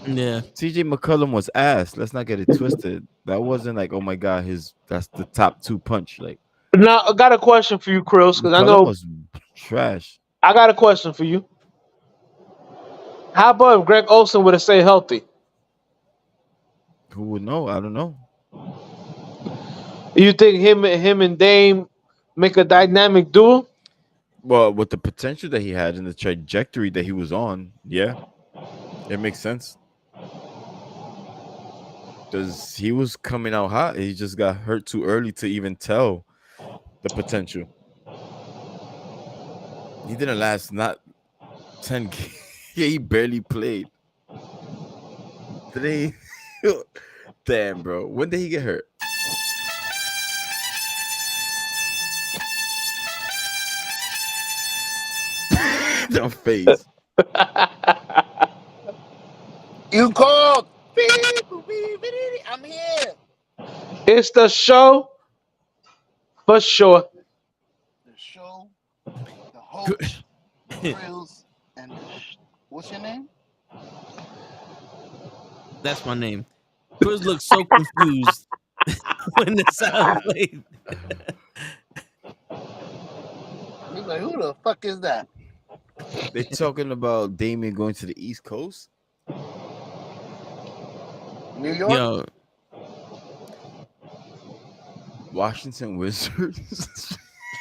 Yeah. CJ McCollum was ass. Let's not get it twisted. That wasn't like, oh my god, that's the top two punch. Like Now, I got a question for you, Chris, because I McCollum know was trash. I got a question for you. How about if Greg Olson would have stayed healthy? Who would know? I don't know. You think him and Dame make a dynamic duo? Well, with the potential that he had and the trajectory that he was on, yeah, it makes sense. Because he was coming out hot. He just got hurt too early to even tell the potential. He didn't last not 10 games. Yeah, he barely played. Today, damn, bro. When did he get hurt? The face. You called. I'm here. It's the show for sure. The show, the host, Grills, and what's your name? That's my name. Chris looks so confused when the sound played. He's like, who the fuck is that? They talking about Damian going to the East Coast. New York? Yo, Washington Wizards.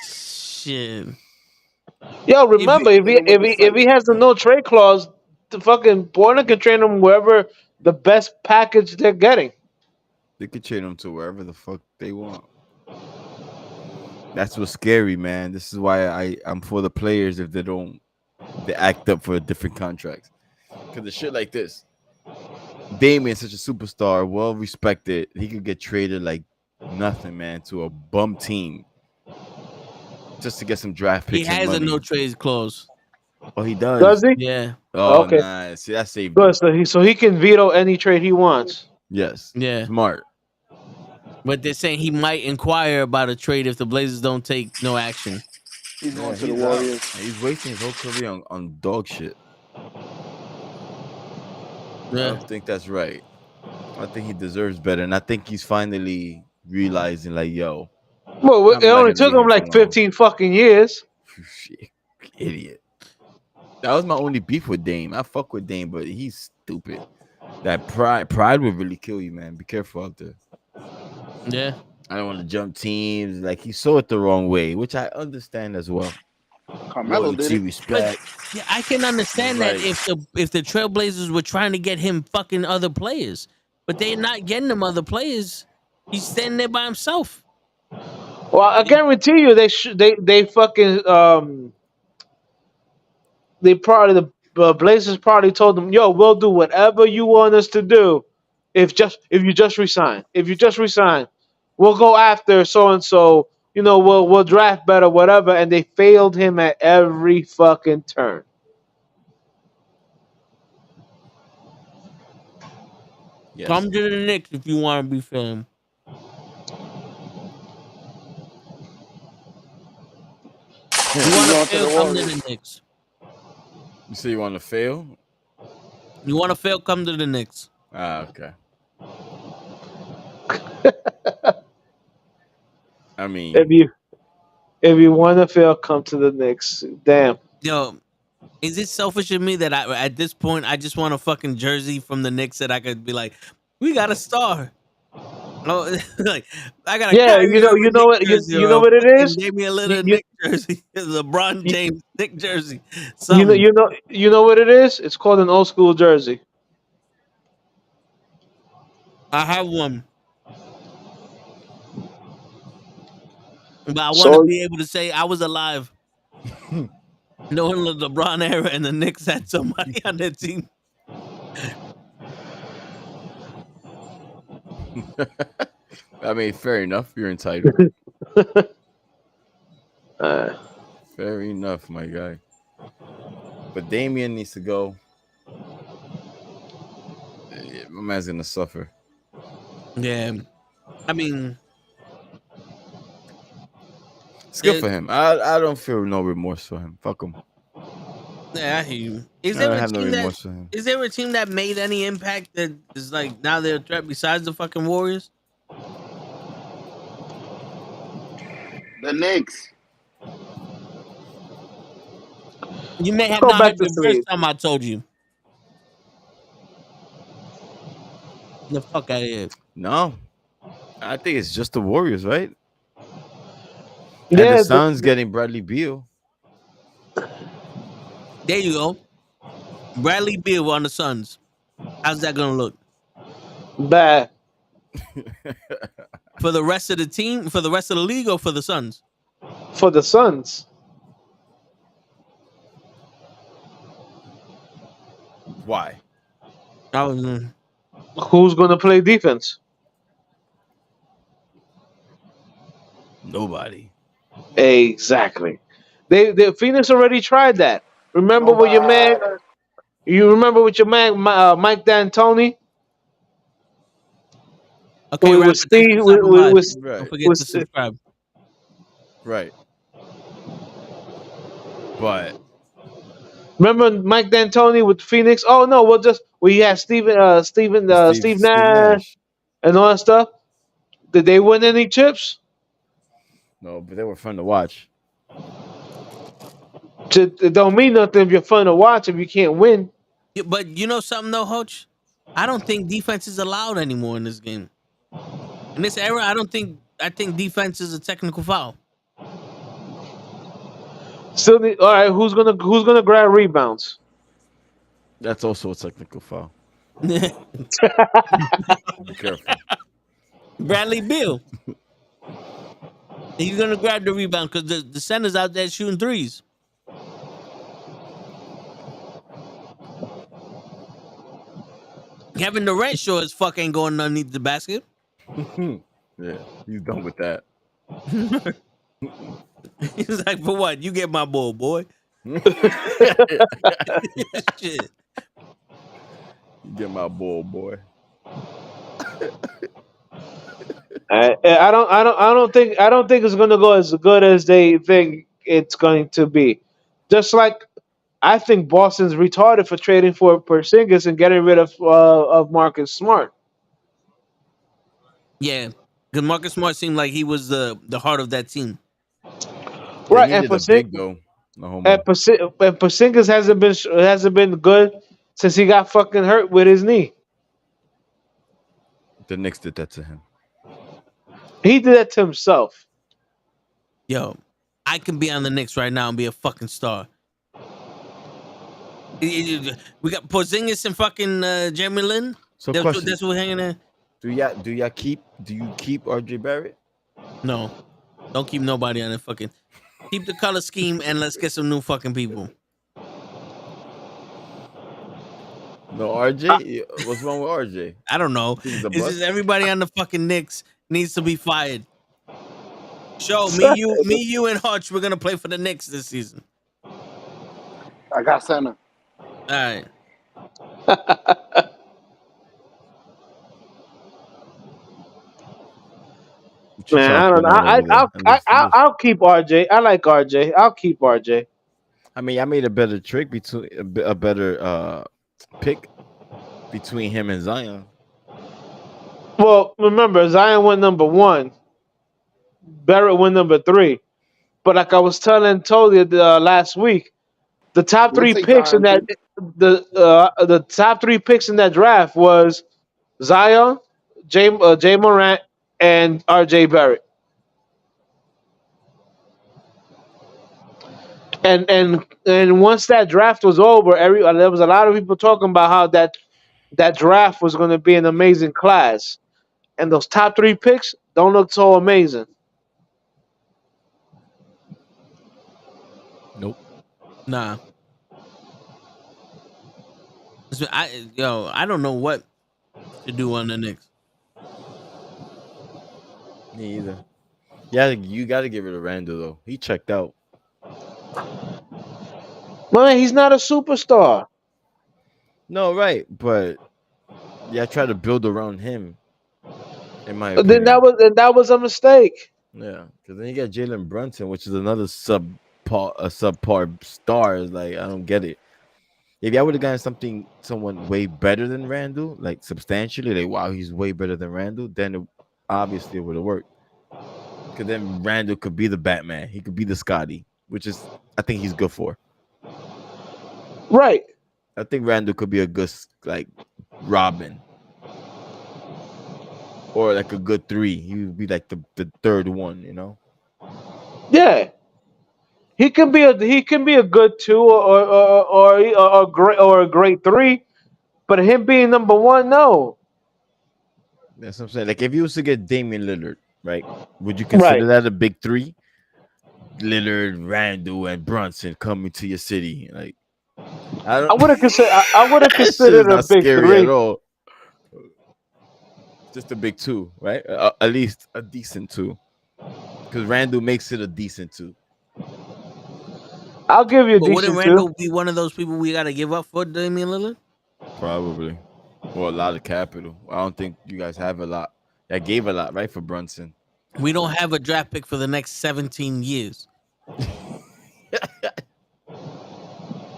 shit. Yo, remember if he has the no trade clause, the fucking Portland can trade him wherever the best package they're getting. They could trade him to wherever the fuck they want. That's what's scary, man. This is why I'm for the players if they act up for different contracts. Because the shit like this, Damian's such a superstar, well respected. He could get traded like nothing, man, to a bum team just to get some draft picks. He has and a money. no trades clause. Oh, he does. Does he? Yeah. Oh, Okay. nice. See, that saved him. Good. So he can veto any trade he wants. Yes. Yeah. Smart. But they're saying he might inquire about a trade if the Blazers don't take no action. He's going to He's the out. Warriors. He's wasting his whole career on dog shit. I Yeah. don't think that's right. I think he deserves better, and I think he's finally realizing, like, yo, Well, I'm it not only gonna took be him here like for long. 15 fucking years. Shit, idiot. That was my only beef with Dame. I fuck with Dame, but he's stupid. That pride will really kill you, man. Be careful out there. Yeah. I don't want to jump teams. Like he saw it the wrong way, which I understand as well. Carmelo did loyalty, it. respect. Yeah, I can understand that Right. if the Trailblazers were trying to get him fucking other players, but they're not getting them other players. He's standing there by himself. Well, I guarantee you, they fucking they probably the Blazers probably told them, "Yo, we'll do whatever you want us to do, if you just resign. If you just resign, we'll go after so and so. You know, we'll draft better, whatever." And they failed him at every fucking turn. Yes. Come to the Knicks if you want to be filmed. You He's want to going to fail? the Come to Warriors. the Knicks. You say you want to fail? You want to fail? Come to the Knicks. Okay. I mean, If you want to fail, come to the Knicks. Damn. Yo, is it selfish of me that at this point I just want a fucking jersey from the Knicks that I could be like, we got a star. Oh, like I got a Yeah, Kyrie Irving you know Knicks what jersey you or know a what it fucking is. Damian You, Lillard you, Knicks jersey, LeBron you, James Knicks jersey. you know Something. you know what it is. It's called an old school jersey. I have one, but I want to So be able to say I was alive, knowing the LeBron era and the Knicks had somebody on their team. I mean, fair enough. You're entitled. Fair enough, my guy. But Damian needs to go. My man's gonna suffer. Yeah, I mean, It's good for him. I don't feel no remorse for him. Fuck him. yeah, I hear you. I don't have no remorse for him. Is there a team that made any impact that is like now they're a threat besides the fucking Warriors? The Knicks. You may have go not back heard to the first sleep. time I told you. The fuck out of here. No, I think it's just the Warriors, right? And Yeah, the Suns getting Bradley Beal. There you go. Bradley Beal on the Suns. How's that gonna look? bad. For the rest of the team, for the rest of the league, or for the Suns? For the Suns. Why? I was, Who's gonna play defense? Nobody. Exactly. They Phoenix already tried that. Remember with your man? You remember with your man Mike D'Antoni? okay, With rapper, thanks Steve for stopping by. Don't Right. forget to subscribe. Right. But remember Mike D'Antoni with Phoenix? Oh no, we had Steve Nash and all that stuff. Did they win any chips? No, but they were fun to watch. It don't mean nothing if you're fun to watch if you can't win. Yeah, but you know something though, Hoach? I don't think defense is allowed anymore in this game. In this era, I think defense is a technical foul. Still, all right. Who's gonna grab rebounds? That's also a technical foul. Be careful. Bradley Beal. He's gonna grab the rebound because the center's out there shooting threes. Kevin Durant sure as fuck ain't going underneath the basket. Yeah, he's done with that. He's like, for what? You get my ball, boy. Shit. Get my ball, boy. I don't think it's gonna go as good as they think it's going to be. Just like I think Boston's retarded for trading for Porzingis and getting rid of Marcus Smart. Yeah, because Marcus Smart seemed like he was the heart of that team. Right, They and needed a big though. No homo. And Porzingis hasn't been good since he got fucking hurt with his knee. The Knicks did that to him. He did that to himself. Yo, I can be on the Knicks right now and be a fucking star. We got Porzingis and fucking Jeremy Lin. So That's question: what we're hanging in. Do you keep RJ Barrett? No, don't keep nobody on it. Fucking keep the color scheme and let's get some new fucking people. No RJ. What's wrong with RJ? I don't know. Think he's a It's bust? just everybody on the fucking Knicks needs to be fired. Show me, you, and Hutch. We're gonna play for the Knicks this season. I got center. All right. Man, I don't know. I'll keep RJ. I like RJ. I'll keep RJ. I mean, I made a better trick between a better pick between him and Zion. Well, remember Zion went number 1. Barrett went number 3. But like I was told you last week, the top We'll 3 take picks in Zion that too. the top 3 picks in that draft was Zion, Jay Morant, and RJ Barrett. And once that draft was over, there was a lot of people talking about how that draft was going to be an amazing class, and those top 3 picks don't look so amazing. Nope. Nah. I don't know what to do on the Knicks. Me either. Yeah, you got to get rid of Randall though. He checked out. Man, he's not a superstar. No, right, but I try to build around him. In my Then opinion. that was a mistake. Yeah, because then you got Jalen Brunson, which is another subpar star. Is like I don't get it. If I would have gotten someone way better than Randall, like substantially, like wow, he's way better than Randall, then obviously it would have worked. Because then Randall could be the Batman, he could be the Scotty, which is I think he's good for. Right. I think Randall could be a good like Robin. Or like a good 3. He would be like the third one, you know? Yeah. He can be a good 2 or a great 3, but him being number 1, no. That's what I'm saying. Like if you was to get Damian Lillard, right? Would you Right. consider that a big 3? Lillard, Randall, and Brunson coming to your city. Like I would have considered that shit is a not big scary 3. at all. Just a big 2, right? At least a decent 2. Because Randall makes it a decent 2. I'll give you a But wouldn't decent 2. Randall be one of those people we got to give up for Damian Lillard? Probably. Or a lot of capital. I don't think you guys have a lot. I gave a lot, right, for Brunson. We don't have a draft pick for the next 17 years.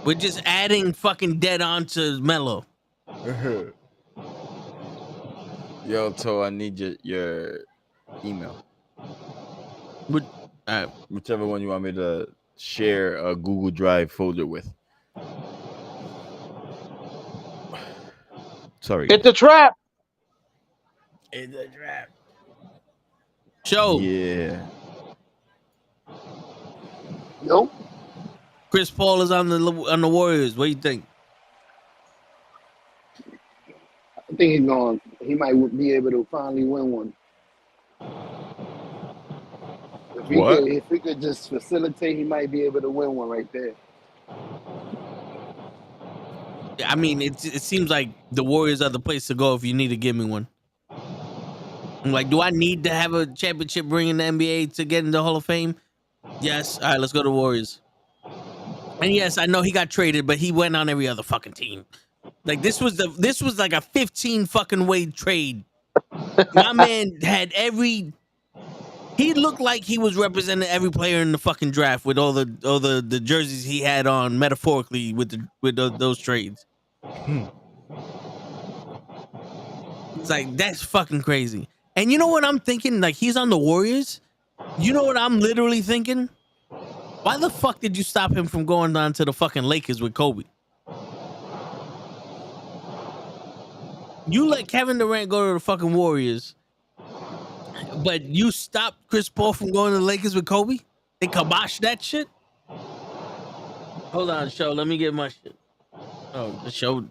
We're just adding fucking dead on to Melo. Yo, To, I need your email. Whichever one you want me to share a Google Drive folder with. Sorry. It's a trap. It's a trap. Show. Yeah. Nope. Chris Paul is on the Warriors. What do you think? I think he might be able to finally win one. If we could just facilitate, he might be able to win one right there. I mean, it seems like the Warriors are the place to go if you need to give me one. I'm like, do I need to have a championship ring in the NBA to get in the Hall of Fame? Yes. All right, let's go to Warriors. And yes, I know he got traded, but he went on every other fucking team. Like this was like a 15 fucking way trade. My man had he looked like he was representing every player in the fucking draft with all the jerseys he had on metaphorically with those trades. It's like that's fucking crazy. And you know what I'm thinking? Like he's on the Warriors. You know what I'm literally thinking? Why the fuck did you stop him from going on to the fucking Lakers with Kobe? You let Kevin Durant go to the fucking Warriors, but you stopped Chris Paul from going to the Lakers with Kobe? They kibosh that shit. Hold on, show. Let me get my shit. Oh, the show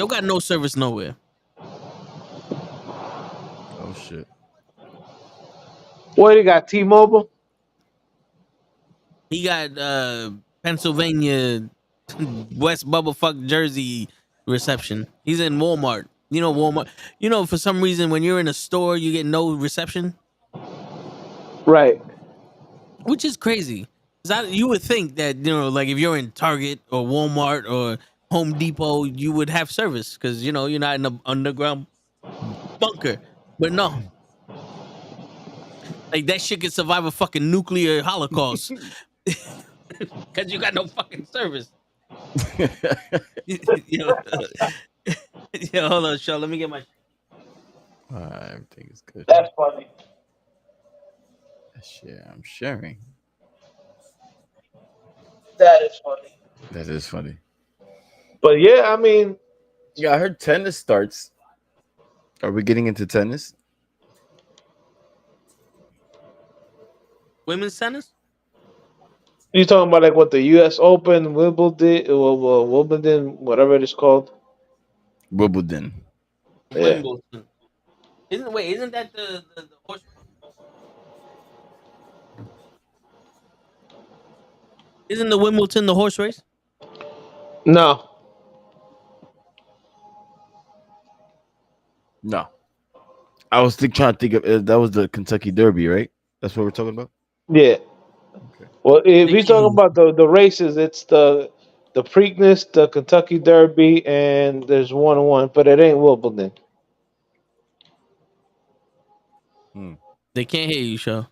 got no service nowhere. Oh shit. What, you got T-Mobile? He got Pennsylvania, West Bubblefuck Jersey reception. He's in Walmart. You know Walmart. You know, for some reason when you're in a store, you get no reception, Right. which is crazy. 'Cause you would think that, you know, like if you're in Target or Walmart or Home Depot, you would have service because, you know, you're not in an underground bunker. But no, like that shit could survive a fucking nuclear holocaust because you got no fucking service. Yo, yo, hold on, show. Let me get my. Everything is good. That's funny. Shit, I'm sharing. That is funny. That is funny. But yeah, I mean, Yeah, I heard tennis starts. Are we getting into tennis? Women's tennis? you talking about like what the U.S. Open, Wimbledon, whatever it is called. Wimbledon. Yeah. Wimbledon. Isn't that the horse? Isn't the Wimbledon the horse race? No. No. I was trying to think of that was the Kentucky Derby, right? That's what we're talking about. Yeah. Well, if we talk about the races, it's the Preakness, the Kentucky Derby, and there's one, but it ain't Wimbledon. They can't hear you, show.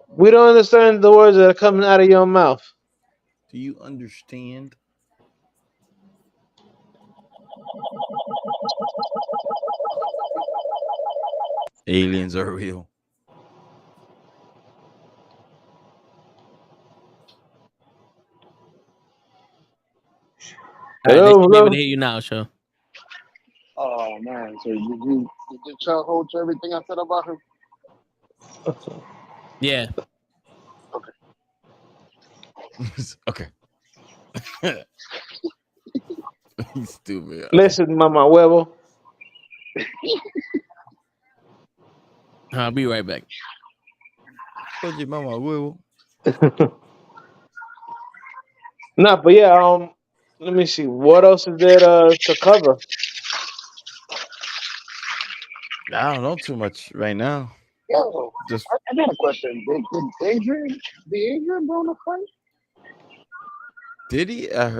We don't understand the words that are coming out of your mouth. Do you understand? Aliens are real. All right, they should be Hello? able to hear you now, show. Oh man, so did you hold to everything I said about him? Yeah. Okay. He's stupid. Listen, mama huevo. I'll be right back. Oye, mama huevo. Nah, but yeah, let me see. What else is there to cover? I don't know too much right now. Yo, Just I got a question. Did Adrian go in a fight? did he? I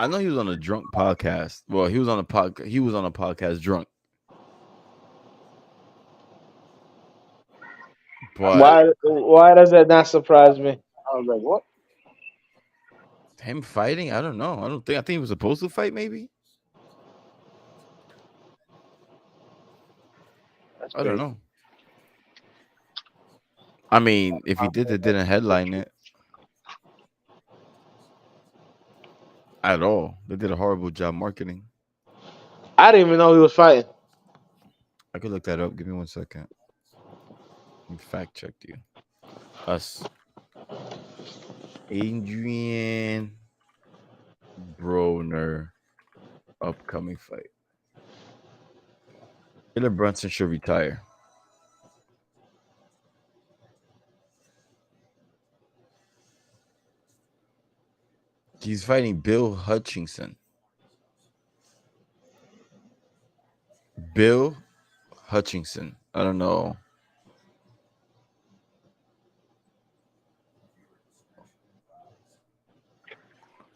know he was on a drunk podcast. Well, he was on a podcast. He was on a podcast drunk. But Why does that not surprise me? I was like, what? him fighting? I don't know. I think he was supposed to fight. Maybe. That's I don't crazy. know. I mean, if he did, they didn't headline it at all. They did a horrible job marketing. I didn't even know he was fighting. I could look that up. Give me 1 second. Let me fact check you. Us. Adrian Broner upcoming fight. Taylor Brunson should retire. He's fighting Bill Hutchinson. Bill Hutchinson. I don't know.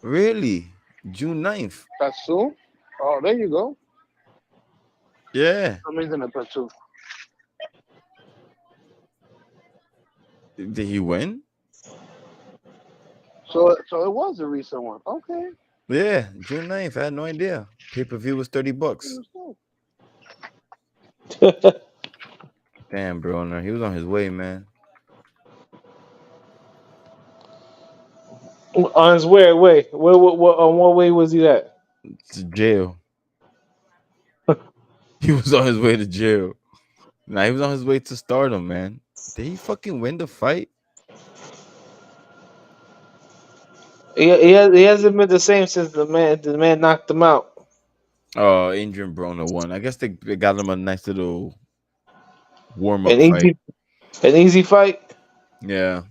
Really? June 9th. That's soon? Oh, there you go. Yeah. I'm in the tattoo. Did he win? So it was a recent one. Okay. Yeah, June 9th. I had no idea. Pay-per-view was $30. Damn, bro. He was on his way, man. On his way, on what way was he at? To jail. He was on his way to jail. Nah, he was on his way to stardom, man. Did he fucking win the fight? He hasn't been the same since the man knocked him out. Oh, Adrian Broner won. I guess they got him a nice little warm An up fight. easy fight. Yeah.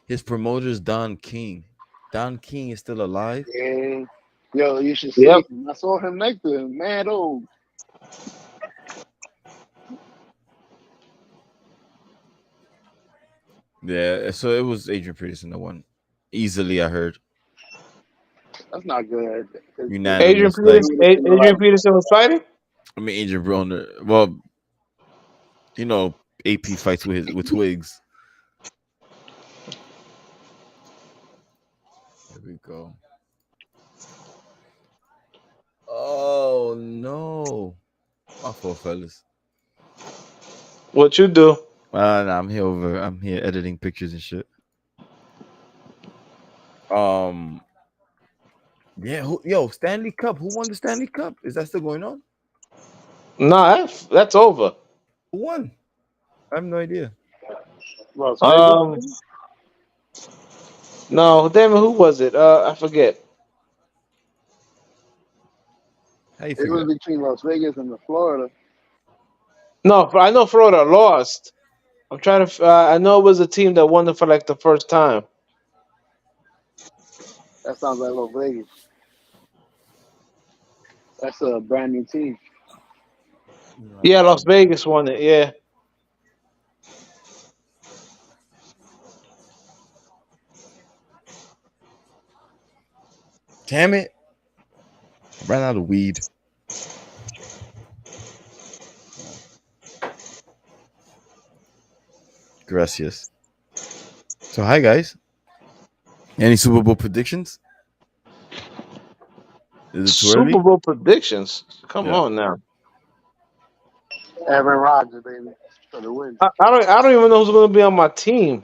His promoter's Don King. Don King is still alive. Yeah. Yo, you should see Yep. him. I saw him next to him. Mad old. Yeah, so it was Adrian Peterson that won. Easily, I heard. That's not good. Unanimous. Like, Adrian Peterson was fighting. I mean, Adrian Broner. Well, you know, AP fights with Twigs. Here we go. Oh no, my fault, fellas. What you do? Nah, I'm here editing pictures and shit. Yeah, Stanley Cup. Who won the Stanley Cup? Is that still going on? Nah, that's over. Who won? I have no idea. Las Vegas? No, damn it, who was it? I forget. How you It was figure? between Las Vegas and the Florida. No, I know Florida lost. I'm trying to. I know it was a team that won it for like the first time. That sounds like Las Vegas. That's a brand new team. Yeah, Las Vegas won it. Yeah. Damn it! I ran out of weed. Gracias. So, hi guys. Any Super Bowl predictions? Is it too Super early? Bowl predictions. Come Yeah. on now. Aaron Rodgers, baby, for the win. I don't even know who's going to be on my team.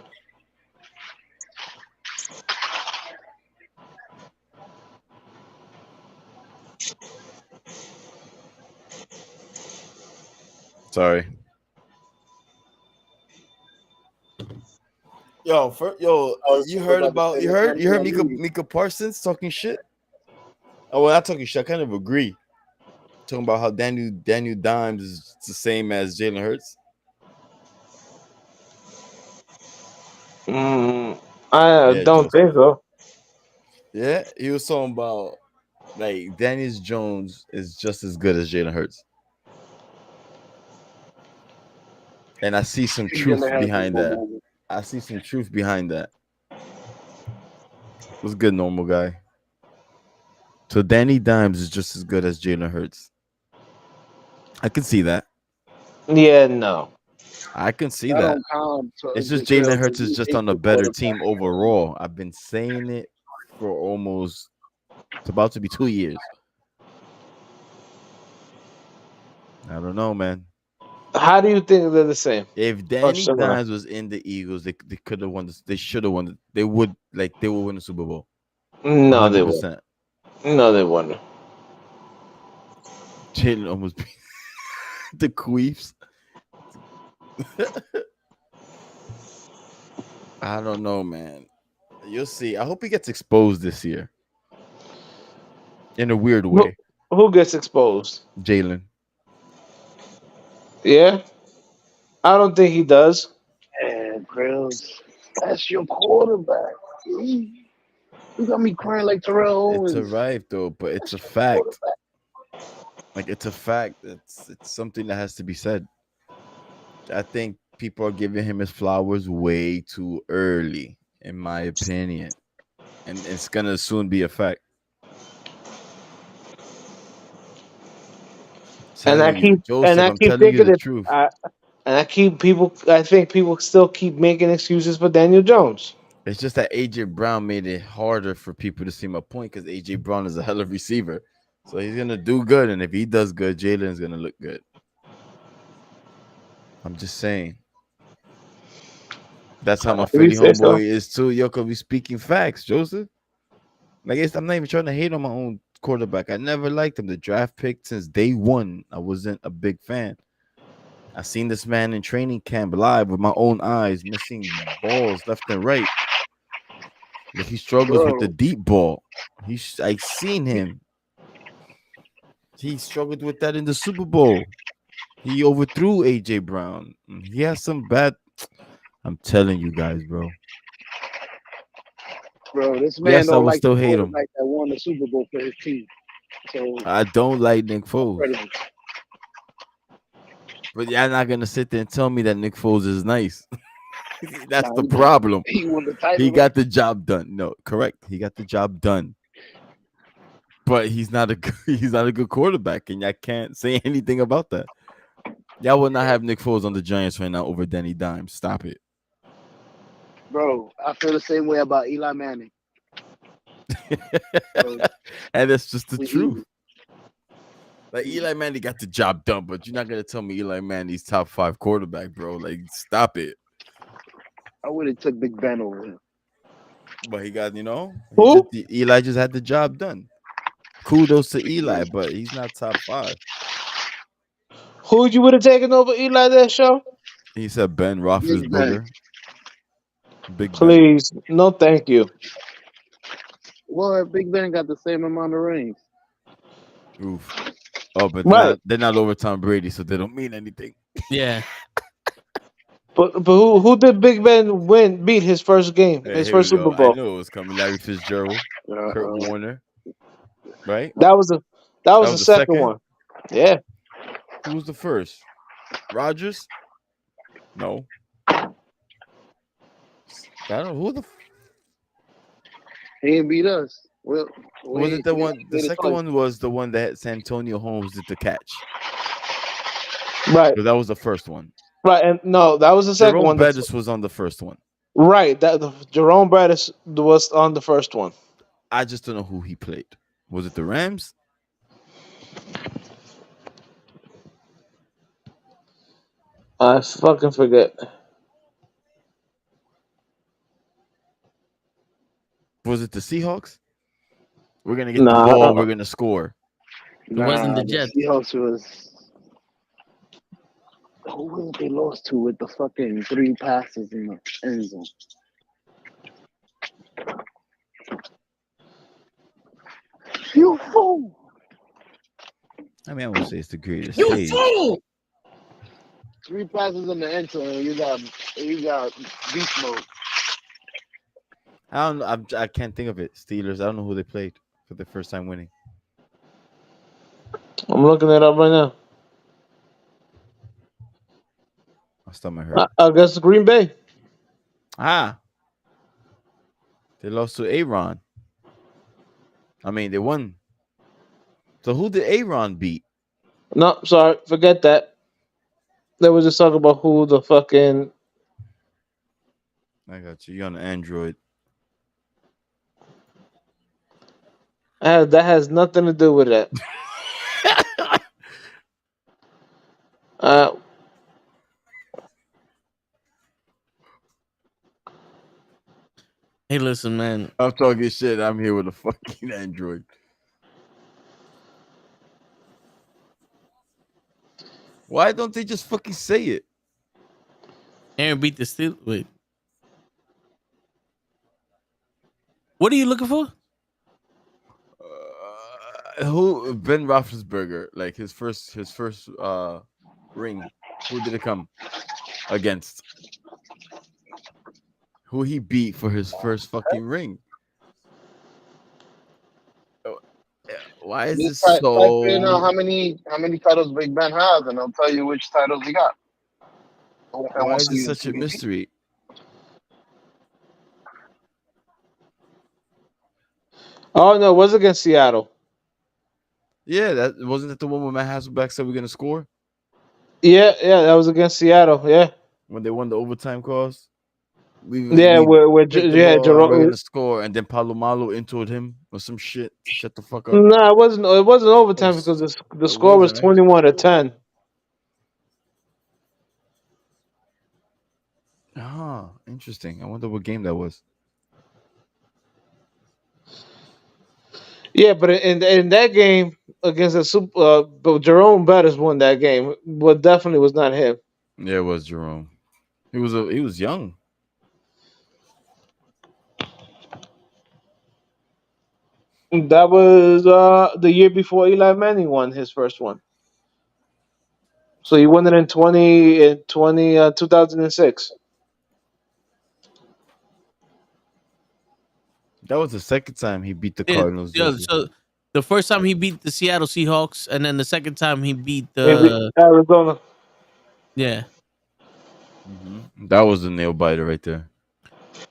Sorry. Yo, you heard Mika Parsons talking shit? Oh, well, not talking shit. I kind of agree. Talking about how Daniel Dimes is the same as Jalen Hurts. I Yeah, don't think so. Yeah, he was talking about like Daniel Jones is just as good as Jalen Hurts. And I see some truth behind that. I see some truth behind that. What's good, normal guy? So Danny Dimes is just as good as Jalen Hurts. I can see that. Yeah, no. I can see that. It's just Jalen Hurts is just on a better team overall. I've been saying it for almost, it's about to be 2 years. I don't know, man. How do you think they're the same? If Danny Dimes was in the Eagles, they could have won. They should have won. They would win the Super Bowl. No, they wouldn't. No, they wouldn't. Jalen almost beat the Queefs. I don't know, man. You'll see. I hope he gets exposed this year. In a weird way. Who gets exposed? Jalen. Yeah? I don't think he does. Yeah, Grills. That's your quarterback. You got me crying like Terrell Owens. It's a right though, but it's a fact. Like it's a fact. It's something that has to be said. I think people are giving him his flowers way too early, in my opinion. And it's gonna soon be a fact. And I keep thinking the truth. I think people still keep making excuses for Daniel Jones. It's just that AJ Brown made it harder for people to see my point because AJ Brown is a hell of a receiver. So he's gonna do good, and if he does good, Jalen's gonna look good. I'm just saying. That's how my Philly homeboy is too. Yo, cause we speaking facts, Joseph. Like I'm not even trying to hate on my own quarterback. I never liked him. The draft pick since day one, I wasn't a big fan. I seen this man in training camp live with my own eyes, missing balls left and right. Like he struggles with the Bro, deep ball. I seen him. He struggled with that in the Super Bowl. He overthrew AJ Brown. He has some bad. I'm telling you guys, bro. this man Yes, I don't will like the still hate him. quarterback that won the Super Bowl for his team. So I don't like Nick Foles, incredible. but you're not gonna sit there and tell me that Nick Foles is nice. That's Nah, the problem. he won the He title. got the job done. No, correct. He got the job done. But he's not a he's not a good quarterback, and I can't say anything about that. Y'all would not have Nick Foles on the Giants right now over Danny Dimes. Stop it. Bro, I feel the same way about Eli Manning. So, And that's just the we truth. even. Like Eli Manning got the job done, but you're not gonna tell me Eli Manning's top 5 quarterback, bro. Like, stop it. I would have took Big Ben over him. But he got, Who? Eli just had the job done. Kudos to Eli, but he's not top 5. Who you would have taken over Eli that show? He said Ben Big Ben. Roethlisberger. Big Ben. Please, no, thank you. Well, Big Ben got the same amount of rings. Oof. Oh, but Right. they're not over Tom Brady, so they don't mean anything. Yeah. But who did Big Ben beat his first game, Hey, his here we first Super go. I Bowl? knew it was coming. Larry Fitzgerald, Kurt Warner, right? That was the was the second second? one. Yeah. Who was the first? Rodgers? No. I don't know who He ain't beat us. Well, was it. The one. The second one was the one that Santonio Holmes did the catch. Right. So that was the first one. Right. And no, that was the second Jerome one. Bettis was on the first one. Right. Jerome Bettis was on the first one. I just don't know who he played. Was it the Rams? I fucking forget. Was it the Seahawks? We're gonna get Nah, the ball. We're gonna score. It wasn't the Jets. Seahawks was. Who was it they lost to with the fucking 3 passes in the end zone? You fool! I mean, I would say it's the greatest You stage. fool! 3 passes in the end zone. You got beast mode. I don't know. I can't think of it. Steelers. I don't know who they played for the first time winning. I'm looking it up right now. My stomach hurt. I guess Green Bay. They lost to Aaron. I mean, they won. So who did Aaron beat? No, sorry, forget that. There was just talking about who the fucking. I got you. You're on Android. That has nothing to do with that. Hey, listen, man. I'm talking shit. I'm here with a fucking Android. Why don't they just fucking say it? Aaron beat the Steelers. Wait. What are you looking for? Who Ben Roethlisberger? Like his first ring. Who did it come against? Who he beat for his first fucking ring? Why is this Type so? in how many titles Big Ben has, and I'll tell you which titles he got. Why is this such a mystery? Oh no, it was against Seattle. Yeah, that wasn't that the one where Matt Hasselbeck said we're gonna score Yeah, that was against Seattle. Yeah, when they won the overtime calls. We we're picked the ball and we're Jerome. gonna score, and then Palomalo intoed him or some shit. Shut the fuck up. No, it wasn't. It wasn't overtime because the score was wasn't, right? 21-10. Ah, interesting. I wonder what game that was. Yeah, but in that game against the Super, but Jerome Bettis won that game. But definitely was not him. Yeah, it was Jerome. He was young. That was the year before Eli Manning won his first one. So he won it in 2006. That was the second time he beat the Yeah, Cardinals. yeah. Jesse. So the first time he beat the Seattle Seahawks, and then the second time he beat Maybe the Arizona. yeah. That was the nail biter right there.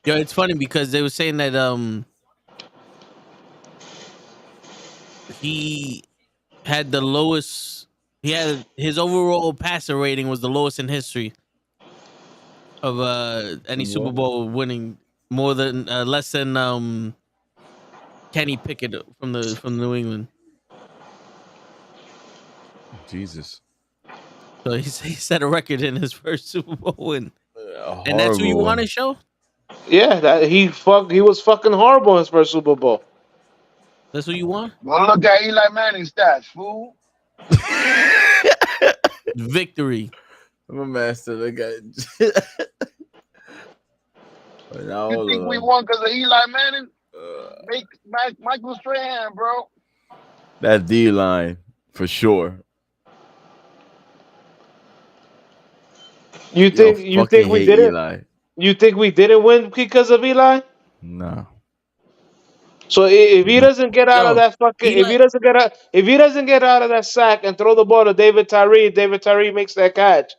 Yo, it's funny because they were saying that he had the lowest. He had his overall passer rating was the lowest in history of any Super Bowl winning, more than less than Kenny Pickett from New England. Jesus. So he set a record in his first Super Bowl win, A and that's who you horrible want one. to show. Yeah, he was fucking horrible in his first Super Bowl. That's who you want. Well, look at Eli Manning's stats, fool. Victory. I'm a master. Look at now, You hold think we on. won because of Eli Manning? Make Michael Strahan, bro. That D line for sure. You Yo, think fucking we hate didn't? Eli. You think we didn't win because of Eli? Nah. So if he Nope. doesn't get out of Yo, that fucking, Eli. if he doesn't get out of that sack and throw the ball to David Tyree makes that catch.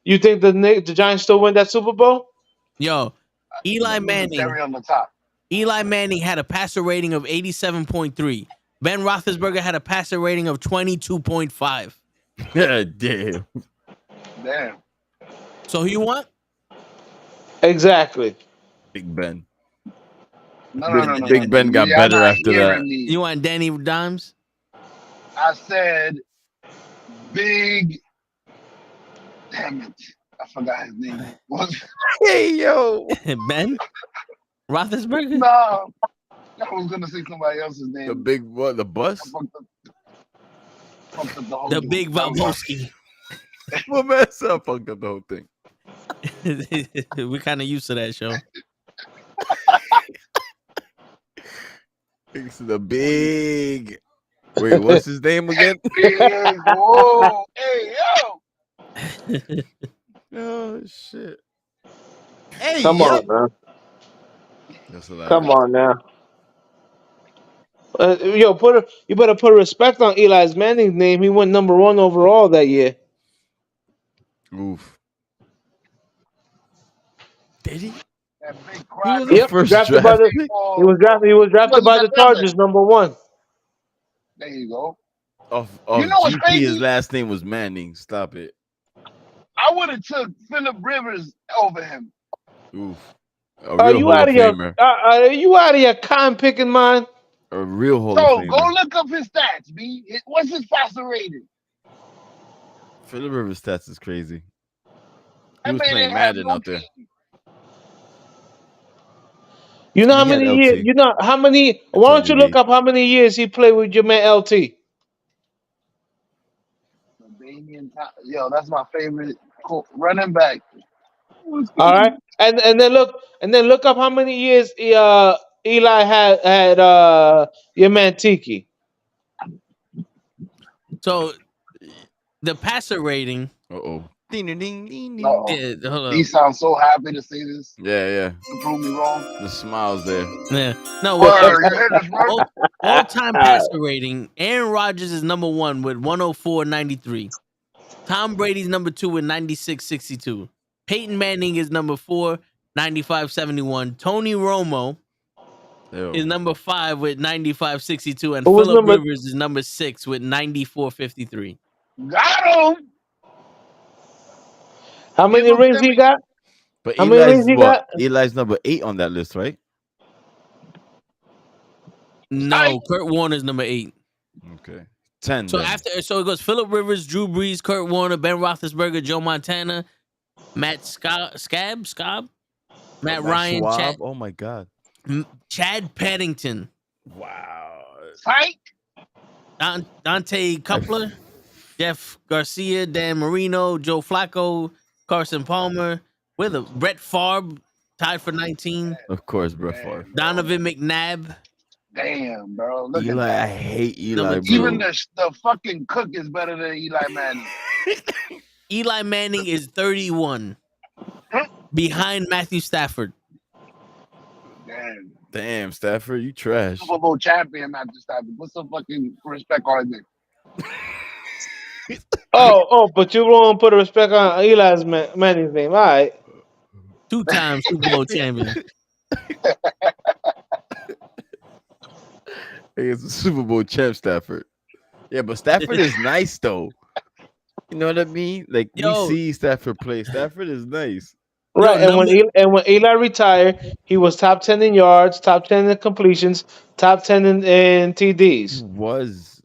You think the Giants still win that Super Bowl? Yo, Eli Lose the Manning. cherry on the top. Eli Manning had a passer rating of 87.3. Ben Roethlisberger had a passer rating of 22.5. Yeah, damn. Damn. So who you want? Exactly. Big Ben. No. Big Ben got Y'all better not after hearing that. me. You want Danny Dimes? I said big. Damn it. I forgot his name. Hey, yo. Ben Roethlisberger? No. I was going to say somebody else's name. The big what? The I bus? fucked up the whole The dude. big Valboski. What mess up? Fucked up the whole thing. We're kind of used to that show. It's the big. Wait, what's his name again? Big, whoa. Hey, yo. Oh shit! Hey, Come yo. on, man. That's hilarious. Come on now. You better put respect on Eli Manning's name. He went number 1 overall that year. Oof. Did he? That big He crack. was the Yep, first drafted draft by the pick he was drafted by the Chargers number 1. There you go. of You know what's GP. crazy? His last name was Manning. Stop it. I would have took Phillip Rivers over him. Oof. A Are real you Hall out of of your Famer. are you out of your con picking mind? A real Hall So of go Famer. look up his stats, B. What's his passer rating? Phillip Rivers' stats is crazy. He That was man playing didn't have Madden no out there. team. You know how He had many years? LT. You know how many? Why don't you look up how many years he played with your man LT? Yo, that's my favorite running back. All right, and then look up how many years Eli had your man Tiki. So the passer rating. Uh-oh. Ding, ding, ding, ding, ding. Uh-oh. Yeah, hold He up. sounds so happy to say this. Yeah. To prove me wrong. The smiles there. Yeah. No, Word, you heard this, bro? all-time passer rating. Aaron Rodgers is number 1 with 104.93. Tom Brady's number 2 with 96.62. Peyton Manning is number 4, 95.71. Tony Romo is number 5 with 95.62. And Who was Phillip number- Rivers is number 6 with 94.53. Got him. How many Give him rings he Timmy. got? But How many Eli's rings he what? got? Eli's number 8 on that list, right? No, Kurt Warner's number 8. Okay. 10. So then. so it goes Phillip Rivers, Drew Brees, Kurt Warner, Ben Roethlisberger, Joe Montana, Matt Scabb, Matt Ryan, Schwab? Chad, Oh my God. Chad Pennington, Wow. Psych. Dante Coupler, Jeff Garcia, Dan Marino, Joe Flacco, Carson Palmer, with a Brett Favre tied for 19. Of course, Brett Favre. Donovan McNabb. Damn, bro. Look Eli, at I that. hate Eli, Number bro. Even the fucking cook is better than Eli Manning. Eli Manning is 31, behind Matthew Stafford. Damn. Damn, Stafford, you trash. Super Bowl champion, Matthew Stafford. Put some fucking respect on it. But you won't put a respect on Eli's Manning's name. All right. 2-time Super Bowl champion. It's a Super Bowl champ, Stafford. Yeah, but Stafford is nice though. You know what I mean? Like Yo. we see Stafford play. Stafford is nice. Right, Yo, when Eli retired, he was top 10 in yards, top 10 in completions, top 10 in He TDs. was.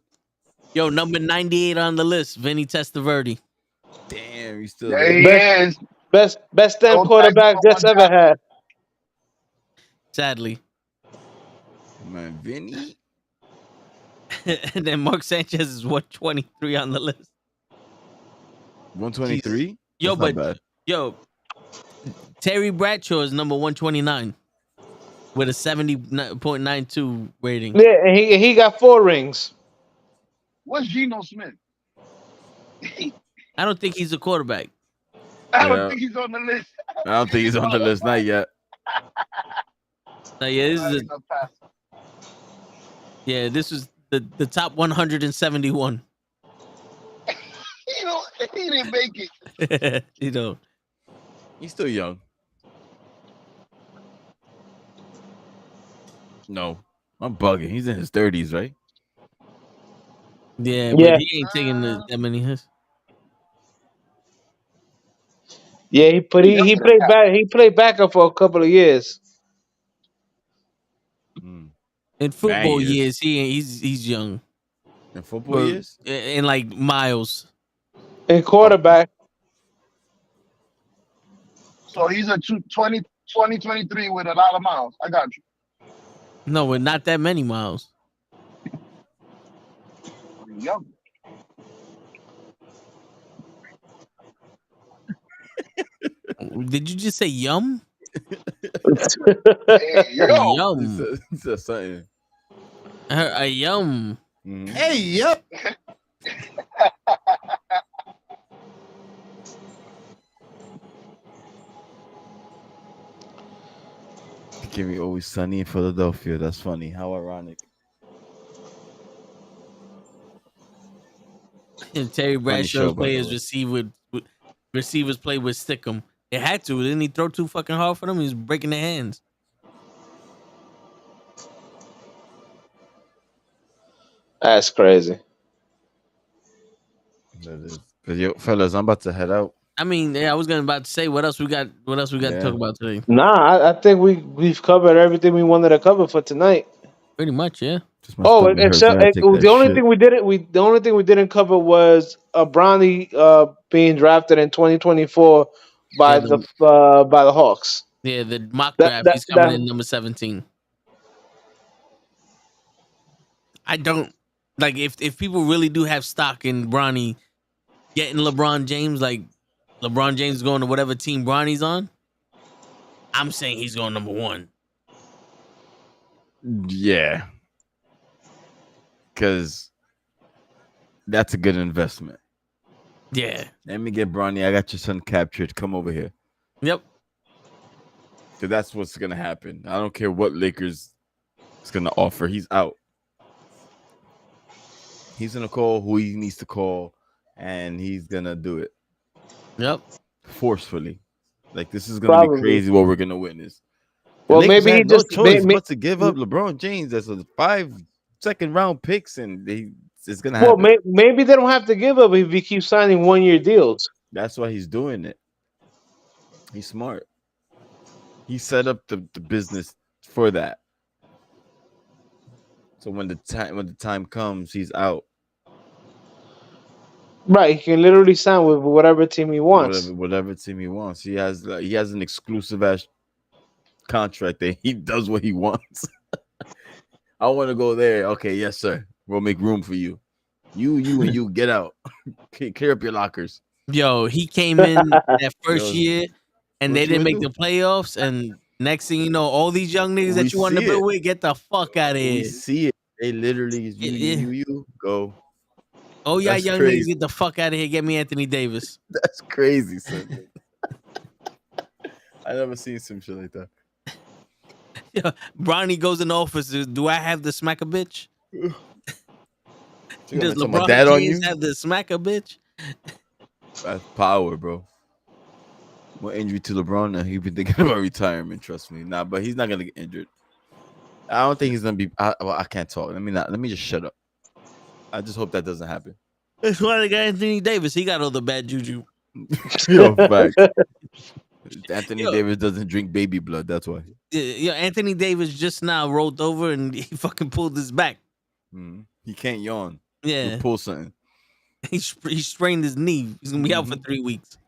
Yo, number 98 on the list, Vinny Testaverde. Damn, he's still There he there. is. Best damn Don't quarterback tag him Jets on ever one had. Sadly. Man, Vinny. And then Mark Sanchez is 123 on the list. 123? Yo, That's not but bad. yo, Terry Bradshaw is number 129 with a 70.92 rating. Yeah, and he got 4 rings. What's Geno Smith? I don't think he's a quarterback. I don't Yeah. think he's on the list. I don't think he's on the list, not yet. Yeah, this is Enough pass. this was the top 171. He didn't make it. You know, He's still young. No, I'm bugging. He's in his 30s, right? yeah, Yeah. but he ain't taking that many hits. Yeah, he played backup for a couple of years. Mm. In football Bangers. years, he's young. In football But years? in like miles. In quarterback, So he's a 2023 with a lot of miles. I got you. No, but not that many miles. Young. Did you just say yum? Hey, yo. Yum. It's a something. A yum. Mhm. Hey, yep. Give me always sunny in Philadelphia. That's funny. How ironic. And Terry show, Bradshaw's by the players way. receivers play with Stickum. They had to. Didn't he throw too fucking hard for them? He was breaking their hands. that's crazy. That is. But yo, fellas, I'm about to head out. I mean, yeah, I was about to say what else we got to Yeah. talk about today. Nah, I think we've covered everything we wanted to cover for tonight. Pretty much, yeah. Just my Oh, stomach hurts. except I gotta take that the only shit. thing we didn't cover was Bronny being drafted in 2024 by Yeah, by the Hawks. Yeah, the mock That- draft. He's that- coming that- in number 17. I don't like if people really do have stock in Bronny getting LeBron James, like LeBron James is going to whatever team Bronny's on. I'm saying he's going number 1. Yeah. Because that's a good investment. Yeah. Let me get Bronny. I got your son captured. Come over here. Yep. Because that's what's going to happen. I don't care what Lakers is going to offer. He's out. He's going to call who he needs to call, and he's going to do it Yep. forcefully. Like, this is going to be Probably. crazy what we're going to witness. The Well, Lakers maybe he had no just choice may- but to give up LeBron James. That's a 5 second-round picks, and it's going to well, happen. maybe they don't have to give up if he keeps signing 1-year deals. That's why he's doing it. He's smart. He set up the business for that. So when the time comes, he's out. Right, he can literally sign with whatever team he wants. Whatever team he wants. He has an exclusive ass contract that he does what he wants. I want to go there. Okay, yes, sir. We'll make room for you. You, and you get out. Clear up your lockers. Yo, he came in that first Yo, year, and what they you didn't gonna make do? the playoffs. And next thing you know, all these young niggas We that you want to see build it. with, get the fuck out of We here. see it. They literally is you go. Oh yeah, That's young crazy. niggas, get the fuck out of here. Get me Anthony Davis. That's crazy, son. I never seen some shit like that. Yo, Bronny goes in the office. Do I have the smack a bitch? You Does gonna tell my LeBron dad on James you? have the smack a bitch? That's power, bro. More injury to LeBron, and he be thinking about retirement. Trust me, nah, but he's not gonna get injured. I don't think he's gonna be. I can't talk. Let me just shut up. I just hope that doesn't happen. That's why they got Anthony Davis. He got all the bad juju. Yo, facts. Anthony Yo. Davis doesn't drink baby blood. That's why. Yeah, Anthony Davis just now rolled over and he fucking pulled his back. He can't yawn. Yeah, He'll pull something. he sprained his knee. He's gonna be out for 3 weeks.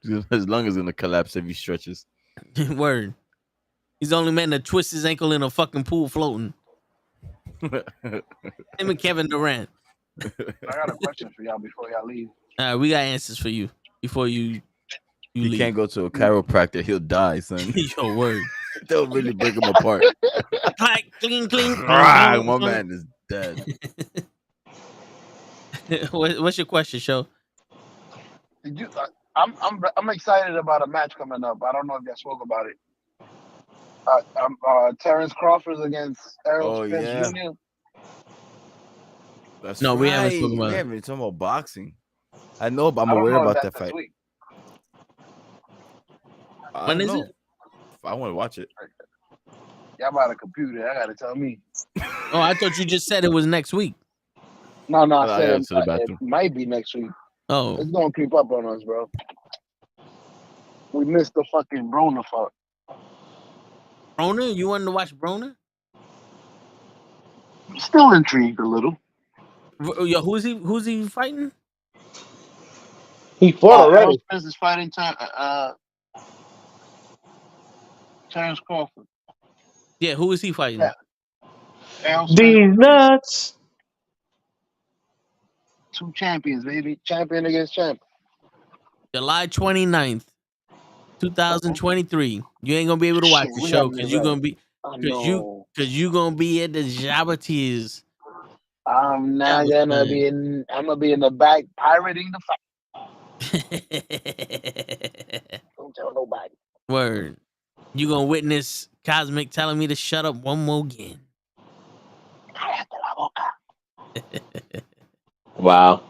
His lung is gonna collapse if he stretches. Word. He's the only man that twists his ankle in a fucking pool floating. Him and Kevin Durant. I got a question for y'all before y'all leave. All right, we got answers for you before you He leave. can't go to a chiropractor. He'll die, son. Yo, word. They'll really break him apart. Clack, cling, cling. My man is dead. What's your question, Show? Did you? I'm excited about a match coming up. I don't know if y'all spoke about it. Terrence Crawford against Errol Spence yeah. Jr. That's No, right. we haven't spoken about We it. haven't been talking about boxing. I know, but I'm I don't aware know if about that's that this fight. week. When is it? I want to watch it. Y'all about a computer. I gotta tell me. Oh, I thought you just said it was next week. No, I I said gotta to the bathroom. it might be next week. Oh, It's gonna creep up on us, bro. We missed the fucking Broner fuck. Broner? You wanted to watch Broner? I'm still intrigued a little. Yo, who's he fighting? He fought Errol already. Spence is fighting Terrence Crawford. Yeah, who is he fighting? Yeah. Errol Spence, These nuts. 2 champions, baby. Champion against champion. July 29th, 2023. You ain't gonna be able to watch Shit, the we show gotta be because you're ready. gonna be I know. because you gonna be at the Jabatiers. I'm not gonna be in. I'm gonna be in the back pirating the fight. Don't tell nobody. Word. You gonna witness Cosmic telling me to shut up one more again. Wow.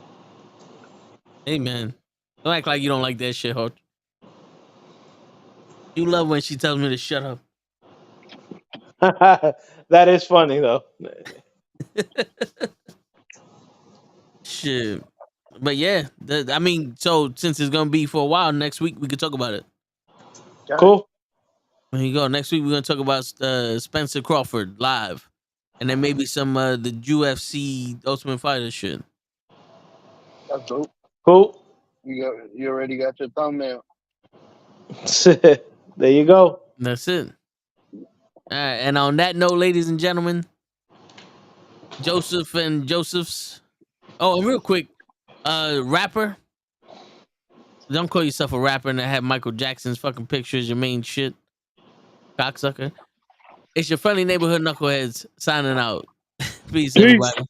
Hey man, don't act like you don't like that shit, Hutch. You love when she tells me to shut up. That is funny though. Shit. But yeah, I mean, so since it's gonna be for a while, next week we could talk about it. Cool. There you go. Next week we're gonna talk about Spencer Crawford live, and then maybe some the UFC Ultimate Fighter shit. That's dope. Cool. You already got your thumbnail. There you go. That's it. All right, and on that note, ladies and gentlemen, Joseph and Joseph's. Oh, and real quick, rapper. Don't call yourself a rapper and have Michael Jackson's fucking pictures your main shit. Cocksucker. It's your friendly neighborhood knuckleheads signing out. Peace, everybody.